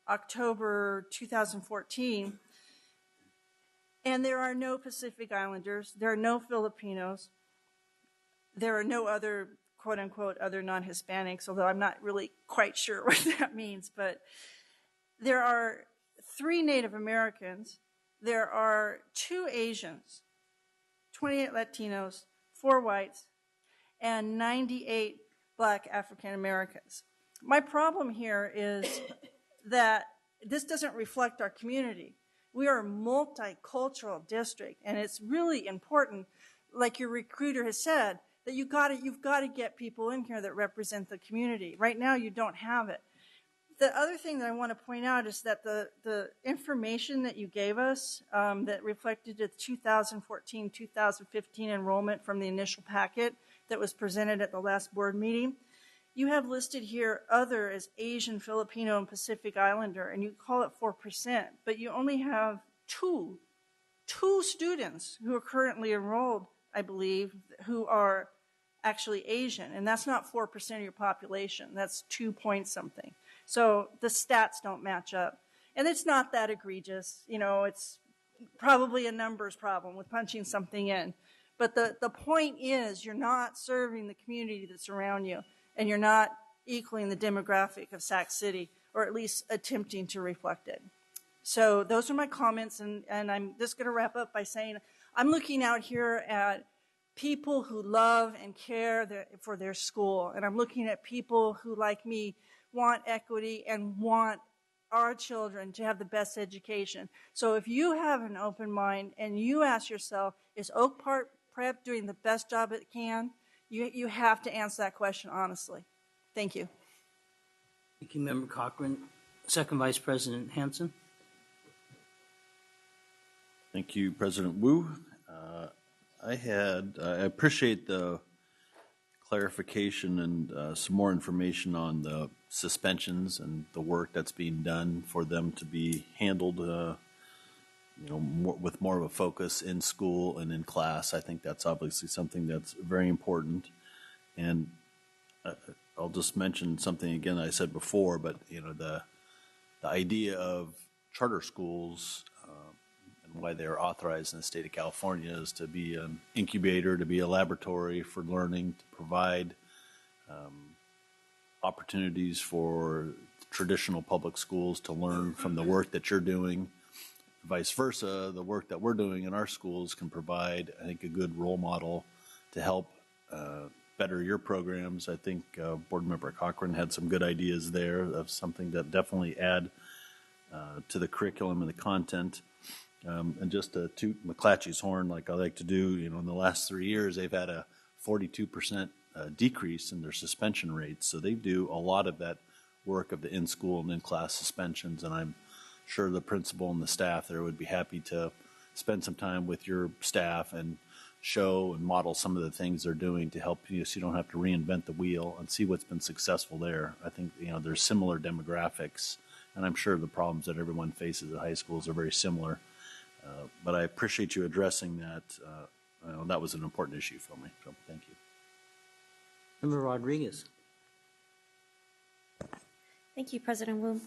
October 2014. And there are no Pacific Islanders, there are no Filipinos, there are no other, quote unquote, other non-Hispanics, although I'm not really quite sure what that means, but there are 3 Native Americans, there are 2 Asians, 28 Latinos, 4 whites, and 98 Black African Americans. My problem here is that this doesn't reflect our community. We are a multicultural district, and it's really important, like your recruiter has said, that you've got to get people in here that represent the community. Right now, you don't have it. The other thing that I want to point out is that the information that you gave us that reflected the 2014-2015 enrollment from the initial packet that was presented at the last board meeting, you have listed here other as Asian, Filipino, and Pacific Islander, and you call it 4%, but you only have two students who are currently enrolled, I believe, who are actually Asian, and that's not 4% of your population. That's 2 point something. So the stats don't match up. And it's not that egregious. You know, it's probably a numbers problem with punching something in. But the point is you're not serving the community that's around you, and you're not equaling the demographic of Sac City, or at least attempting to reflect it. So those are my comments, and I'm just going to wrap up by saying I'm looking out here at people who love and care for their school, and I'm looking at people who, like me, want equity and want our children to have the best education. So if you have an open mind and you ask yourself, is Oak Park Prep doing the best job it can? You have to answer that question honestly. Thank you. Thank you, Member Cochran. Second Vice President Hansen. Thank you, President Wu. I appreciate the clarification and some more information on the suspensions and the work that's being done for them to be handled, with more of a focus in school and in class. I think that's obviously something that's very important. And I'll just mention something again I said before, but the idea of charter schools and why they're authorized in the state of California is to be an incubator, to be a laboratory for learning, to provide opportunities for traditional public schools to learn from the work that you're doing. Vice versa, the work that we're doing in our schools can provide, I think, a good role model to help better your programs. I think Board Member Cochran had some good ideas there of something that definitely add to the curriculum and the content. And just to toot McClatchy's horn, like I like to do, in the last 3 years, they've had a 42% decrease in their suspension rates. So they do a lot of that work of the in-school and in-class suspensions, and I'm sure the principal and the staff there would be happy to spend some time with your staff and show and model some of the things they're doing to help you, so you don't have to reinvent the wheel, and see what's been successful there. I think there's similar demographics, and I'm sure the problems that everyone faces at high schools are very similar. But I appreciate you addressing that. That was an important issue for me, so thank you. Member Rodriguez. Thank you, President Wu.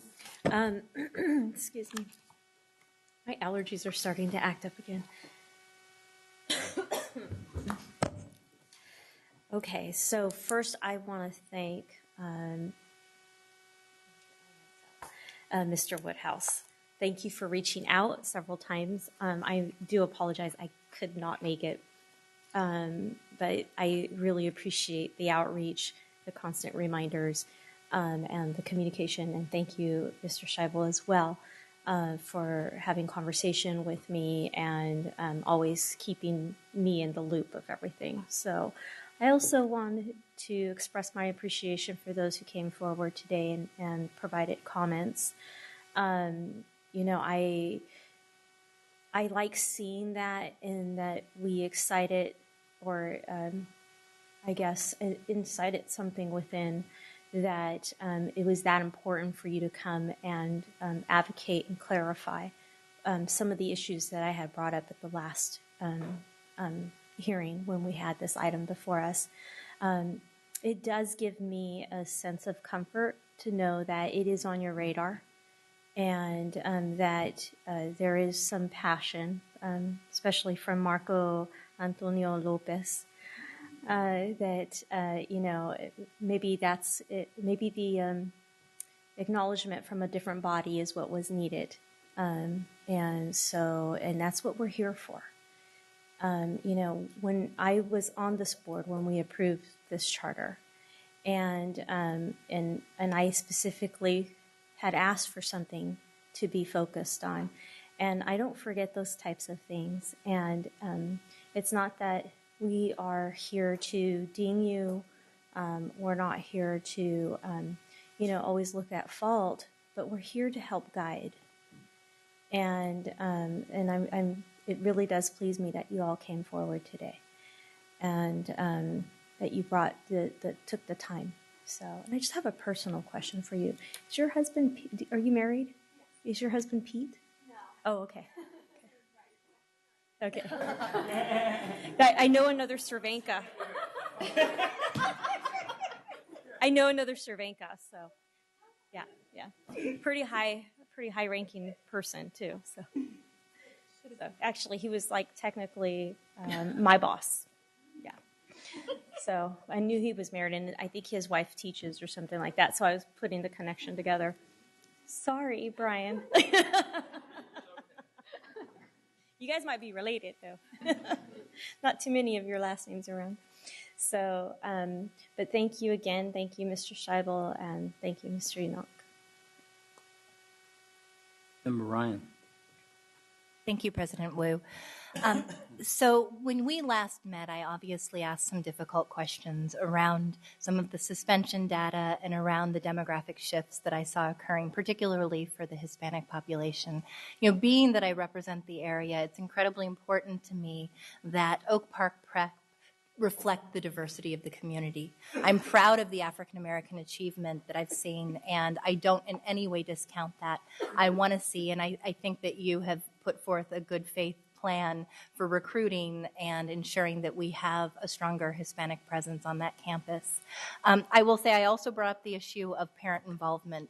Excuse me. My allergies are starting to act up again. Okay, so first I want to thank Mr. Woodhouse. Thank you for reaching out several times. I do apologize, I could not make it, but I really appreciate the outreach, the constant reminders, and the communication. And thank you, Mr. Scheibel, as well, for having conversation with me and always keeping me in the loop of everything. So I also wanted to express my appreciation for those who came forward today and provided comments. I like seeing that, in that we excited, or I guess incited something within that it was that important for you to come and advocate and clarify some of the issues that I had brought up at the last hearing when we had this item before us. It does give me a sense of comfort to know that it is on your radar, and that there is some passion, especially from Marco Antonio Lopez, that maybe that's it, maybe the acknowledgement from a different body is what was needed, and that's what we're here for. When I was on this board when we approved this charter, and I specifically had asked for something to be focused on. And I don't forget those types of things. And it's not that we are here to ding you. We're not here to, always look at fault, but we're here to help guide. And it really does please me that you all came forward today, and that you took the time So, and I just have a personal question for you. Is your husband, are you married? Is your husband Pete? No. Oh, okay. Okay. I know another Cervenka. I know another Cervenka, so yeah. Pretty high ranking person too. So actually, he was like technically my boss. Yeah. So I knew he was married, and I think his wife teaches or something like that. So I was putting the connection together. Sorry, Brian. You guys might be related, though. Not too many of your last names around. So, but thank you again. Thank you, Mr. Scheibel, and thank you, Mr. Enoch. Member Ryan. Thank you, President Wu. So when we last met, I obviously asked some difficult questions around some of the suspension data and around the demographic shifts that I saw occurring, particularly for the Hispanic population. You know, being that I represent the area, it's incredibly important to me that Oak Park Prep reflect the diversity of the community. I'm proud of the African American achievement that I've seen, and I don't in any way discount that. I want to see, and I think that you have put forth a good faith plan for recruiting and ensuring that we have a stronger Hispanic presence on that campus. I will say I also brought up the issue of parent involvement.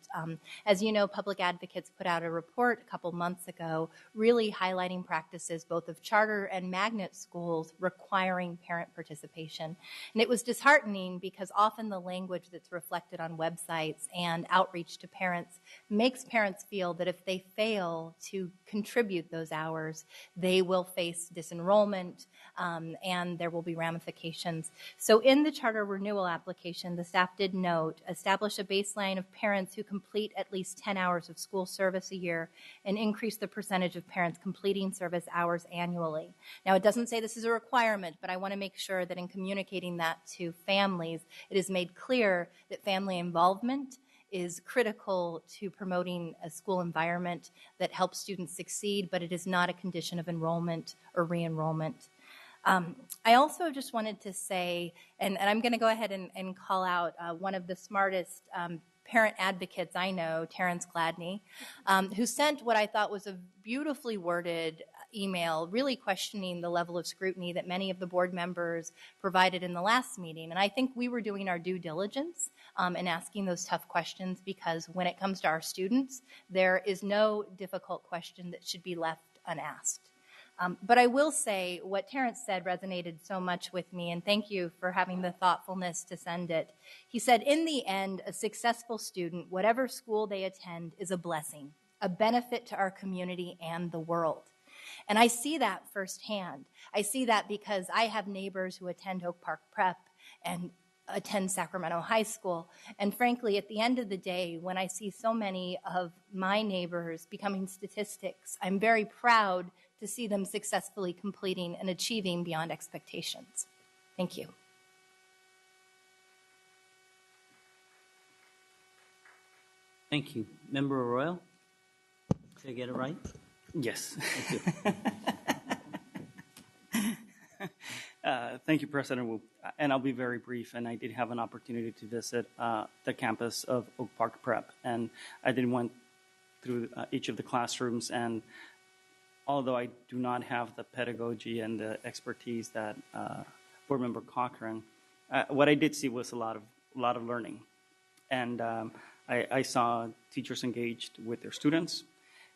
As you know, Public Advocates put out a report a couple months ago really highlighting practices both of charter and magnet schools requiring parent participation. And it was disheartening because often the language that's reflected on websites and outreach to parents makes parents feel that if they fail to contribute those hours, they will face disenrollment and there will be ramifications. So in the charter renewal application, the staff did note, establish a baseline of parents who complete at least 10 hours of school service a year and increase the percentage of parents completing service hours annually. Now, it doesn't say this is a requirement, but I want to make sure that in communicating that to families, it is made clear that family involvement is critical to promoting a school environment that helps students succeed, but it is not a condition of enrollment or re-enrollment. I also just wanted to say, and I'm going to go ahead and call out one of the smartest parent advocates I know, Terrence Gladney, who sent what I thought was a beautifully worded email, really questioning the level of scrutiny that many of the board members provided in the last meeting. And I think we were doing our due diligence in asking those tough questions, because when it comes to our students, there is no difficult question that should be left unasked. But I will say what Terrence said resonated so much with me, and thank you for having the thoughtfulness to send it. He said, in the end, a successful student, whatever school they attend, is a blessing, a benefit to our community and the world. And I see that firsthand. I see that because I have neighbors who attend Oak Park Prep and attend Sacramento High School. And frankly, at the end of the day, when I see so many of my neighbors becoming statistics, I'm very proud to see them successfully completing and achieving beyond expectations. Thank you. Thank you. Member Arroyo? Did I get it right? Yes. Thank you. Thank you, President Wu. And I'll be very brief. And I did have an opportunity to visit the campus of Oak Park Prep. And I did went through each of the classrooms. And although I do not have the pedagogy and the expertise that Board Member Cochran, what I did see was a lot of learning. And I saw teachers engaged with their students.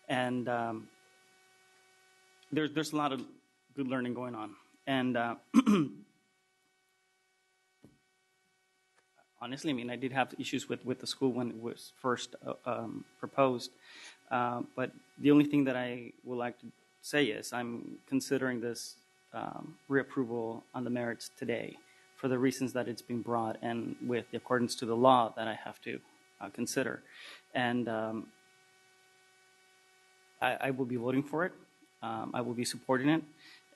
And there's a lot of good learning going on. And honestly, I mean, I did have issues with the school when it was first proposed. But the only thing that I would like to say is I'm considering this reapproval on the merits today for the reasons that it's been brought and with the accordance to the law that I have to consider. And I will be voting for it. I will be supporting it.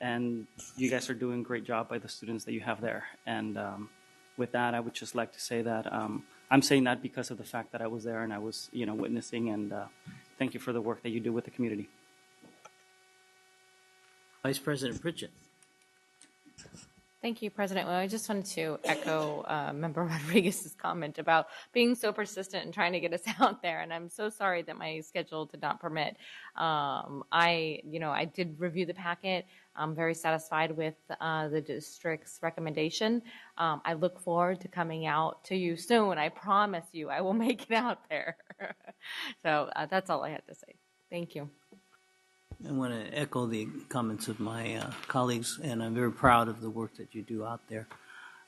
And you guys are doing a great job by the students that you have there. And with that, I would just like to say that I'm saying that because of the fact that I was there and I was, witnessing. And thank you for the work that you do with the community. Vice President Pritchett. Thank you, President. Well, I just wanted to echo Member Rodriguez's comment about being so persistent and trying to get us out there. And I'm so sorry that my schedule did not permit. I did review the packet. I'm very satisfied with the district's recommendation. I look forward to coming out to you soon. I promise you, I will make it out there. So that's all I had to say. Thank you. I want to echo the comments of my colleagues, and I'm very proud of the work that you do out there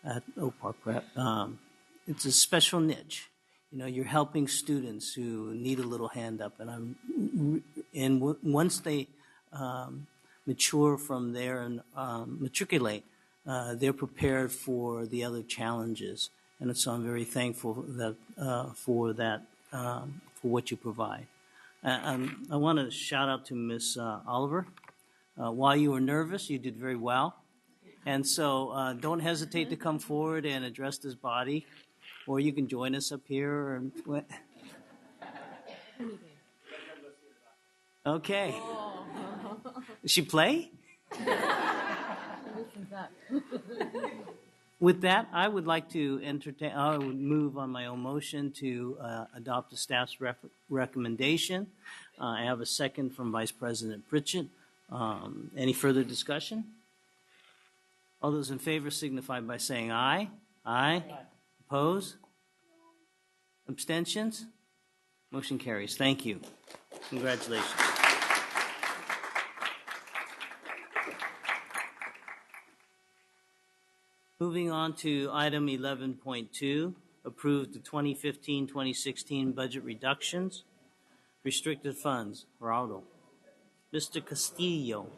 at Oak Park Prep. It's a special niche. You know, you're helping students who need a little hand up, and once they mature from there and matriculate, they're prepared for the other challenges. And so I'm very thankful that for what you provide. I want to shout out to Miss Oliver. While you were nervous, you did very well. And so don't hesitate to come forward and address this body, or you can join us up here. Okay. Does she play? With that, I would like to I would move on my own motion to adopt the staff's recommendation. I have a second from Vice President Pritchett. Any further discussion? All those in favor signify by saying aye. Aye. Oppose? Abstentions? Motion carries. Thank you. Congratulations. Moving on to item 11.2, approve the 2015-2016 budget reductions. Restricted funds, Geraldo. Mr. Castillo.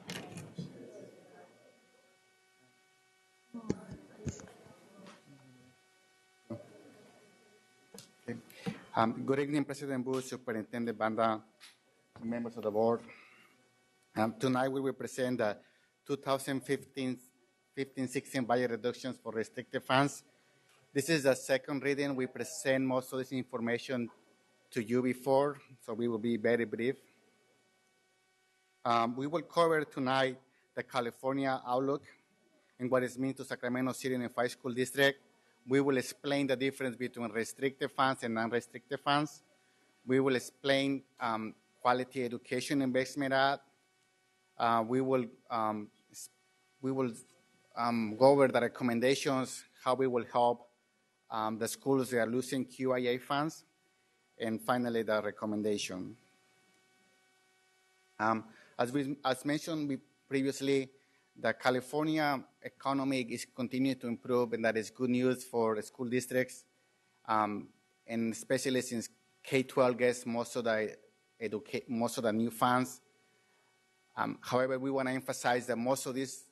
Good evening, President Bush, Superintendent Banda, members of the board. Tonight we will present the 2015-16 budget reductions for restricted funds. This is the second reading. We present most of this information to you before, so we will be very brief. We will cover tonight the California outlook and what it means to Sacramento City Unified School District. We will explain the difference between restricted funds and non-restricted funds. We will explain Quality Education Investment Act. We will go over the recommendations, how we will help the schools that are losing QIA funds, and finally the recommendation. As mentioned previously, the California economy is continuing to improve, and that is good news for school districts, and especially since K-12 gets most of the new funds. However, we want to emphasize that most of these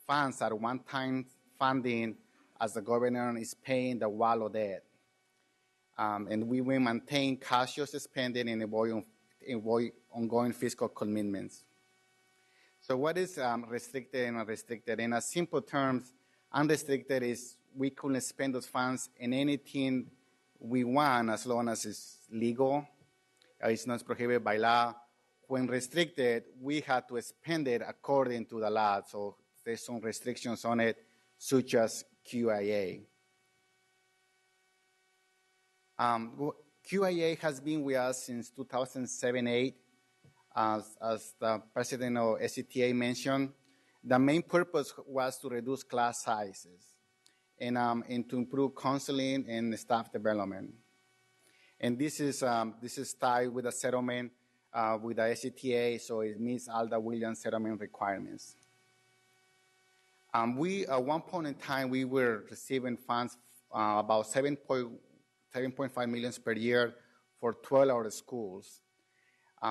funds are one-time funding as the governor is paying the wallow debt. And we will maintain cautious spending and avoid ongoing fiscal commitments. So what is restricted and unrestricted? In a simple terms, unrestricted is we can spend those funds in anything we want as long as it's legal, it's not prohibited by law. When restricted, we have to spend it according to the law. So there's some restrictions on it, such as QIA. QIA has been with us since 2007-8. As the president of SCTA mentioned, the main purpose was to reduce class sizes and to improve counseling and staff development. And this is tied with a settlement with the SCTA, so it meets all the Williams settlement requirements. At one point in time, we were receiving funds about 7.5 million per year for 12 of the schools.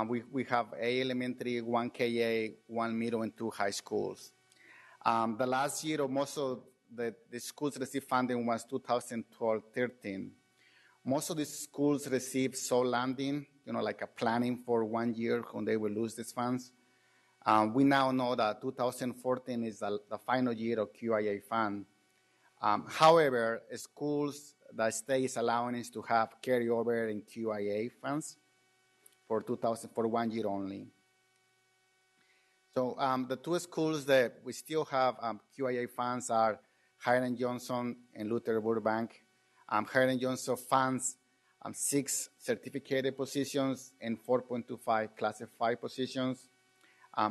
We have 8 elementary, 1 KA, 1 middle, and 2 high schools. The last year of most of the schools received funding was 2012-13. Most of these schools received soft landing, like a planning for 1 year when they will lose these funds. We now know that 2014 is the final year of QIA fund. However, schools, the state is allowing us to have carryover in QIA funds for 1 year only. So the 2 schools that we still have QIA funds are Hiram Johnson, and Luther Burbank. Hiram Johnson funds 6 certificated positions and 4.25 classified positions.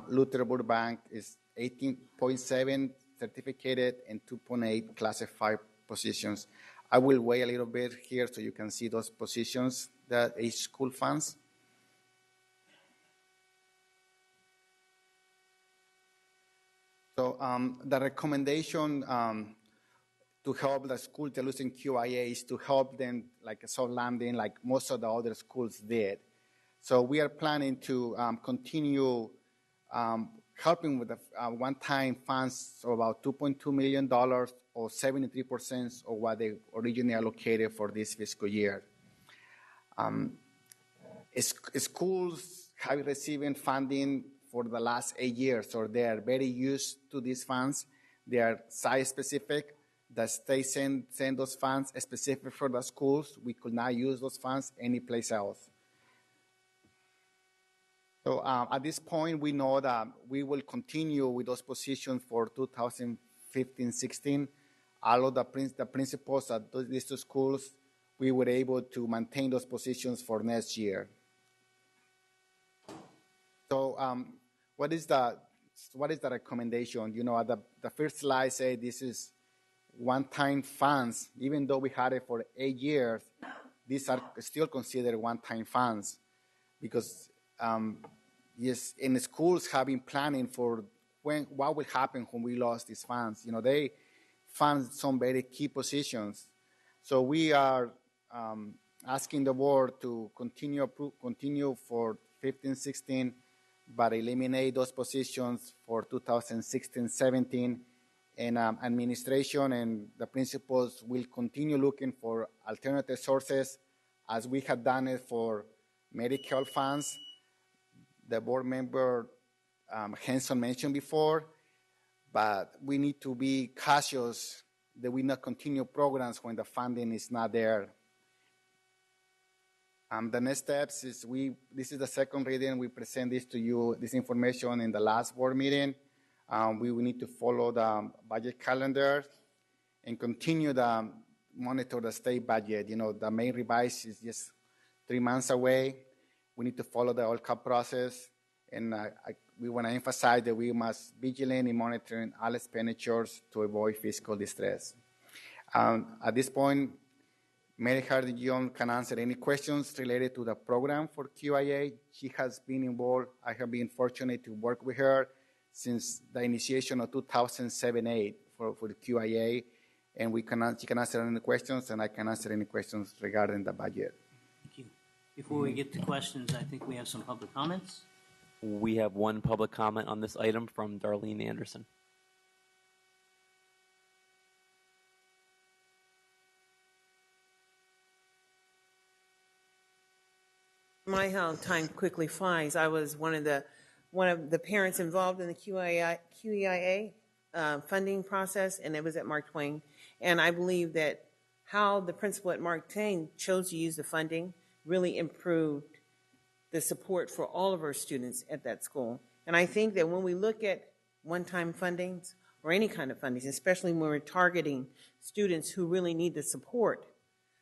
Luther Burbank is 18.7 certificated and 2.8 classified positions. I will wait a little bit here so you can see those positions that each school funds. So the recommendation to help the school that losing QIA is to help them like a soft landing like most of the other schools did. So we are planning to continue helping with the one-time funds of about $2.2 million or 73% of what they originally allocated for this fiscal year. Schools have received funding for the last 8 years, so they are very used to these funds. They are site-specific. The state send those funds specific for the schools. We could not use those funds anyplace else. So at this point, we know that we will continue with those positions for 2015-16. All of the principals at these 2 schools, we were able to maintain those positions for next year. So what is the recommendation? You know, the first slide said this is one-time funds. Even though we had it for 8 years, these are still considered one-time funds because yes, in the schools have been planning for what will happen when we lost these funds. You know, they fund some very key positions. So we are asking the board to continue for 15-16, but eliminate those positions for 2016-17. And administration and the principals will continue looking for alternative sources as we have done it for medical funds. The board member Henson mentioned before, but we need to be cautious that we not continue programs when the funding is not there. The next steps is this is the second reading. We present this to you, this information in the last board meeting. We will need to follow the budget calendar and continue to monitor the state budget. You know, the May revise is just 3 months away. We need to follow the OLCAP process. And we want to emphasize that we must be vigilant in monitoring all expenditures to avoid fiscal distress. At this point, Mary Hardy-Young can answer any questions related to the program for QIA. She has been involved. I have been fortunate to work with her since the initiation of 2007-8 for the QIA, and she can answer any questions, and I can answer any questions regarding the budget. Thank you. Before we get to questions, I think we have some public comments. We have one public comment on this item from Darlene Anderson. My how time quickly flies. I was one of the parents involved in the QEIA funding process, and it was at Mark Twain. And I believe that how the principal at Mark Twain chose to use the funding really improved the support for all of our students at that school. And I think that when we look at one-time fundings or any kind of fundings, especially when we're targeting students who really need the support,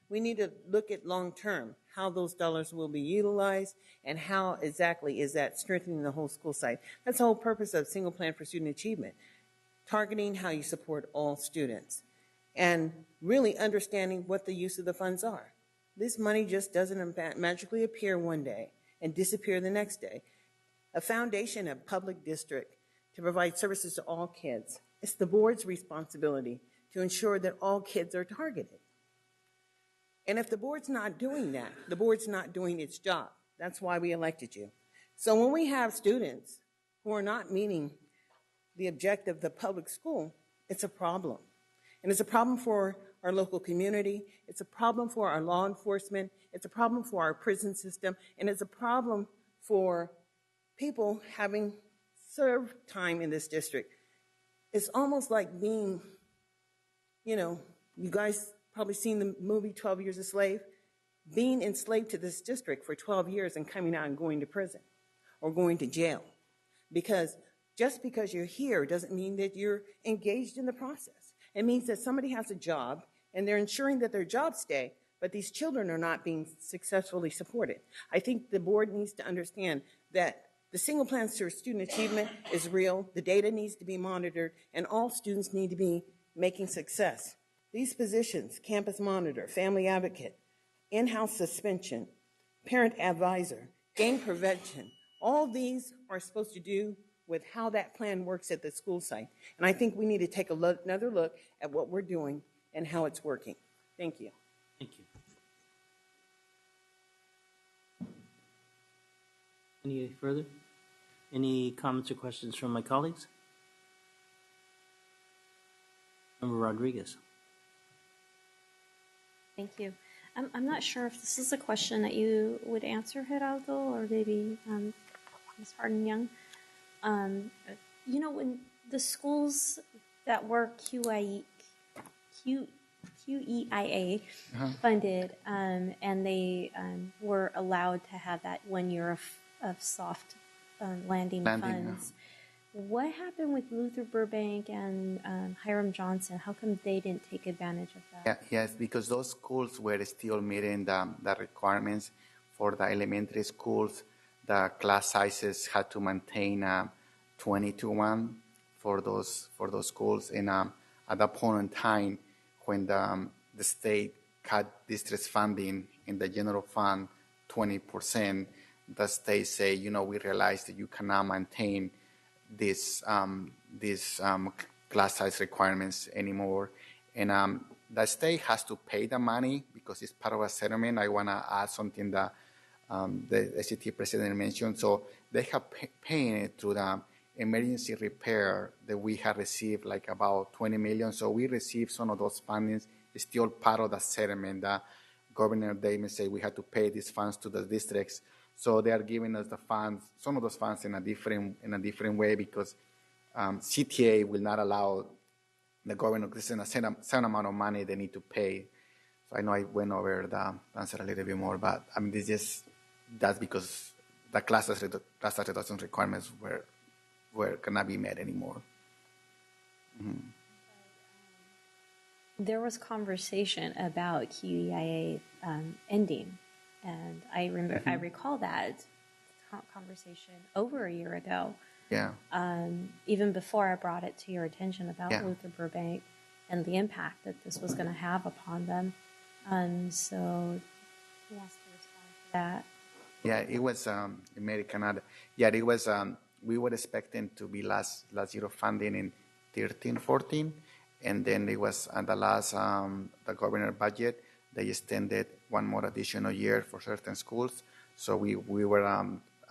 we need to look at long-term, how those dollars will be utilized and how exactly is that strengthening the whole school site. That's the whole purpose of Single Plan for Student Achievement, targeting how you support all students and really understanding what the use of the funds are. This money just doesn't magically appear one day and disappear the next day. A foundation of public district to provide services to all kids. It's the board's responsibility to ensure that all kids are targeted. And if the board's not doing that, the board's not doing its job. That's why we elected you. So when we have students who are not meeting the objective of the public school, it's a problem. And it's a problem for our local community. It's a problem for our law enforcement. It's a problem for our prison system. And it's a problem for people having served time in this district. It's almost like being, you guys probably seen the movie 12 Years a Slave, being enslaved to this district for 12 years and coming out and going to prison or going to jail. Because just because you're here doesn't mean that you're engaged in the process. It means that somebody has a job and they're ensuring that their jobs stay, but these children are not being successfully supported. I think the board needs to understand that the single plan for student achievement is real, the data needs to be monitored, and all students need to be making success. These positions, campus monitor, family advocate, in-house suspension, parent advisor, gang prevention, all these are supposed to do with how that plan works at the school site. And I think we need to take another look at what we're doing and how it's working. Thank you. Thank you. Any further? Any comments or questions from my colleagues? Member Rodriguez. Thank you. I'm not sure if this is a question that you would answer, Geraldo, or maybe Ms. Harden-Young. You know, when the schools that were QEIA funded, and they were allowed to have that 1 year of soft landing funds. What happened with Luther Burbank and Hiram Johnson? How come they didn't take advantage of that? Yes, because those schools were still meeting the requirements for the elementary schools. The class sizes had to maintain 20-1 for those schools. And at that point in time, when the state cut district funding in the general fund 20%, the state say, you know, we realize that you cannot maintain these class size requirements anymore, and the state has to pay the money because it's part of a settlement. I want to add something that the SCT president mentioned. So they have paying it through the emergency repair that we have received, like about $20 million. So we received some of those fundings. It's still part of the settlement. The Governor Davis said we had to pay these funds to the districts. So they are giving us the funds, some of those funds in a different way, because CTA will not allow the governor, this is a certain amount of money they need to pay. So I know I went over the answer a little bit more, but I mean, that's because the class reduction requirements cannot be met anymore. Mm-hmm. There was conversation about QEIA ending. And I recall that conversation over a year ago. Yeah. Even before I brought it to your attention about Luther Burbank and the impact that this was going to have upon them. So he has to respond to that. Yeah, it was American. Yeah, it was. We were expecting to be last year of funding in 13-14, and then it was at the last the governor budget. They extended one more additional year for certain schools. So we were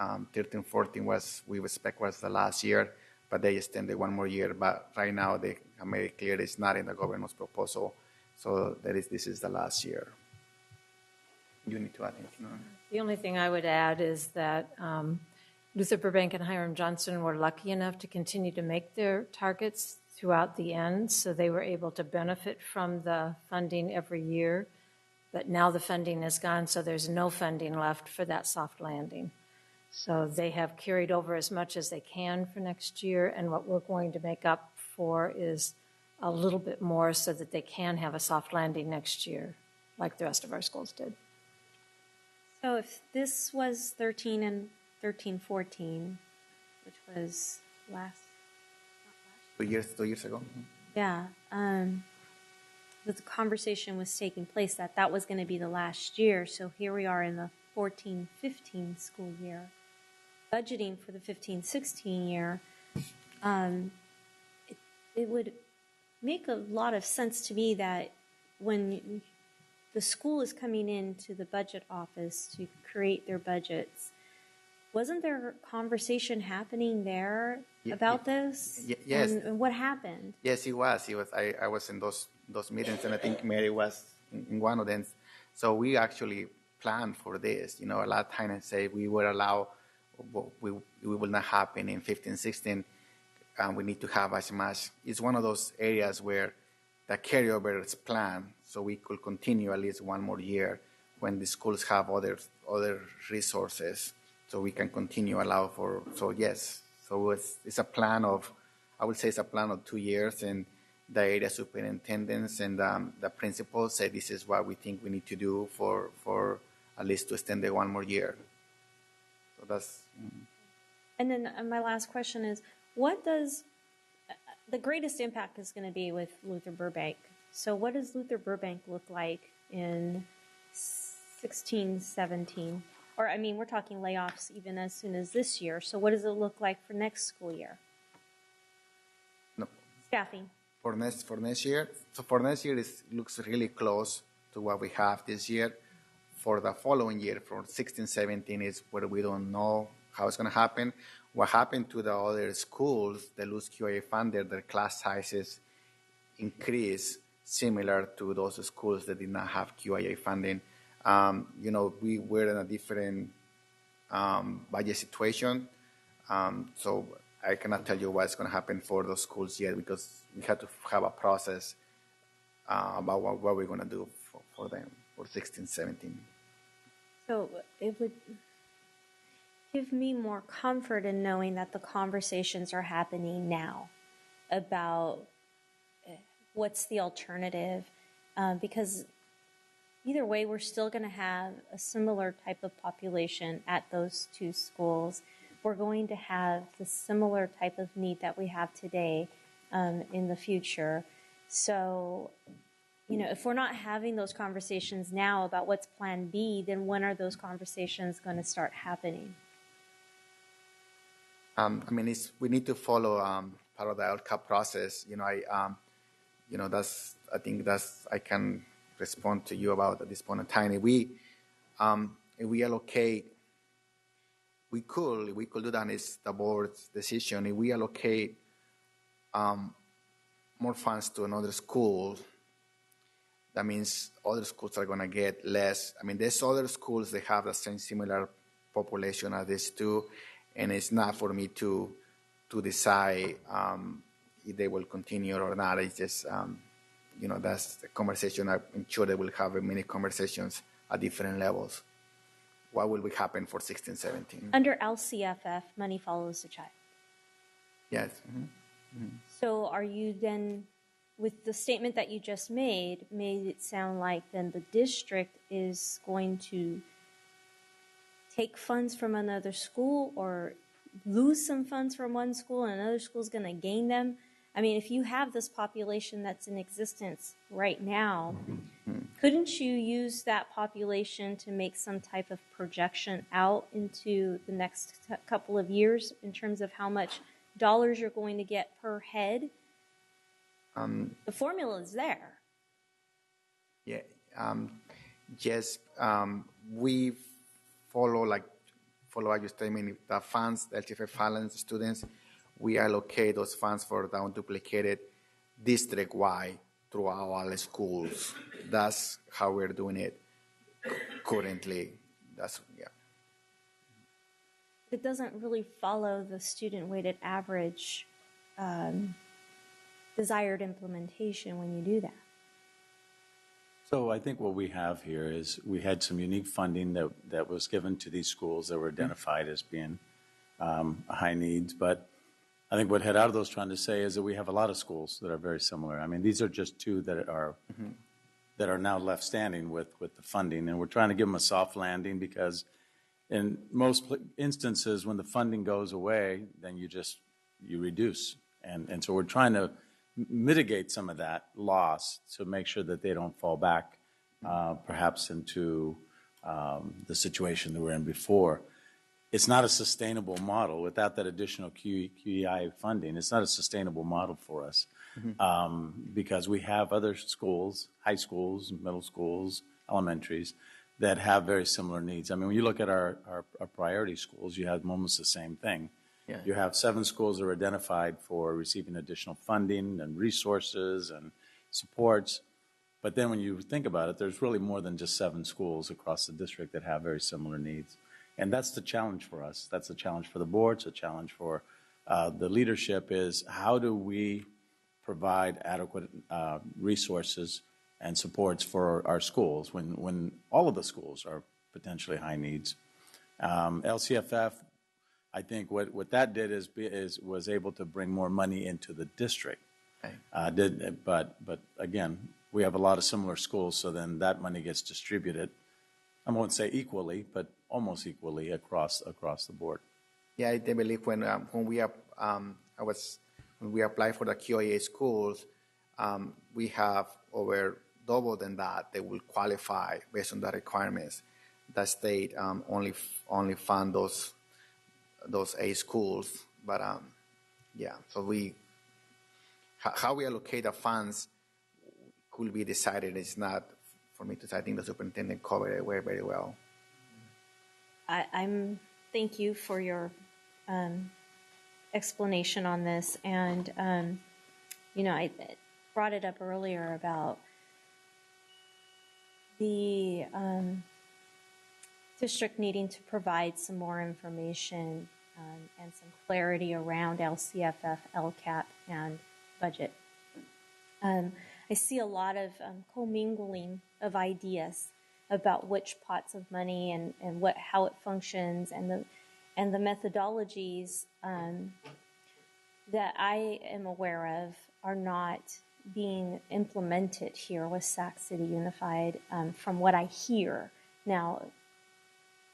13-14 was we expect was the last year, but they extended one more year. But right now they made it clear it's not in the governor's proposal. So this is the last year. You need to add anything on? The only thing I would add is that Luther Burbank and Hiram Johnson were lucky enough to continue to make their targets throughout the end, so they were able to benefit from the funding every year. But now the funding is gone, so there's no funding left for that soft landing. So they have carried over as much as they can for next year, and what we're going to make up for is a little bit more so that they can have a soft landing next year, like the rest of our schools did. So if this was 13 and 13-14, which was last 2 years ago. Yeah. The conversation was taking place that was going to be the last year. So here we are in the 14-15 school year, budgeting for the 15-16 year. It would make a lot of sense to me that when the school is coming into the budget office to create their budgets, wasn't there conversation happening there about this? Yes. And what happened? Yes, it was. I was in those meetings, and I think Mary was in one of them. So we actually planned for this. You know, a lot of times say we would allow, we will not happen in 15-16. We need to have as much. It's one of those areas where the carryover is planned, so we could continue at least one more year when the schools have other resources, so we can continue allow for. So yes, so it's a plan of, I would say it's a plan of 2 years, and the area superintendents and the principals say this is what we think we need to do for at least to extend it one more year. So that's. And then my last question is, what does the greatest impact is going to be with Luther Burbank? So what does Luther Burbank look like in 16, 17? Or, I mean, we're talking layoffs even as soon as this year. So what does it look like for next school year? No. Staffing. For next year, so for next year, it looks really close to what we have this year. For the following year, for 16, 17, is where we don't know how it's going to happen. What happened to the other schools, they lose QIA funded, their class sizes increase similar to those schools that did not have QIA funding. We were in a different budget situation. So I cannot tell you what's going to happen for those schools yet because we have to have a process about what we're going to do for them for 16, 17. So it would give me more comfort in knowing that the conversations are happening now about what's the alternative, because either way, we're still going to have a similar type of population at those two schools. We're going to have the similar type of need that we have today in the future. So, if we're not having those conversations now about what's Plan B, then when are those conversations going to start happening? We need to follow part of the LCAP process. I think I can respond to you about at this point in time. If we allocate, we could do that. It's the board's decision. If we allocate more funds to another school, that means other schools are going to get less. There's other schools that have the same similar population as these two, and it's not for me to decide if they will continue or not. It's just, that's the conversation. I'm sure they will have many conversations at different levels. What will happen for 16, 17? Under LCFF, money follows the child. Yes. Mm-hmm. Mm-hmm. So are you then, with the statement that you just made it sound like then the district is going to take funds from another school or lose some funds from one school and another school is going to gain them? If you have this population that's in existence right now, couldn't you use that population to make some type of projection out into the next couple of years in terms of how much dollars you're going to get per head? The formula is there. Yeah. Yes. We follow what you're saying. The funds, the LTFF funds, students, we allocate those funds for the unduplicated district-wide throughout all the schools. That's how we're doing it currently. It doesn't really follow the student-weighted average desired implementation when you do that. So I think what we have here is we had some unique funding that was given to these schools that were identified as being high needs. But I think what Head Ardo is trying to say is that we have a lot of schools that are very similar. These are just two that are now left standing with the funding, and we're trying to give them a soft landing because in most instances when the funding goes away, then you reduce. And so we're trying to mitigate some of that loss to make sure that they don't fall back perhaps into the situation that we're in before. It's not a sustainable model without that additional QEI funding. It's not a sustainable model for us because we have other schools, high schools, middle schools, elementaries, that have very similar needs. When you look at our priority schools, you have almost the same thing. Yeah. You have 7 schools that are identified for receiving additional funding and resources and supports. But then when you think about it, there's really more than just 7 schools across the district that have very similar needs. And that's the challenge for us. That's the challenge for the board. It's a challenge for the leadership is how do we provide adequate resources and supports for our schools when all of the schools are potentially high needs. LCFF, I think what that did was able to bring more money into the district. But again, we have a lot of similar schools, so then that money gets distributed. I won't say equally, but almost equally across the board. Yeah, I believe when we apply for the QIA schools, we have over double than that. They will qualify based on the requirements. The state only fund those A schools, but yeah. So how we allocate the funds could be decided. It's not for me to say. I think the superintendent covered it very well. Thank you for your explanation on this, and I brought it up earlier about the district needing to provide some more information and some clarity around LCFF, LCAP, and budget. I see a lot of commingling of ideas about which pots of money and how it functions, and the methodologies that I am aware of are not being implemented here with Sac City Unified from what I hear. Now,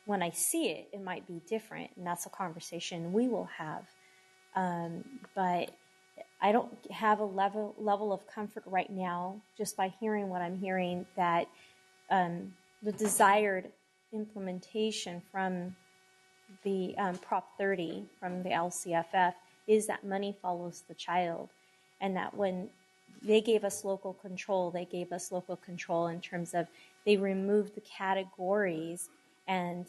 when I see it, it might be different, and that's a conversation we will have. But I don't have a level of comfort right now, just by hearing what I'm hearing, that the desired implementation from the Prop 30, from the LCFF, is that money follows the child. And that when they gave us local control in terms of they removed the categories and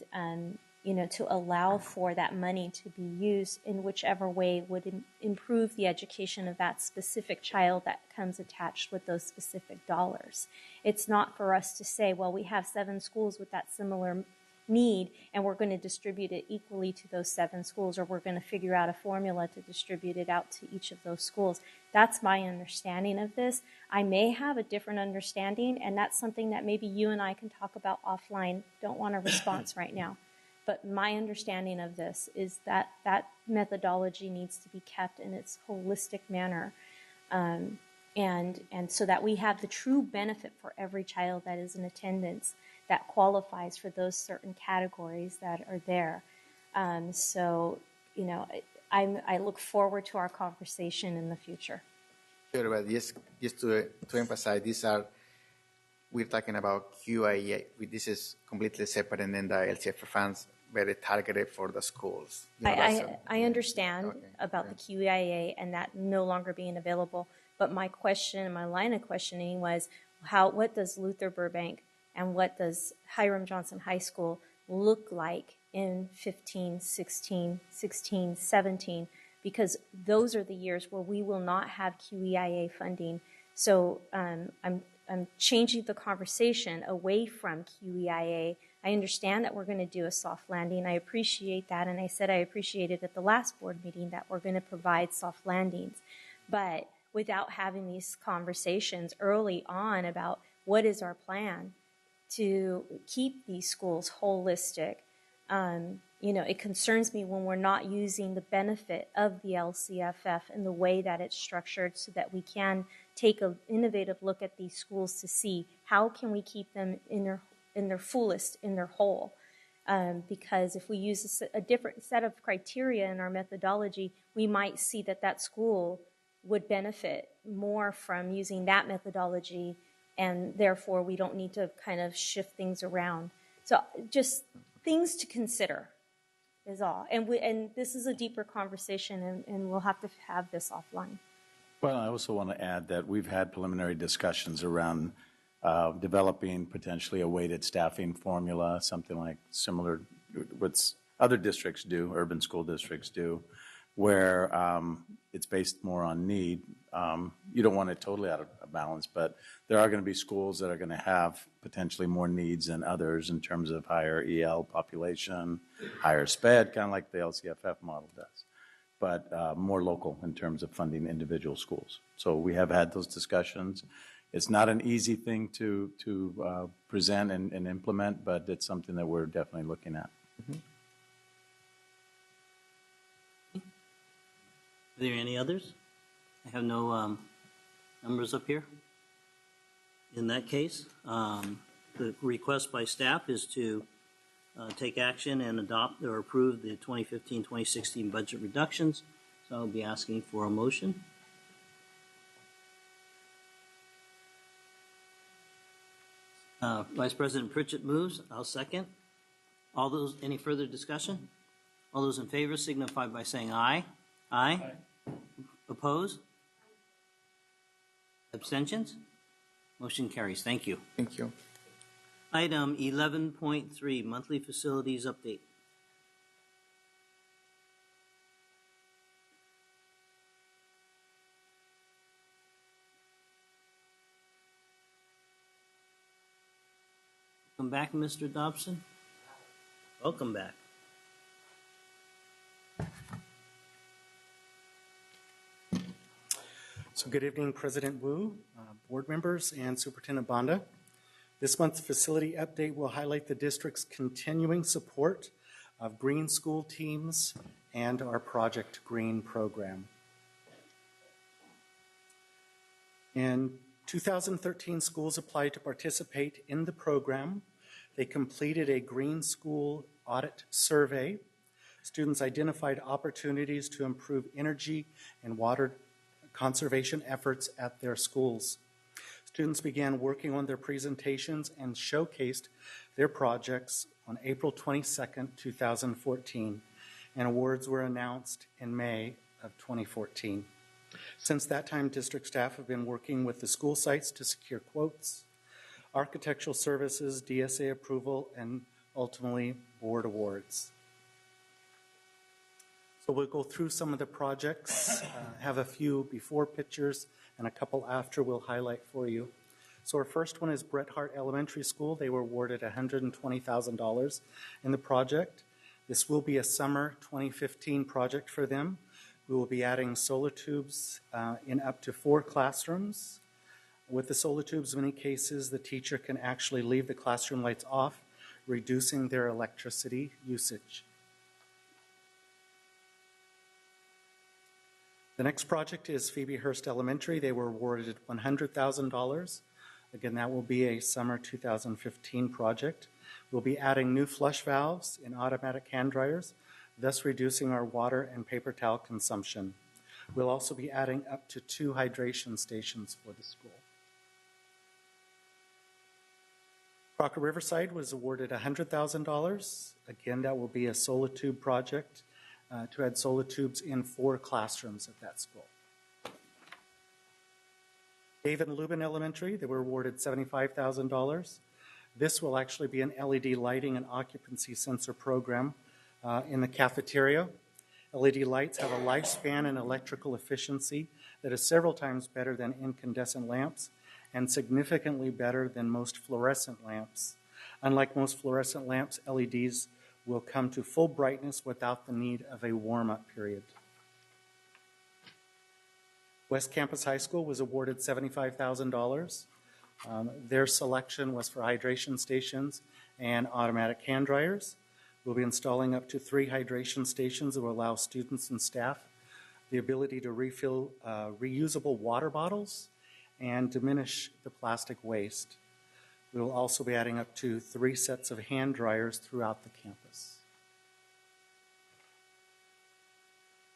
to allow for that money to be used in whichever way would improve the education of that specific child that comes attached with those specific dollars. It's not for us to say, well, we have 7 schools with that similar need, and we're going to distribute it equally to those 7 schools, or we're going to figure out a formula to distribute it out to each of those schools. That's my understanding of this. I may have a different understanding, and that's something that maybe you and I can talk about offline. Don't want a response right now. But my understanding of this is that that methodology needs to be kept in its holistic manner, and so that we have the true benefit for every child that is in attendance that qualifies for those certain categories that are there. I look forward to our conversation in the future. Sure, but just to emphasize, we're talking about QIA. This is completely separate, and then the LCFF funds very targeted for the schools. I understand about the QIA and that no longer being available, but my line of questioning was, what does Luther Burbank and what does Hiram Johnson High School look like in 15, 16, 17? Because those are the years where we will not have QEIA funding. So I'm changing the conversation away from QEIA. I understand that we're going to do a soft landing. I appreciate that, and I said I appreciated at the last board meeting that we're going to provide soft landings. But without having these conversations early on about what is our plan to keep these schools holistic, it concerns me when we're not using the benefit of the LCFF in the way that it's structured, so that we can take an innovative look at these schools to see how can we keep them in their fullest, in their whole. Because if we use a different set of criteria in our methodology, we might see that school would benefit more from using that methodology, and therefore we don't need to kind of shift things around. So just things to consider is all. And this is a deeper conversation, and we'll have to have this offline. Well, I also want to add that we've had preliminary discussions around developing potentially a weighted staffing formula, something like similar to what other districts do, urban school districts do, where it's based more on need. You don't want it totally out of balance, but there are going to be schools that are going to have potentially more needs than others in terms of higher EL population, higher SPED, kind of like the LCFF model does, but more local in terms of funding individual schools. So we have had those discussions. It's not an easy thing to present and implement, but it's something that we're definitely looking at. Mm-hmm. Are there any others? I have no Members up here? In that case, the request by staff is to take action and adopt or approve the 2015-2016 budget reductions. So I'll be asking for a motion. Vice President Pritchett moves. I'll second. All those, any further discussion? All those in favor signify by saying aye. Aye. Aye. Opposed? Abstentions? Motion carries. Thank you. Thank you. Item 11.3, monthly facilities update. Welcome back, Mr. Dobson. Welcome back. So good evening, President Wu, board members, and Superintendent Banda. This month's facility update will highlight the district's continuing support of green school teams and our Project Green program. In 2013, schools applied to participate in the program. They completed a green school audit survey. Students identified opportunities to improve energy and water conservation efforts at their schools. Students began working on their presentations and showcased their projects on April 22nd, 2014, and awards were announced in May of 2014. Since that time, district staff have been working with the school sites to secure quotes, architectural services, DSA approval, and ultimately board awards. So we'll go through some of the projects, have a few before pictures and a couple after we'll highlight for you. So our first one is Bret Harte Elementary School. They were awarded $120,000 in the project. This will be a summer 2015 project for them. We will be adding solar tubes in up to 4 classrooms. With the solar tubes, in many cases, the teacher can actually leave the classroom lights off, reducing their electricity usage. The next project is Phoebe Hearst Elementary. They were awarded $100,000. Again, that will be a summer 2015 project. We'll be adding new flush valves in automatic hand dryers, thus reducing our water and paper towel consumption. We'll also be adding up to 2 hydration stations for the school. Crocker Riverside was awarded $100,000. Again, that will be a solar tube project to add solar tubes in 4 classrooms at that school. David and Lubin Elementary, they were awarded $75,000. This will actually be an LED lighting and occupancy sensor program in the cafeteria. LED lights have a lifespan and electrical efficiency that is several times better than incandescent lamps and significantly better than most fluorescent lamps. Unlike most fluorescent lamps, LEDs will come to full brightness without the need of a warm-up period. West Campus High School was awarded $75,000. Their selection was for hydration stations and automatic hand dryers. We'll be installing up to 3 hydration stations that will allow students and staff the ability to refill reusable water bottles and diminish the plastic waste. We will also be adding up to 3 sets of hand dryers throughout the campus.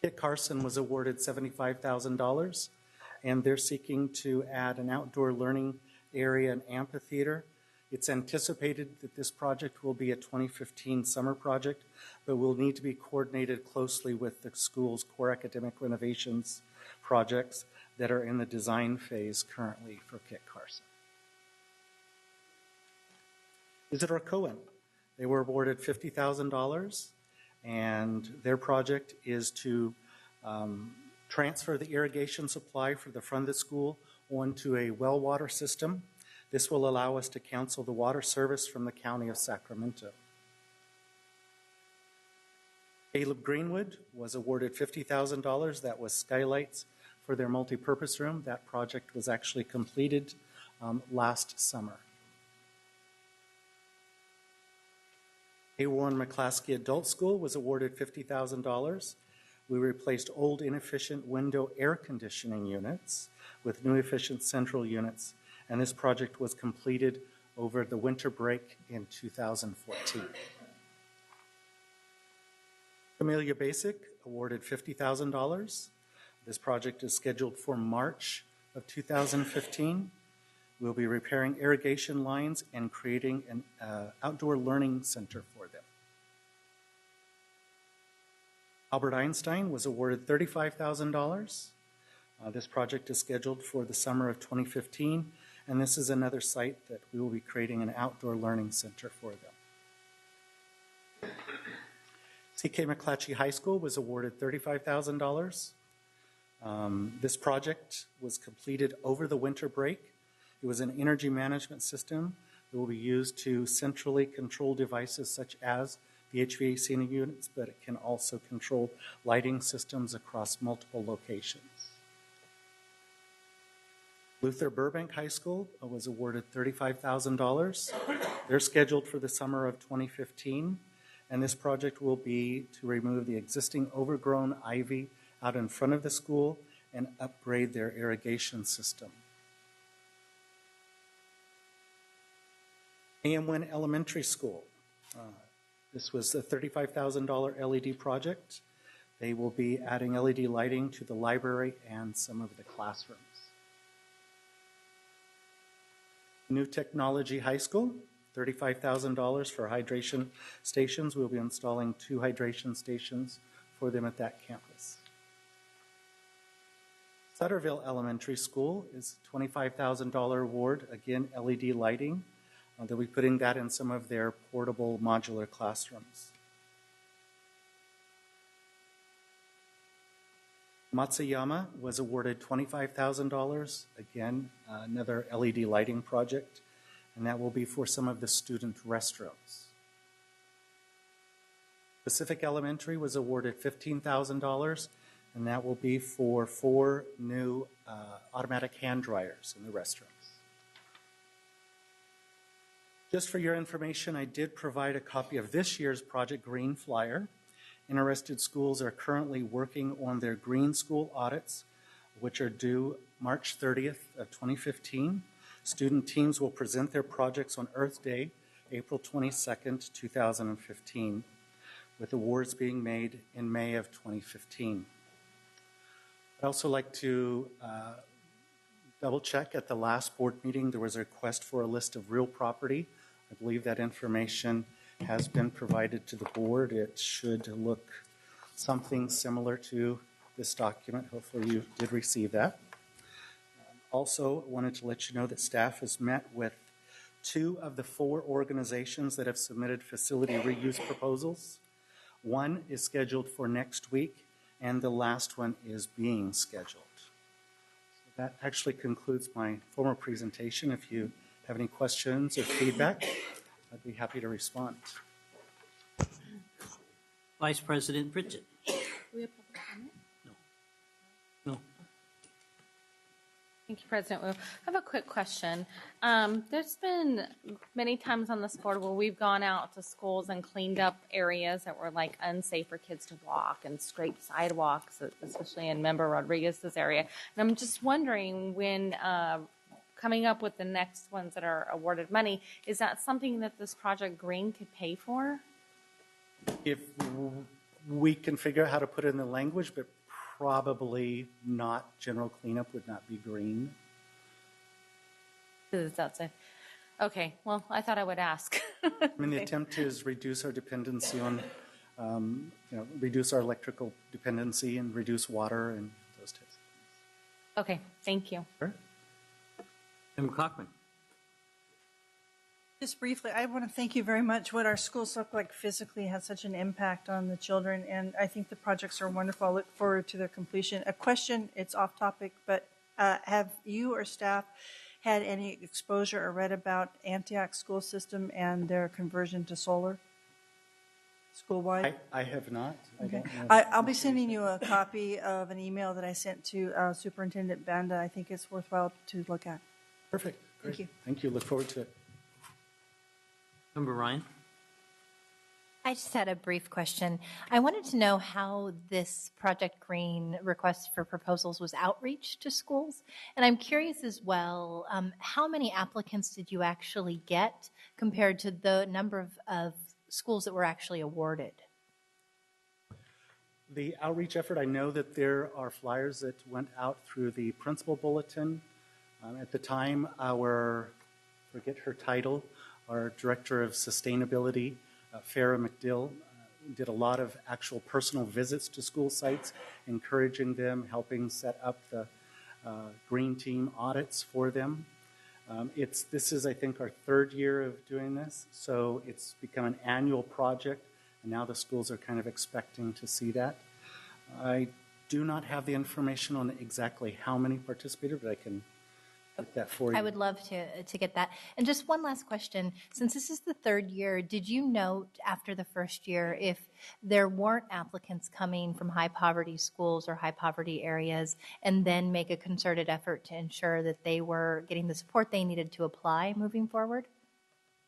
Kit Carson was awarded $75,000, and they're seeking to add an outdoor learning area and amphitheater. It's anticipated that this project will be a 2015 summer project, but will need to be coordinated closely with the school's core academic renovations projects that are in the design phase currently for Kit Carson. Isidore Cohen, they were awarded $50,000, and their project is to transfer the irrigation supply for the front of the school onto a well water system. This will allow us to cancel the water service from the County of Sacramento. Caleb Greenwood was awarded $50,000. That was skylights for their multipurpose room. That project was actually completed last summer. A. Warren McClaskey Adult School was awarded $50,000. We replaced old inefficient window air conditioning units with new efficient central units, and this project was completed over the winter break in 2014. Camellia Basic awarded $50,000. This project is scheduled for March of 2015. We'll be repairing irrigation lines and creating an outdoor learning center for them. Albert Einstein was awarded $35,000. This project is scheduled for the summer of 2015, and this is another site that we will be creating an outdoor learning center for them. C.K. McClatchy High School was awarded $35,000. This project was completed over the winter break. It was an energy management system that will be used to centrally control devices such as the HVAC units, but it can also control lighting systems across multiple locations. Luther Burbank High School was awarded $35,000. They're scheduled for the summer of 2015, and this project will be to remove the existing overgrown ivy out in front of the school and upgrade their irrigation system. AM1 Elementary School. This was a $35,000 LED project. They will be adding LED lighting to the library and some of the classrooms. New Technology High School, $35,000 for hydration stations. We'll be installing 2 hydration stations for them at that campus. Sutterville Elementary School is a $25,000 award, again, LED lighting. They'll be putting that in some of their portable modular classrooms. Matsuyama was awarded $25,000, again, another LED lighting project, and that will be for some of the student restrooms. Pacific Elementary was awarded $15,000, and that will be for 4 new automatic hand dryers in the restrooms. Just for your information, I did provide a copy of this year's Project Green flyer. Interested schools are currently working on their green school audits, which are due March 30th of 2015. Student teams will present their projects on Earth Day, April 22nd, 2015, with awards being made in May of 2015. I'd also like to double check at the last board meeting, there was a request for a list of real property. I believe that information has been provided to the board. It should look something similar to this document. Hopefully you did receive that. Also, wanted to let you know that staff has met with 2 of the 4 organizations that have submitted facility reuse proposals. 1 is scheduled for next week, and the last one is being scheduled. So that actually concludes my formal presentation. If you have any questions or feedback, I'd be happy to respond. Vice President Bridget. We have public comment? No. Thank you, President Wu. I have a quick question. There's been many times on this board where we've gone out to schools and cleaned up areas that were like unsafe for kids to walk and scraped sidewalks, especially in Member Rodriguez's area. And I'm just wondering, when coming up with the next ones that are awarded money, is that something that this Project Green could pay for? If we can figure out how to put it in the language, but probably not. General cleanup would not be green. That's it. Okay, well, I thought I would ask. I mean, the attempt is reduce our dependency on, reduce our electrical dependency and reduce water and those types of things. Okay, thank you. Sure. Member Cochran. Just briefly, I want to thank you very much. What our schools look like physically has such an impact on the children, and I think the projects are wonderful. I look forward to their completion. A question, it's off topic, but have you or staff had any exposure or read about Antioch school system and their conversion to solar school-wide? I have not. Okay. I'll be sending you a copy of an email that I sent to Superintendent Banda. I think it's worthwhile to look at. Perfect. Great. Thank you. Thank you. Look forward to it. Member Ryan. I just had a brief question. I wanted to know how this Project Green request for proposals was outreach to schools. And I'm curious as well, how many applicants did you actually get compared to the number of schools that were actually awarded? The outreach effort, I know that there are flyers that went out through the principal bulletin. At the time, forget her title, our Director of Sustainability, Farah McDill, did a lot of actual personal visits to school sites, encouraging them, helping set up the green team audits for them. This is, I think, our third year of doing this, so it's become an annual project, and now the schools are kind of expecting to see that. I do not have the information on exactly how many participated, but I can get that for you. I would love to get that. And just one last question. Since this is the third year, did you note after the first year if there weren't applicants coming from high poverty schools or high poverty areas, and then make a concerted effort to ensure that they were getting the support they needed to apply moving forward?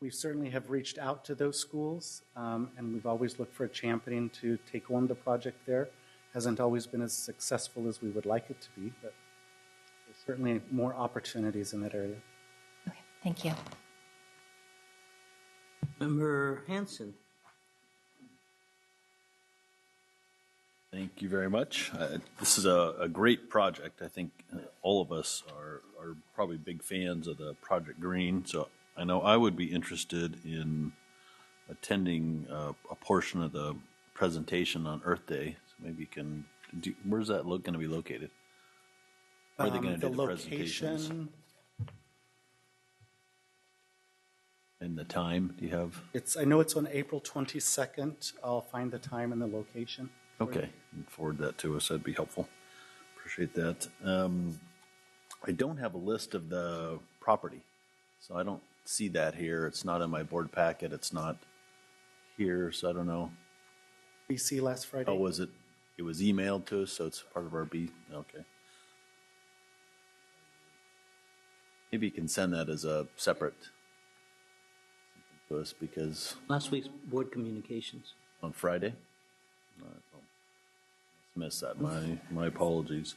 We certainly have reached out to those schools, and we've always looked for a championing to take on the project there. Hasn't always been as successful as we would like it to be, but there's certainly more opportunities in that area. Okay, thank you. Member Hanson. Thank you very much. This is a great project. I think all of us are probably big fans of the Project Green, so I know I would be interested in attending a portion of the presentation on Earth Day. So maybe you can do, where's that going to be located? Where are they going to do the presentations? And the time, do you have? I know it's on April 22nd. I'll find the time and the location. Okay, and forward that to us. That'd be helpful. Appreciate that. I don't have a list of the property, so I don't see that here. It's not in my board packet. It's not here, so I don't know. BC last Friday. Oh, was it? It was emailed to us, so it's part of our B. Okay. Maybe you can send that as a separate to us because last week's board communications on Friday. Missed that. My apologies.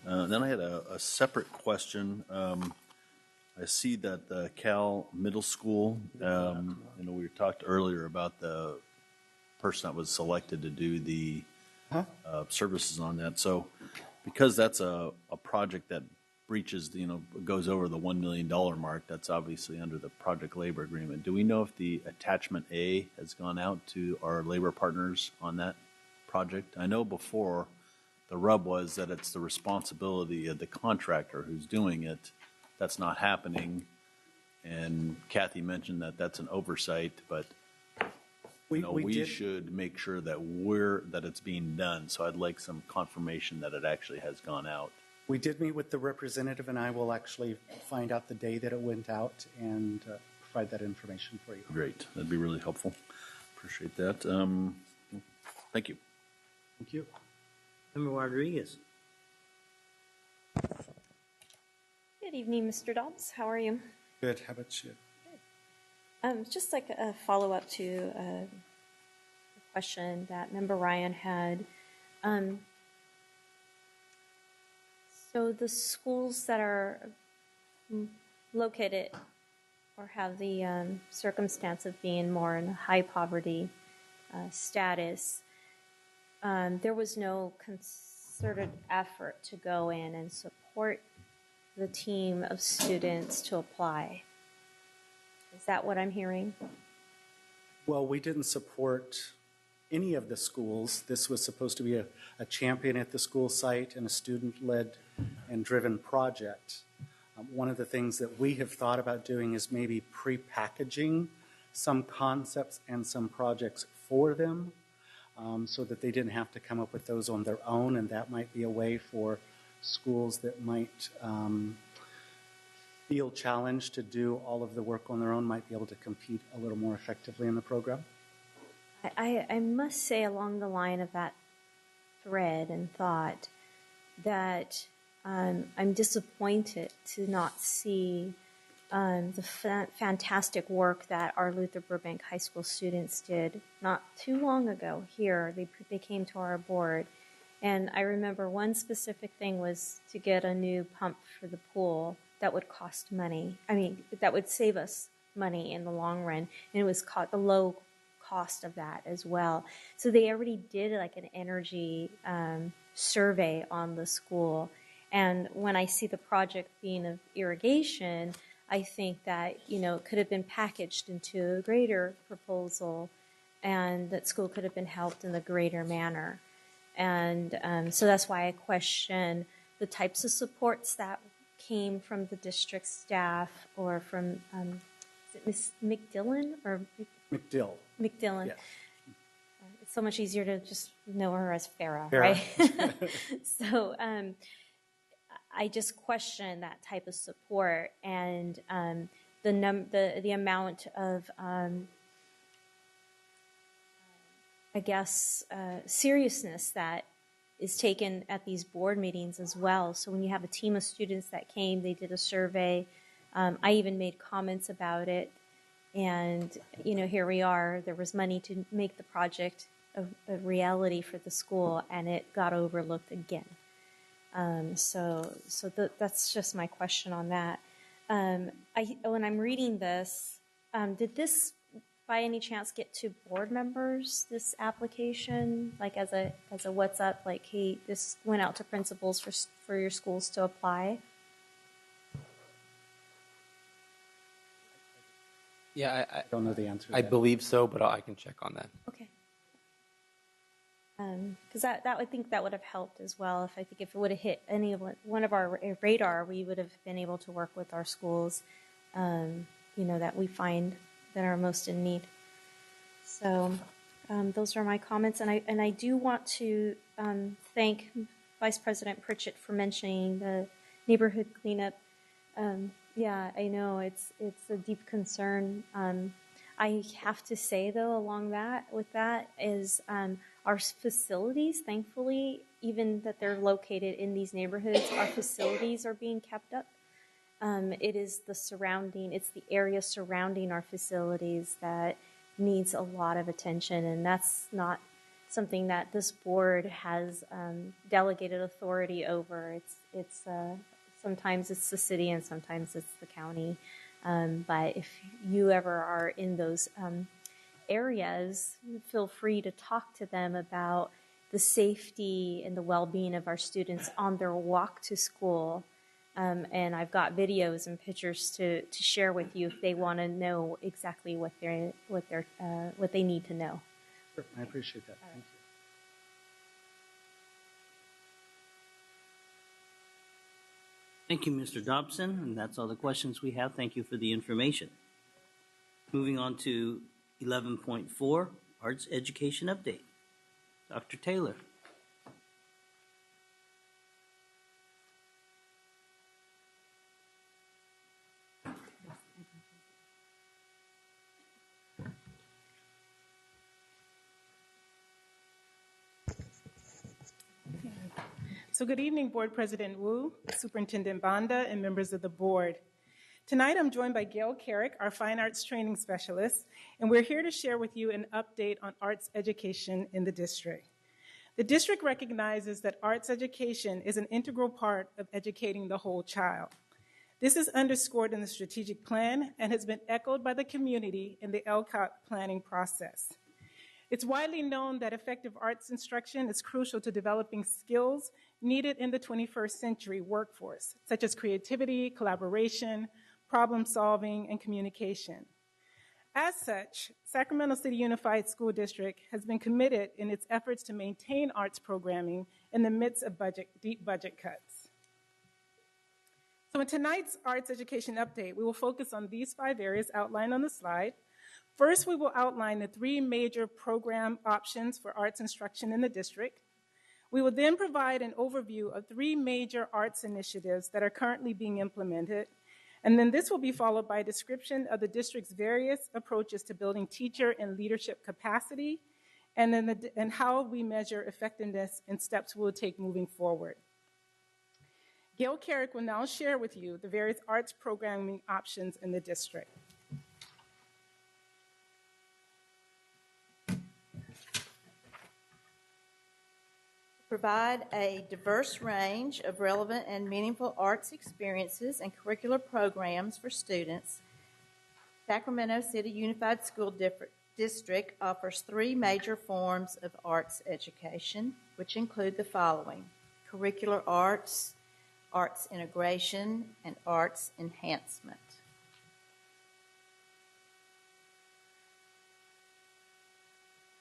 Then I had a separate question. I see that the Cal Middle School. We talked earlier about the person that was selected to do the services on that. So, because that's a project that breaches, goes over the $1 million mark, that's obviously under the project labor agreement. Do we know if the attachment A has gone out to our labor partners on that project? I know before the rub was that it's the responsibility of the contractor who's doing it. That's not happening. And Kathy mentioned that that's an oversight, but we should make sure that it's being done. So I'd like some confirmation that it actually has gone out. We did meet with the representative, and I will actually find out the day that it went out and provide that information for you. Great. That'd be really helpful. Appreciate that. Thank you. Thank you. Member Rodriguez. Good evening, Mr. Dobbs. How are you? Good. How about you? Good. Just like a follow-up to a question that Member Ryan had. So the schools that are located or have the circumstance of being more in a high poverty status, there was no concerted effort to go in and support the team of students to apply. Is that what I'm hearing? Well, we didn't support any of the schools. This was supposed to be a champion at the school site and a student-led and driven project. One of the things that we have thought about doing is maybe pre-packaging some concepts and some projects for them so that they didn't have to come up with those on their own, and that might be a way for schools that might feel challenged to do all of the work on their own might be able to compete a little more effectively in the program. I must say along the line of that thread and thought that I'm disappointed to not see fantastic work that our Luther Burbank High School students did not too long ago here. They came to our board. And I remember one specific thing was to get a new pump for the pool that would cost money. I mean, that would save us money in the long run. And it was the low cost of that as well. So they already did like an energy survey on the school. And when I see the project being of irrigation, I think that, it could have been packaged into a greater proposal and that school could have been helped in a greater manner. And so that's why I question the types of supports that came from the district staff or from, is it Ms. McDillon or McDill. McDillon? Yes. It's so much easier to just know her as Farah, Farah. right? So I just question that type of support and the amount of seriousness that is taken at these board meetings as well. So when you have a team of students that came, they did a survey. I even made comments about it. And, here we are. There was money to make the project a reality for the school, and it got overlooked again. That's just my question on that. When I'm reading this, did this by any chance get to board members, this application, like as a what's up, like, hey, this went out to principals for your schools to apply? Yeah, I don't know the answer to I that. believe so, but I can check on that. Okay. Because I think that would have helped as well. If it would have hit one of our radar, we would have been able to work with our schools, that we find that are most in need. So those are my comments, and I do want to thank Vice President Pritchett for mentioning the neighborhood cleanup. Yeah, I know it's a deep concern. I have to say though, with that is our facilities, thankfully, even that they're located in these neighborhoods, our facilities are being kept up. It's the area surrounding our facilities that needs a lot of attention, and that's not something that this board has delegated authority over. It's sometimes it's the city and sometimes it's the county. But if you ever are in those areas, feel free to talk to them about the safety and the well-being of our students on their walk to school. And I've got videos and pictures to share with you if they want to know exactly what they need to know. Sure, I appreciate that. Thank you. Thank you, Mr. Dobson, and that's all the questions we have. Thank you for the information. Moving on to 11.4, Arts Education Update. Dr. Taylor. So good evening, Board President Wu, Superintendent Banda, and members of the board. Tonight, I'm joined by Gail Carrick, our Fine Arts Training Specialist, and we're here to share with you an update on arts education in the district. The district recognizes that arts education is an integral part of educating the whole child. This is underscored in the strategic plan and has been echoed by the community in the LCOT planning process. It's widely known that effective arts instruction is crucial to developing skills needed in the 21st century workforce, such as creativity, collaboration, problem solving, and communication. As such, Sacramento City Unified School District has been committed in its efforts to maintain arts programming in the midst of deep budget cuts. So in tonight's arts education update, we will focus on these 5 areas outlined on the slide. First, we will outline the 3 major program options for arts instruction in the district. We will then provide an overview of 3 major arts initiatives that are currently being implemented. And then this will be followed by a description of the district's various approaches to building teacher and leadership capacity, and then how we measure effectiveness and steps we'll take moving forward. Gail Carrick will now share with you the various arts programming options in the district. Provide a diverse range of relevant and meaningful arts experiences and curricular programs for students. Sacramento City Unified School District offers 3 major forms of arts education, which include the following: curricular arts, arts integration, and arts enhancement.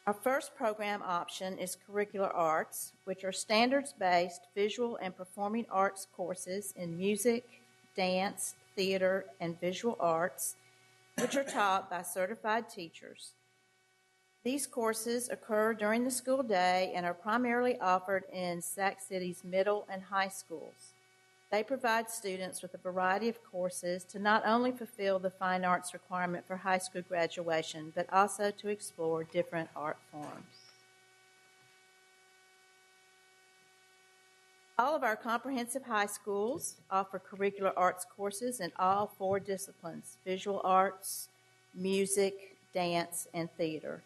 Our first program option is curricular arts, which are standards-based visual and performing arts courses in music, dance, theater, and visual arts, which are taught by certified teachers. These courses occur during the school day and are primarily offered in Sac City's middle and high schools. They provide students with a variety of courses to not only fulfill the fine arts requirement for high school graduation, but also to explore different art forms. All of our comprehensive high schools offer curricular arts courses in all 4 disciplines: visual arts, music, dance, and theater.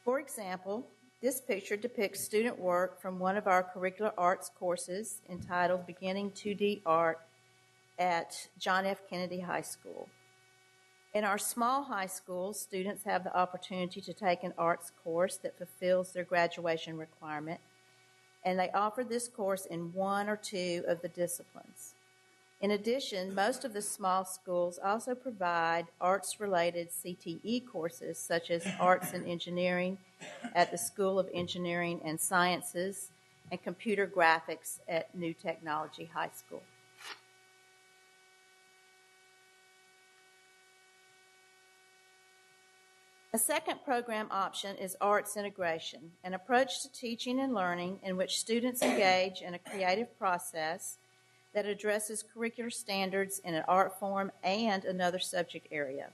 For example, this picture depicts student work from one of our curricular arts courses entitled Beginning 2D Art at John F. Kennedy High School. In our small high schools, students have the opportunity to take an arts course that fulfills their graduation requirement, and they offer this course in 1 or 2 of the disciplines. In addition, most of the small schools also provide arts-related CTE courses, such as Arts and Engineering at the School of Engineering and Sciences and Computer Graphics at New Technology High School. A second program option is arts integration, an approach to teaching and learning in which students engage in a creative process that addresses curricular standards in an art form and another subject area.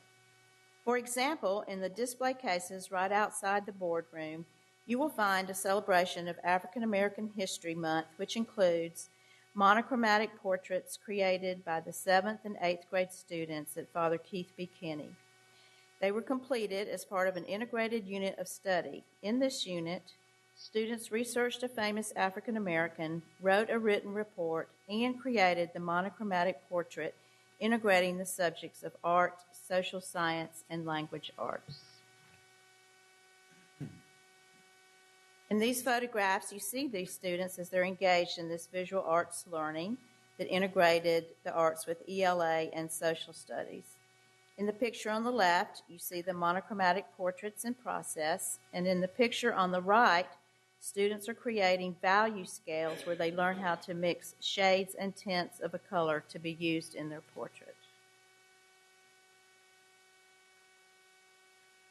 For example, in the display cases right outside the boardroom, you will find a celebration of African American History Month, which includes monochromatic portraits created by the 7th and 8th grade students at Father Keith B. Kinney. They were completed as part of an integrated unit of study. In this unit, students researched a famous African American, wrote a written report, and created the monochromatic portrait, integrating the subjects of art, social science, and language arts. In these photographs, you see these students as they're engaged in this visual arts learning that integrated the arts with ELA and social studies. In the picture on the left, you see the monochromatic portraits in process, and in the picture on the right, students are creating value scales where they learn how to mix shades and tints of a color to be used in their portrait.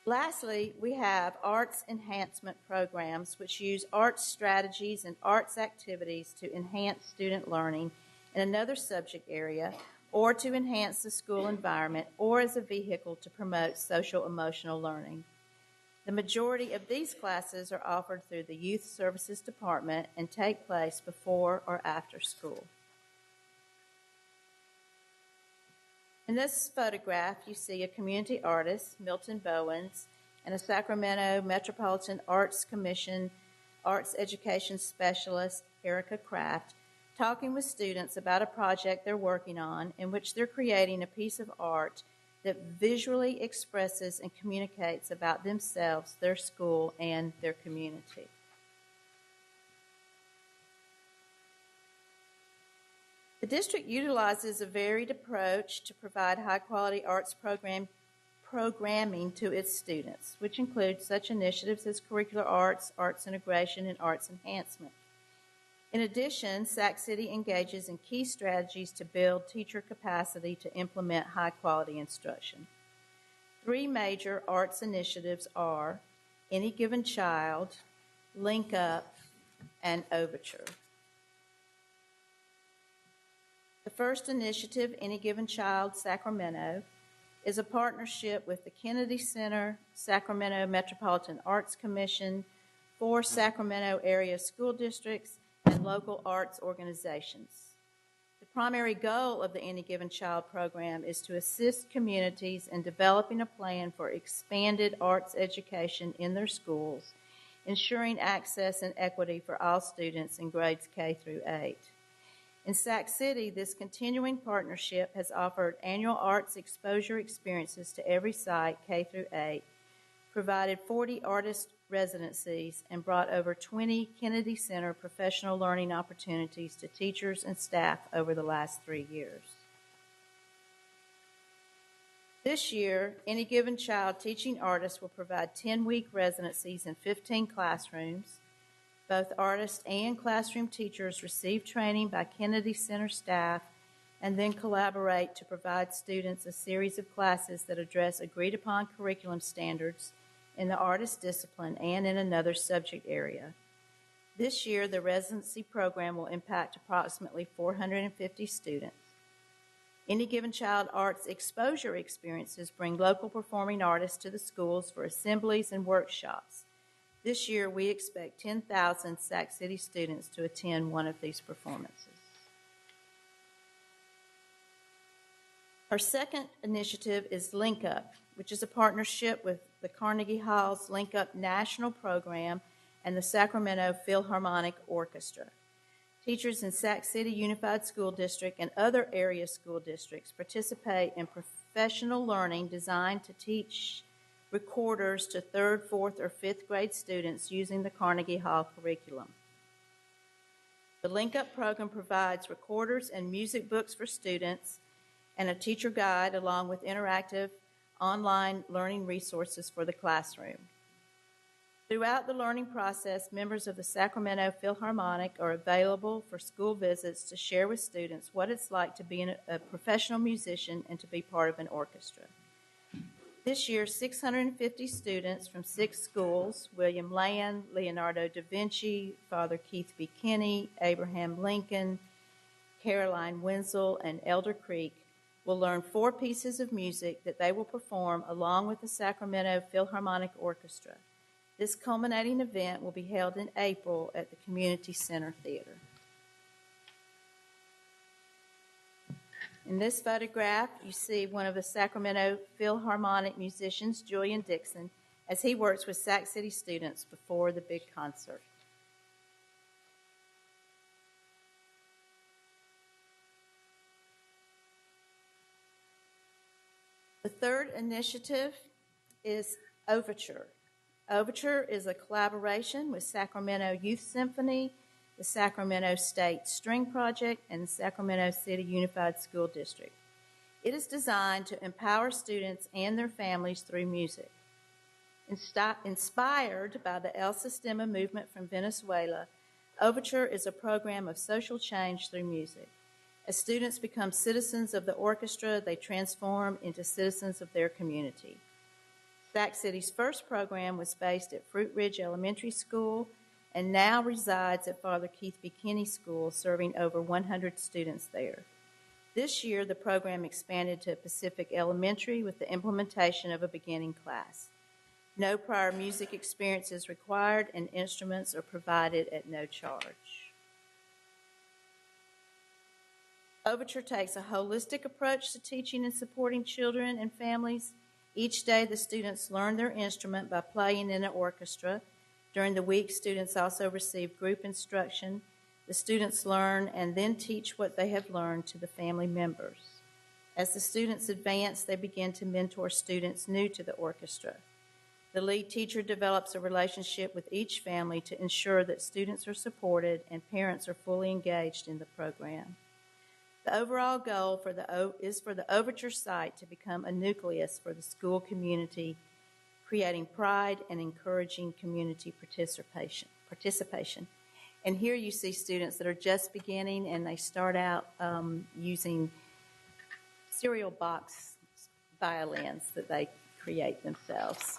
Lastly, we have arts enhancement programs which use arts strategies and arts activities to enhance student learning in another subject area or to enhance the school environment or as a vehicle to promote social emotional learning. The majority of these classes are offered through the Youth Services Department and take place before or after school. In this photograph, you see a community artist, Milton Bowens, and a Sacramento Metropolitan Arts Commission arts education specialist, Erica Kraft, talking with students about a project they're working on in which they're creating a piece of art that visually expresses and communicates about themselves, their school, and their community. The district utilizes a varied approach to provide high-quality arts programming to its students, which includes such initiatives as curricular arts, arts integration, and arts enhancement. In addition, Sac City engages in key strategies to build teacher capacity to implement high-quality instruction. 3 major arts initiatives are Any Given Child, Link Up, and Overture. The first initiative, Any Given Child Sacramento, is a partnership with the Kennedy Center, Sacramento Metropolitan Arts Commission, 4 Sacramento area school districts, and local arts organizations. The primary goal of the Any Given Child program is to assist communities in developing a plan for expanded arts education in their schools, ensuring access and equity for all students in grades K through 8. In Sac City, this continuing partnership has offered annual arts exposure experiences to every site K through 8, provided 40 artist residencies, and brought over 20 Kennedy Center professional learning opportunities to teachers and staff over the last 3 years. This year, Any Given Child teaching artists will provide 10-week residencies in 15 classrooms. Both artists and classroom teachers receive training by Kennedy Center staff and then collaborate to provide students a series of classes that address agreed-upon curriculum standards in the artist discipline and in another subject area. This year, the residency program will impact approximately 450 students. Any Given Child arts exposure experiences bring local performing artists to the schools for assemblies and workshops. This year, we expect 10,000 Sac City students to attend one of these performances. Our second initiative is Link Up, which is a partnership with the Carnegie Hall's Link Up National Program and the Sacramento Philharmonic Orchestra. Teachers in Sac City Unified School District and other area school districts participate in professional learning designed to teach recorders to 3rd, 4th, or 5th grade students using the Carnegie Hall curriculum. The Link Up program provides recorders and music books for students and a teacher guide along with interactive online learning resources for the classroom. Throughout the learning process, members of the Sacramento Philharmonic are available for school visits to share with students what it's like to be a professional musician and to be part of an orchestra. This year, 650 students from 6 schools, William Land, Leonardo da Vinci, Father Keith B. Kinney, Abraham Lincoln, Caroline Wenzel, and Elder Creek, will learn 4 pieces of music that they will perform along with the Sacramento Philharmonic Orchestra. This culminating event will be held in April at the Community Center Theater. In this photograph, you see one of the Sacramento Philharmonic musicians, Julian Dixon, as he works with Sac City students before the big concert. The third initiative is Overture. Overture is a collaboration with Sacramento Youth Symphony, the Sacramento State String Project, and the Sacramento City Unified School District. It is designed to empower students and their families through music. Inspired by the El Sistema movement from Venezuela, Overture is a program of social change through music. As students become citizens of the orchestra, they transform into citizens of their community. Sac City's first program was based at Fruit Ridge Elementary School and now resides at Father Keith B. Kinney School, serving over 100 students there. This year, the program expanded to Pacific Elementary with the implementation of a beginning class. No prior music experience is required, and instruments are provided at no charge. Overture takes a holistic approach to teaching and supporting children and families. Each day, the students learn their instrument by playing in an orchestra. During the week, students also receive group instruction. The students learn and then teach what they have learned to the family members. As the students advance, they begin to mentor students new to the orchestra. The lead teacher develops a relationship with each family to ensure that students are supported and parents are fully engaged in the program. The overall goal is for the Overture site to become a nucleus for the school community, creating pride and encouraging community participation. And here you see students that are just beginning, and they start out using cereal box violins that they create themselves.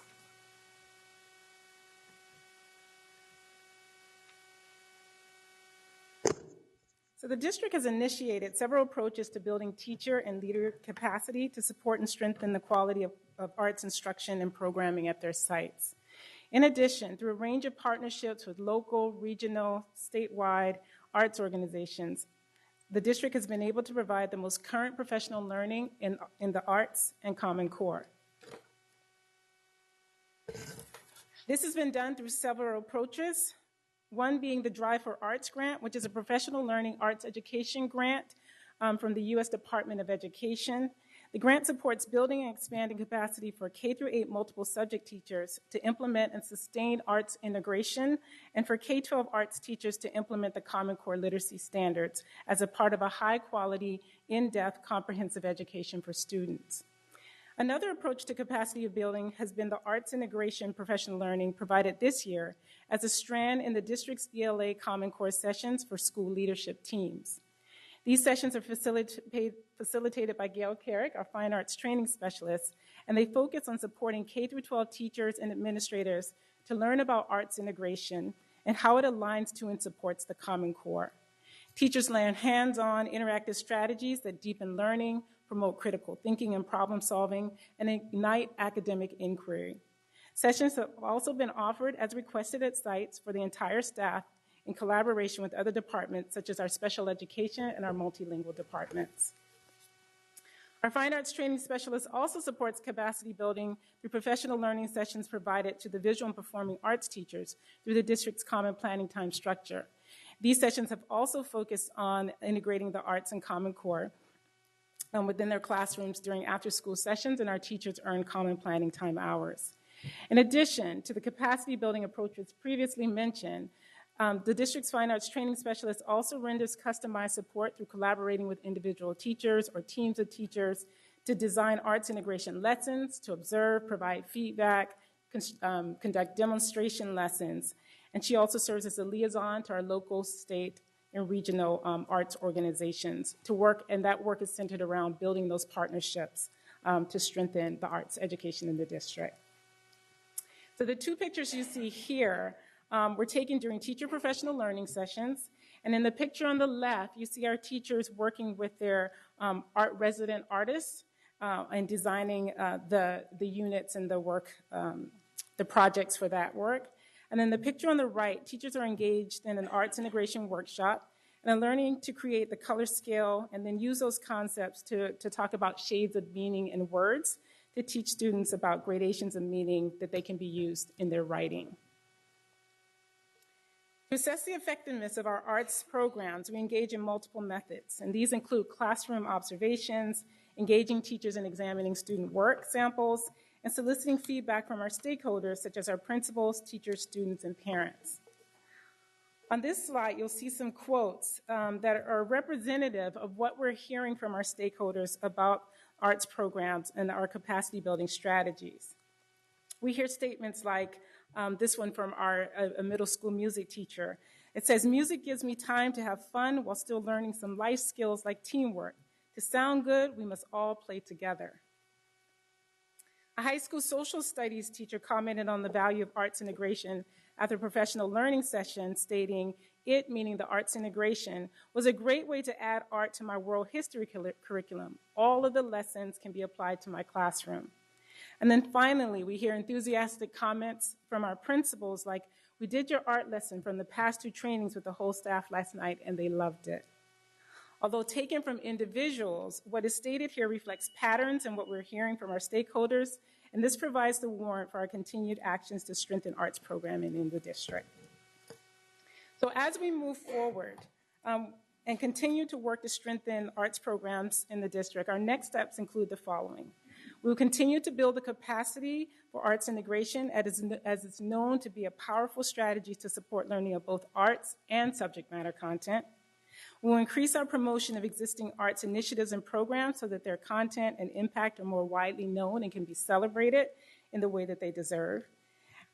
So the district has initiated several approaches to building teacher and leader capacity to support and strengthen the quality of arts instruction and programming at their sites. In addition, through a range of partnerships with local, regional, statewide arts organizations, the district has been able to provide the most current professional learning in the arts and Common Core. This has been done through several approaches, one being the Drive for Arts grant, which is a professional learning arts education grant from the U.S. Department of Education. The grant supports building and expanding capacity for K-8 multiple subject teachers to implement and sustain arts integration, and for K-12 arts teachers to implement the Common Core literacy standards as a part of a high-quality, in-depth, comprehensive education for students. Another approach to capacity building has been the arts integration professional learning provided this year as a strand in the district's ELA Common Core sessions for school leadership teams. These sessions are facilitated by Gail Carrick, our fine arts training specialist, and they focus on supporting K-12 teachers and administrators to learn about arts integration and how it aligns to and supports the Common Core. Teachers learn hands-on interactive strategies that deepen learning, promote critical thinking and problem solving, and ignite academic inquiry. Sessions have also been offered as requested at sites for the entire staff in collaboration with other departments such as our special education and our multilingual departments. Our fine arts training specialist also supports capacity building through professional learning sessions provided to the visual and performing arts teachers through the district's common planning time structure. These sessions have also focused on integrating the arts and Common Core within their classrooms during after-school sessions, and our teachers earn common planning time hours. In addition to the capacity building approaches previously mentioned, the district's fine arts training specialist also renders customized support through collaborating with individual teachers or teams of teachers to design arts integration lessons, to observe, provide feedback, conduct demonstration lessons. And she also serves as a liaison to our local, state, and regional arts organizations to work, and that work is centered around building those partnerships to strengthen the arts education in the district. So the two pictures you see here were taken during teacher professional learning sessions. And in the picture on the left, you see our teachers working with their art resident artists and designing the units and the work, the projects for that work. And then the picture on the right, teachers are engaged in an arts integration workshop and are learning to create the color scale and then use those concepts to talk about shades of meaning in words to teach students about gradations of meaning that they can be used in their writing. To assess the effectiveness of our arts programs, we engage in multiple methods, and these include classroom observations, engaging teachers in examining student work samples, and soliciting feedback from our stakeholders, such as our principals, teachers, students, and parents. On this slide, you'll see some quotes that are representative of what we're hearing from our stakeholders about arts programs and our capacity building strategies. We hear statements like, this one from a middle school music teacher. It says, "Music gives me time to have fun while still learning some life skills like teamwork. To sound good, we must all play together." A high school social studies teacher commented on the value of arts integration after a professional learning session, stating, "It," meaning the arts integration, "was a great way to add art to my world history curriculum. All of the lessons can be applied to my classroom." And then finally, we hear enthusiastic comments from our principals like, "We did your art lesson from the past 2 trainings with the whole staff last night, and they loved it." Although taken from individuals, what is stated here reflects patterns in what we're hearing from our stakeholders, and this provides the warrant for our continued actions to strengthen arts programming in the district. So as we move forward and continue to work to strengthen arts programs in the district, our next steps include the following. We will continue to build the capacity for arts integration as it's known to be a powerful strategy to support learning of both arts and subject matter content. We will increase our promotion of existing arts initiatives and programs so that their content and impact are more widely known and can be celebrated in the way that they deserve.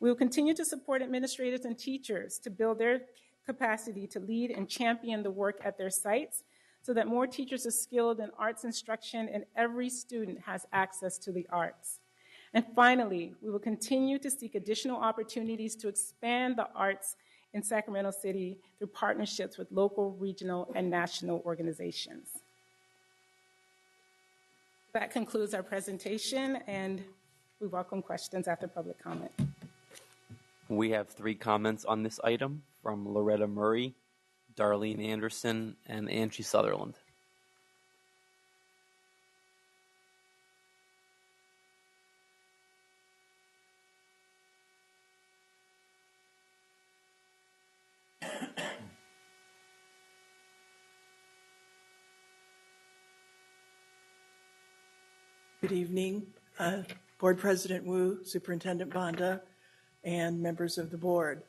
We will continue to support administrators and teachers to build their capacity to lead and champion the work at their sites so that more teachers are skilled in arts instruction and every student has access to the arts. And finally, we will continue to seek additional opportunities to expand the arts in Sacramento City through partnerships with local, regional, and national organizations. That concludes our presentation, and we welcome questions after public comment. We have 3 comments on this item from Loretta Murray, Darlene Anderson, and Angie Sutherland. Good evening, Board President Wu, Superintendent Banda, and members of the board.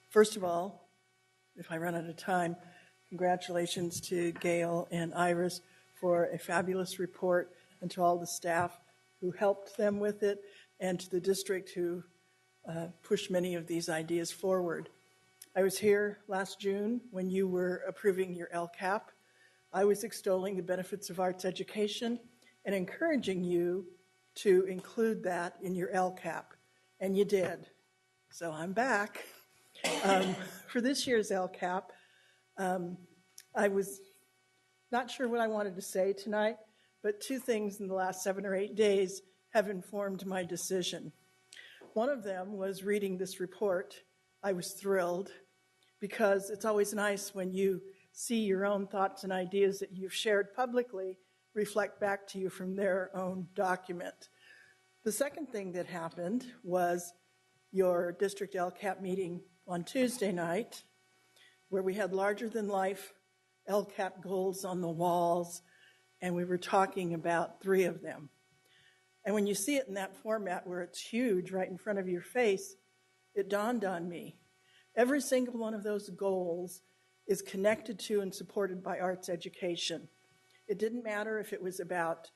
First of all, if I run out of time, congratulations to Gail and Iris for a fabulous report, and to all the staff who helped them with it, and to the district who pushed many of these ideas forward. I was here last June when you were approving your LCAP. I was extolling the benefits of arts education and encouraging you to include that in your LCAP, and you did. So I'm back. For this year's LCAP, I was not sure what I wanted to say tonight, but two things in the last 7 or 8 days have informed my decision. One of them was reading this report. I was thrilled because it's always nice when you see your own thoughts and ideas that you've shared publicly reflect back to you from their own document. The second thing that happened was your district LCAP meeting on Tuesday night, where we had larger-than-life LCAP goals on the walls, and we were talking about 3 of them. And when you see it in that format where it's huge right in front of your face, it dawned on me. Every single one of those goals is connected to and supported by arts education. It didn't matter if it was about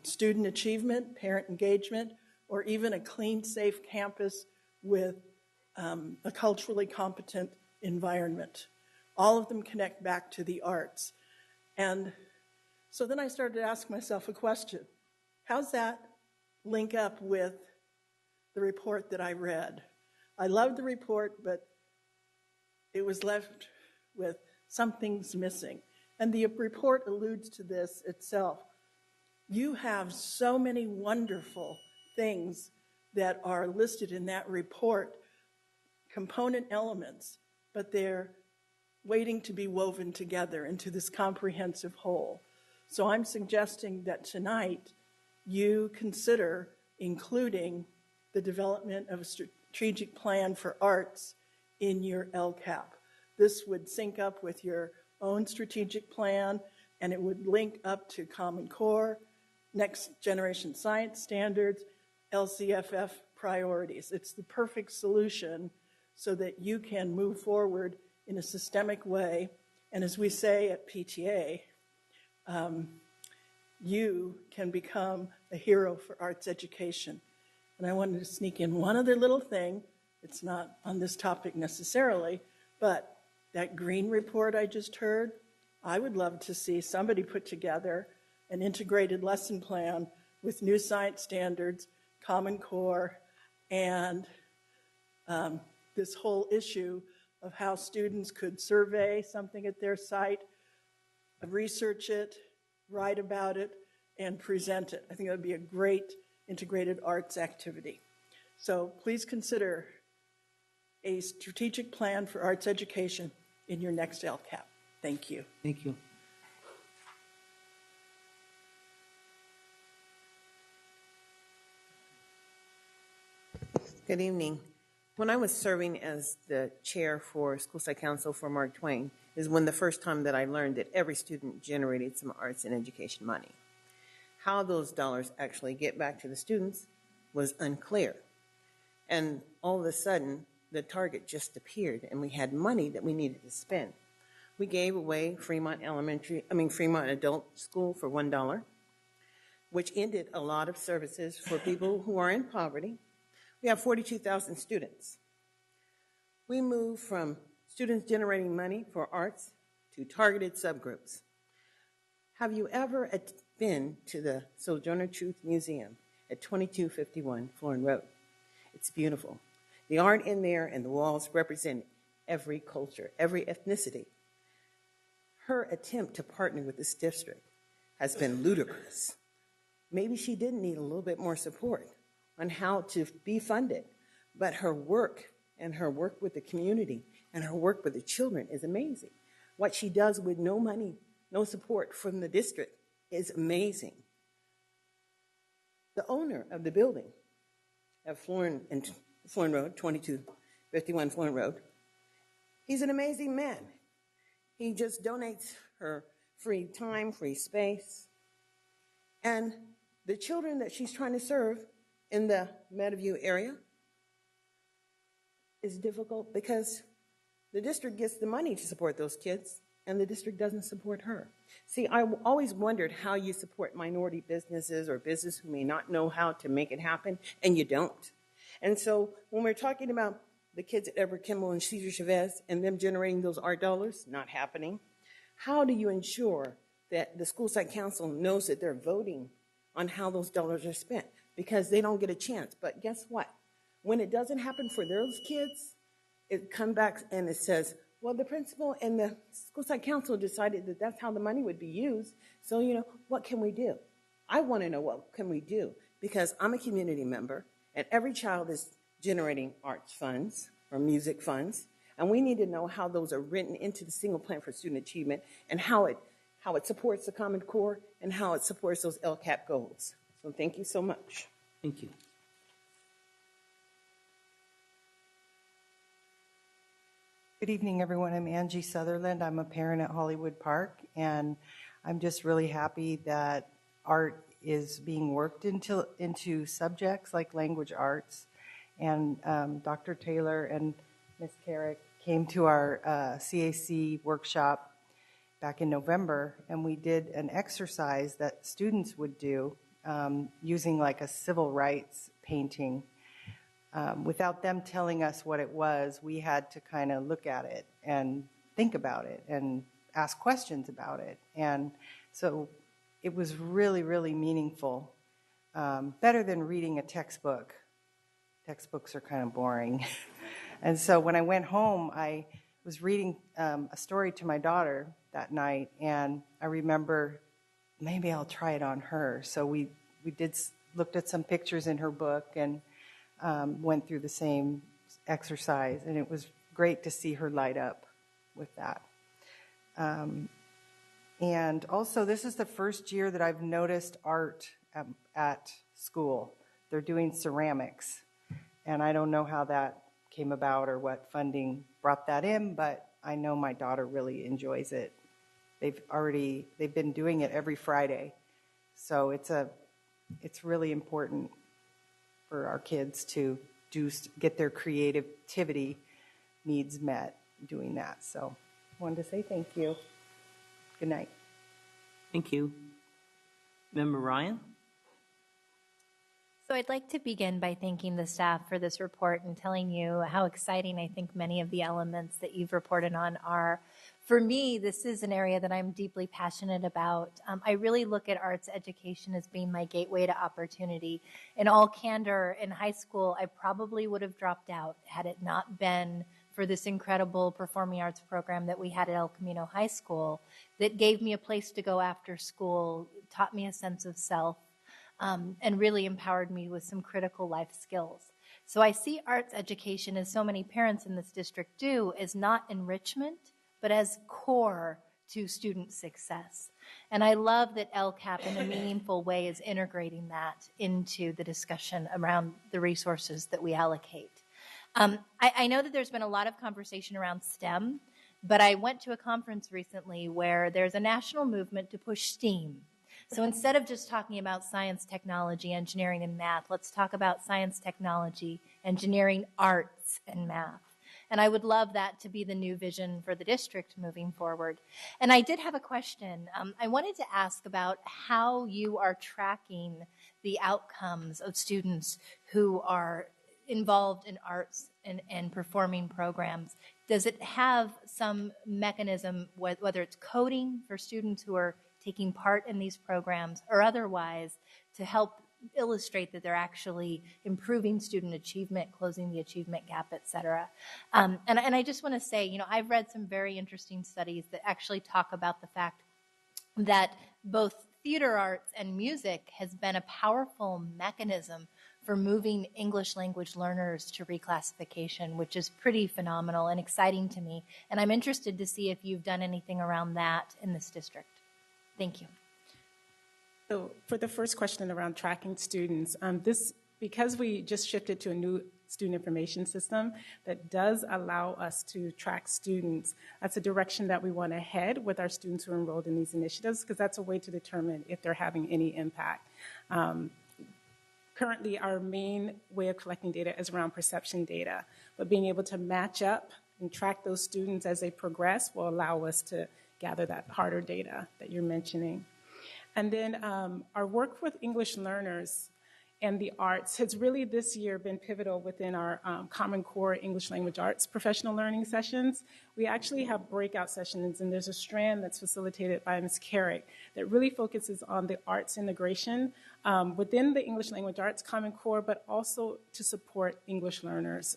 student achievement, parent engagement, or even a clean, safe campus with a culturally competent environment. All of them connect back to the arts. And so then I started to ask myself a question. How's that link up with the report that I read? I loved the report, but it was left with something's missing. And the report alludes to this itself. You have so many wonderful things that are listed in that report, component elements, but they're waiting to be woven together into this comprehensive whole. So I'm suggesting that tonight you consider including the development of a strategic plan for arts in your LCAP. This would sync up with your own strategic plan, and it would link up to Common Core, Next Generation Science Standards, LCFF priorities. It's the perfect solution so that you can move forward in a systemic way. And as we say at PTA, you can become a hero for arts education. And I wanted to sneak in one other little thing. It's not on this topic necessarily, but that green report I just heard, I would love to see somebody put together an integrated lesson plan with new science standards, Common Core, and this whole issue of how students could survey something at their site, research it, write about it, and present it. I think that would be a great integrated arts activity. So please consider a strategic plan for arts education in your next LCAP. Thank you. Thank you. Good evening. When I was serving as the chair for School Site Council for Mark Twain is when the first time that I learned that every student generated some arts and education money. How those dollars actually get back to the students was unclear. And all of a sudden, the target just appeared and we had money that we needed to spend. We gave away Fremont Adult School for $1, which ended a lot of services for people who are in poverty. We have 42,000 students. We moved from students generating money for arts to targeted subgroups. Have you ever been to the Sojourner Truth Museum at 2251 Florin Road? It's beautiful. The art in there and the walls represent every culture, every ethnicity. Her attempt to partner with this district has been ludicrous. Maybe she did need a little bit more support on how to be funded, but her work and her work with the community and her work with the children is amazing. What she does with no money, no support from the district is amazing. The owner of the building at Florin Road, 2251 Florin Road, he's an amazing man. He just donates her free time, free space. And the children that she's trying to serve in the Meadowview area is difficult because the district gets the money to support those kids, and the district doesn't support her. See, I always wondered how you support minority businesses or businesses who may not know how to make it happen, and you don't. And so when we're talking about the kids at Edward Kimball and Cesar Chavez and them generating those art dollars, not happening, how do you ensure that the school site council knows that they're voting on how those dollars are spent? Because they don't get a chance. But guess what? When it doesn't happen for those kids, it comes back and it says, well, the principal and the school site council decided that that's how the money would be used. So, what can we do? I want to know what can we do, because I'm a community member and every child is generating arts funds or music funds. And we need to know how those are written into the single plan for student achievement and how it supports the Common Core and how it supports those LCAP goals. So thank you so much. Thank you. Good evening, everyone. I'm Angie Sutherland. I'm a parent at Hollywood Park, and I'm just really happy that art is being worked into subjects like language arts. And Dr. Taylor and Ms. Carrick came to our CAC workshop back in November, and we did an exercise that students would do using like a civil rights painting. Without them telling us what it was, we had to kind of look at it and think about it and ask questions about it. And so it was really, really meaningful. Better than reading a textbook. Textbooks are kind of boring. And so when I went home, I was reading a story to my daughter that night, and I remember maybe I'll try it on her. So we looked at some pictures in her book and went through the same exercise, and it was great to see her light up with that. And also, this is the first year that I've noticed art at school. They're doing ceramics, and I don't know how that came about or what funding brought that in, but I know my daughter really enjoys it. They've been doing it every Friday, so it's really important for our kids to get their creativity needs met doing that. So I wanted to say thank you. Good night. Thank you. Member Ryan? So I'd like to begin by thanking the staff for this report and telling you how exciting I think many of the elements that you've reported on are. For me, this is an area that I'm deeply passionate about. I really look at arts education as being my gateway to opportunity. In all candor, in high school, I probably would have dropped out had it not been for this incredible performing arts program that we had at El Camino High School that gave me a place to go after school, taught me a sense of self, and really empowered me with some critical life skills. So I see arts education, as so many parents in this district do, as not enrichment, but as core to student success. And I love that LCAP in a meaningful way is integrating that into the discussion around the resources that we allocate. I know that there's been a lot of conversation around STEM, but I went to a conference recently where there's a national movement to push STEAM. So instead of just talking about science, technology, engineering, and math, let's talk about science, technology, engineering, arts, and math. And I would love that to be the new vision for the district moving forward. And I did have a question. I wanted to ask about how you are tracking the outcomes of students who are involved in arts and performing programs. Does it have some mechanism, whether it's coding for students who are taking part in these programs or otherwise, to help illustrate that they're actually improving student achievement, closing the achievement gap, et cetera. And I just want to say, I've read some very interesting studies that actually talk about the fact that both theater arts and music has been a powerful mechanism for moving English language learners to reclassification, which is pretty phenomenal and exciting to me. And I'm interested to see if you've done anything around that in this district. Thank you. So for the first question around tracking students, because we just shifted to a new student information system that does allow us to track students, that's a direction that we want to head with our students who are enrolled in these initiatives, because that's a way to determine if they're having any impact. Currently, our main way of collecting data is around perception data, but being able to match up and track those students as they progress will allow us to gather that harder data that you're mentioning. And then our work with English learners and the arts has really this year been pivotal within our Common Core English Language Arts professional learning sessions. We actually have breakout sessions, and there's a strand that's facilitated by Ms. Carrick that really focuses on the arts integration within the English Language Arts Common Core, but also to support English learners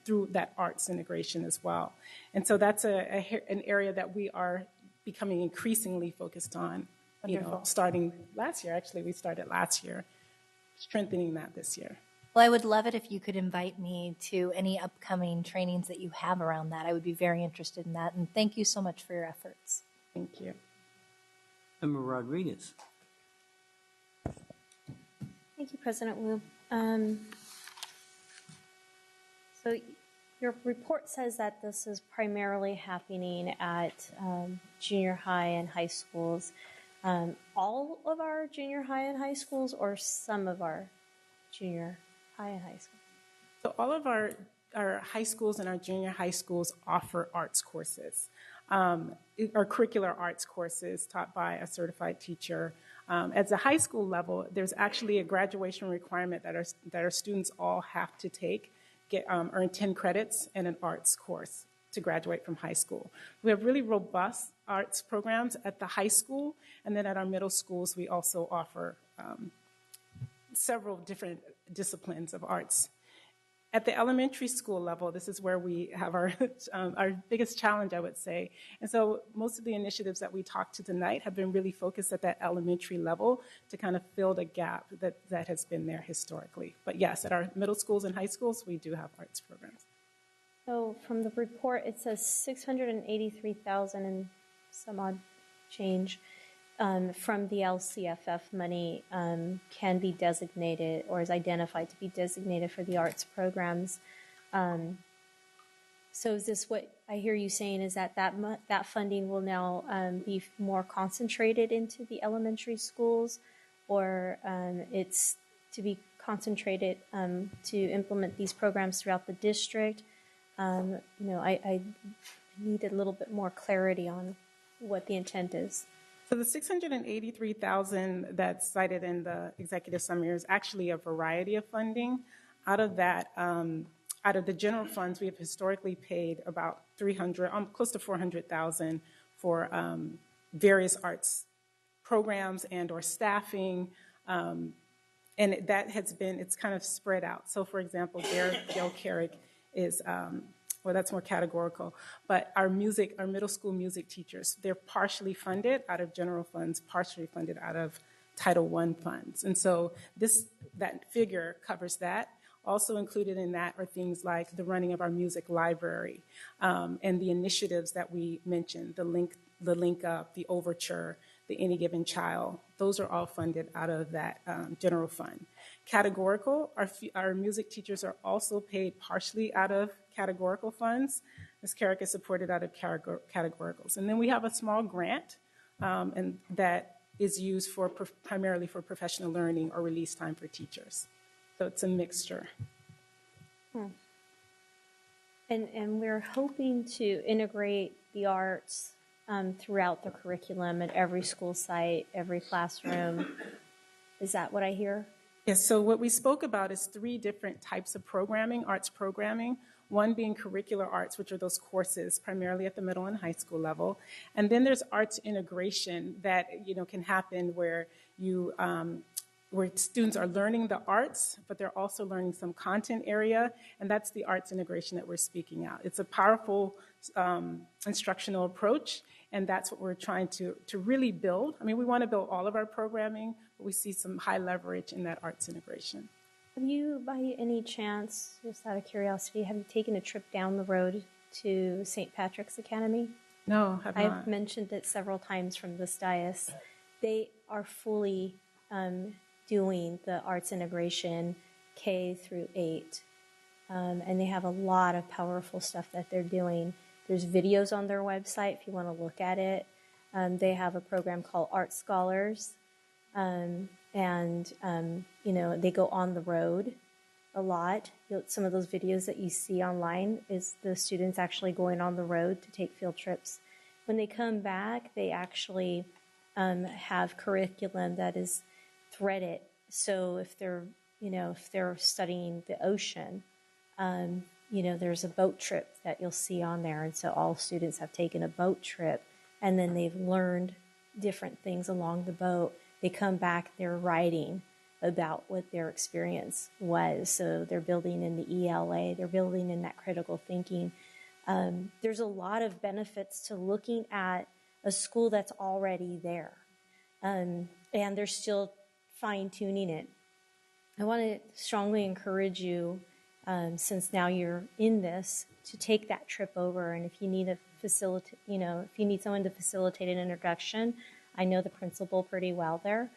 through that arts integration as well. And so that's an area that we are becoming increasingly focused on. Starting last year, actually, we started last year, strengthening that this year. Well, I would love it if you could invite me to any upcoming trainings that you have around that. I would be very interested in that. And thank you so much for your efforts. Thank you. Member Rodriguez. Thank you, President Wu. So your report says that this is primarily happening at junior high and high schools. All of our junior high and high schools, or some of our junior high and high schools? So all of our high schools and our junior high schools offer arts courses, or curricular arts courses taught by a certified teacher. At the high school level, there's actually a graduation requirement that our students all have to take, earn 10 credits in an arts course to graduate from high school. We have really robust arts programs at the high school, and then at our middle schools, we also offer several different disciplines of arts. At the elementary school level, this is where we have our biggest challenge, I would say. And so most of the initiatives that we talked to tonight have been really focused at that elementary level to kind of fill the gap that has been there historically. But yes, at our middle schools and high schools, we do have arts programs. So from the report, it says 683,000 and some odd change from the LCFF money can be designated or is identified to be designated for the arts programs. So is this what I hear you saying, is that funding will now be more concentrated into the elementary schools, or it's to be concentrated to implement these programs throughout the district? I need a little bit more clarity on what the intent is. So the $683,000 that's cited in the executive summary is actually a variety of funding. Out of that, out of the general funds, we have historically paid about close to $400,000 for various arts programs and or staffing, and that has been, it's kind of spread out. So for example, Gail Carrick is, well, that's more categorical, but our middle school music teachers, they're partially funded out of general funds, partially funded out of Title I funds. And so that figure covers that. Also included in that are things like the running of our music library and the initiatives that we mentioned, the link up, the overture, the Any Given Child. Those are all funded out of that general fund. Categorical, our music teachers are also paid partially out of categorical funds. Ms. Carrick is supported out of categoricals. And then we have a small grant and that is used primarily for professional learning or release time for teachers. So it's a mixture. And we're hoping to integrate the arts throughout the curriculum at every school site, every classroom. Is that what I hear? Yes, so what we spoke about is 3 different types of programming, arts programming. One being curricular arts, which are those courses primarily at the middle and high school level. And then there's arts integration that can happen where where students are learning the arts, but they're also learning some content area, and that's the arts integration that we're speaking out. It's a powerful instructional approach, and that's what we're trying to really build. I mean, we want to build all of our programming, but we see some high leverage in that arts integration. Have you, by any chance, just out of curiosity, have you taken a trip down the road to St. Patrick's Academy? No, have I've not. mentioned it several times from this dais. They are fully doing the arts integration K through 8. And they have a lot of powerful stuff that they're doing. There's videos on their website if you want to look at it. They have a program called Art Scholars. They go on the road a lot. Some of those videos that you see online is the students actually going on the road to take field trips. When they come back, they actually have curriculum that is threaded. So if they're studying the ocean, there's a boat trip that you'll see on there. And so all students have taken a boat trip, and then they've learned different things along the boat. They come back, they're writing about what their experience was. So they're building in the ELA, they're building in that critical thinking. There's a lot of benefits to looking at a school that's already there. And they're still fine-tuning it. I want to strongly encourage you, since now you're in this, to take that trip over. And if you need if you need someone to facilitate an introduction, I know the principal pretty well there.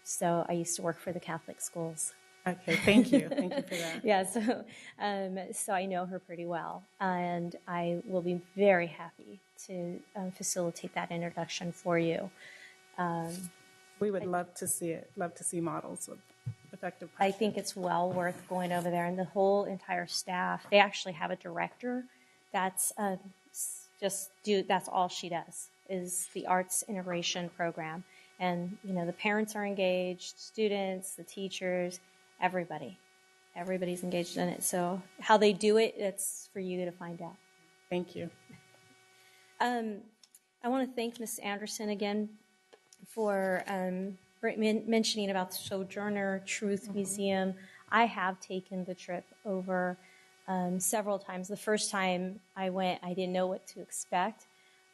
So I used to work for the Catholic schools. Okay, thank you. Thank you for that. Yeah, so I know her pretty well, and I will be very happy to facilitate that introduction for you. We would love to see it. Love to see models of effective practice. I think it's well worth going over there, and the whole entire staff. They actually have a director that's that's all she does is the arts integration program, and the parents are engaged, students, the teachers, everybody's engaged in it. So how they do it, it's for you to find out. Thank you. I want to thank Ms. Anderson again for mentioning about the Sojourner Truth Museum. I have taken the trip over several times. The first time I went, I didn't know what to expect,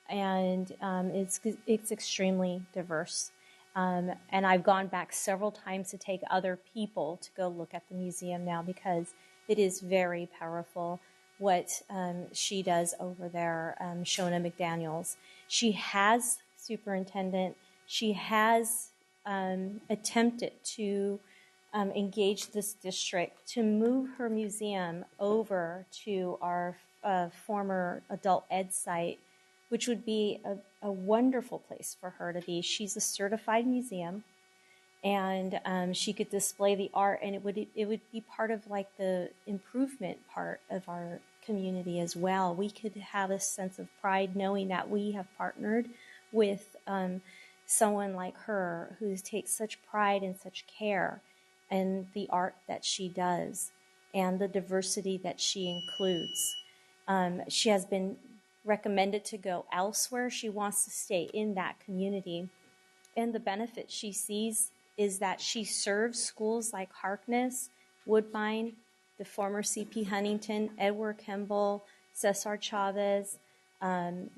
and it's extremely diverse. And I've gone back several times to take other people to go look at the museum now because it is very powerful what she does over there, Shona McDaniels. She has, superintendent, she has attempted to engage this district to move her museum over to our former adult ed site, which would be a wonderful place for her to be. She's a certified museum, and she could display the art, and it would be part of like the improvement part of our community as well. We could have a sense of pride knowing that we have partnered with someone like her who takes such pride and such care in the art that she does and the diversity that she includes. She has been recommended to go elsewhere. She wants to stay in that community. And the benefit she sees is that she serves schools like Harkness, Woodbine, the former C.P. Huntington, Edward Kimball, Cesar Chavez,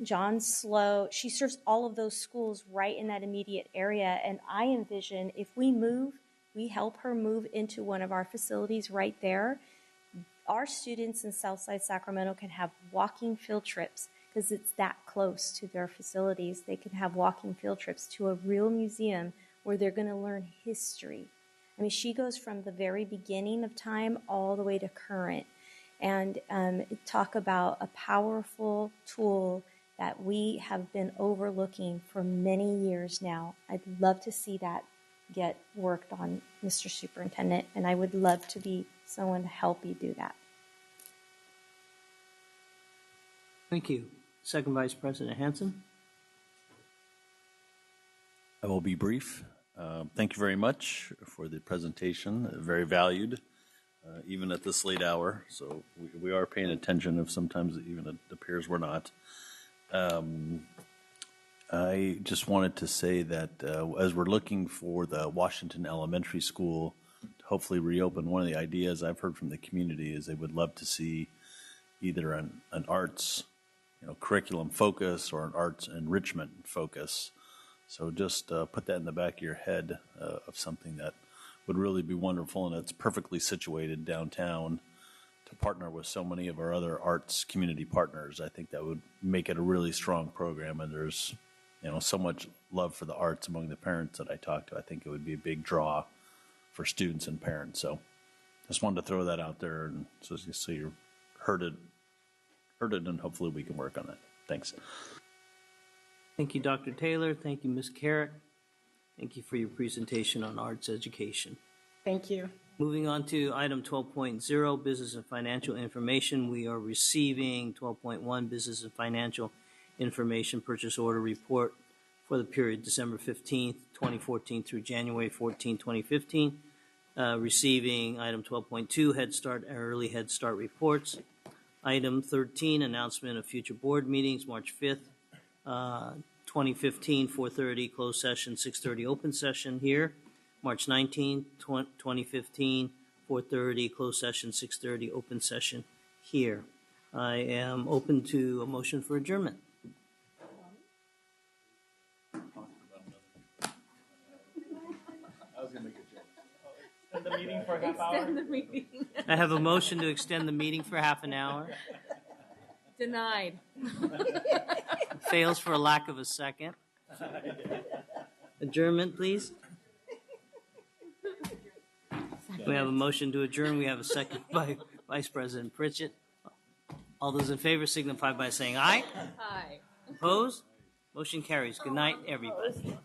John Slow. She serves all of those schools right in that immediate area. And I envision if we help her move into one of our facilities right there, our students in Southside Sacramento can have walking field trips because it's that close to their facilities. They can have walking field trips to a real museum where they're going to learn history. I mean, she goes from the very beginning of time all the way to current. And talk about a powerful tool that we have been overlooking for many years now. I'd love to see that get worked on, Mr. Superintendent, and I would love to be someone to help you do that. Thank you. Second Vice President Hansen. I will be brief. Thank you very much for the presentation, very valued, even at this late hour. So we are paying attention if sometimes even it appears we're not. I just wanted to say that as we're looking for the Washington Elementary School to hopefully reopen, one of the ideas I've heard from the community is they would love to see either an arts curriculum focus or an arts enrichment focus. So just put that in the back of your head of something that would really be wonderful, and it's perfectly situated downtown to partner with so many of our other arts community partners. I think that would make it a really strong program, and there's so much love for the arts among the parents that I talk to. I think it would be a big draw for students and parents. So just wanted to throw that out there, and so you heard it, and hopefully we can work on that. Thanks. Thank you, Dr. Taylor. Thank you, Ms. Carrick. Thank you for your presentation on arts education. Thank you. Moving on to item 12.0, business and financial information. We are receiving 12.1, business and financial information purchase order report for the period December 15th, 2014 through January 14, 2015. Receiving item 12.2, Head Start and Early Head Start reports. Item 13, announcement of future board meetings, March 5th, 2015, 4:30 closed session, 6:30 open session here. March 19th, 2015, 4:30 closed session, 6:30 open session here. I am open to a motion for adjournment. Extend the meeting for a half hour. Extend the meeting. I have a motion to extend the meeting for half an hour. Denied. Fails for a lack of a second. Adjournment, please. We have a motion to adjourn. We have a second by Vice President Pritchett. All those in favor signify by saying aye. Aye. Opposed? Motion carries. Good night, everybody.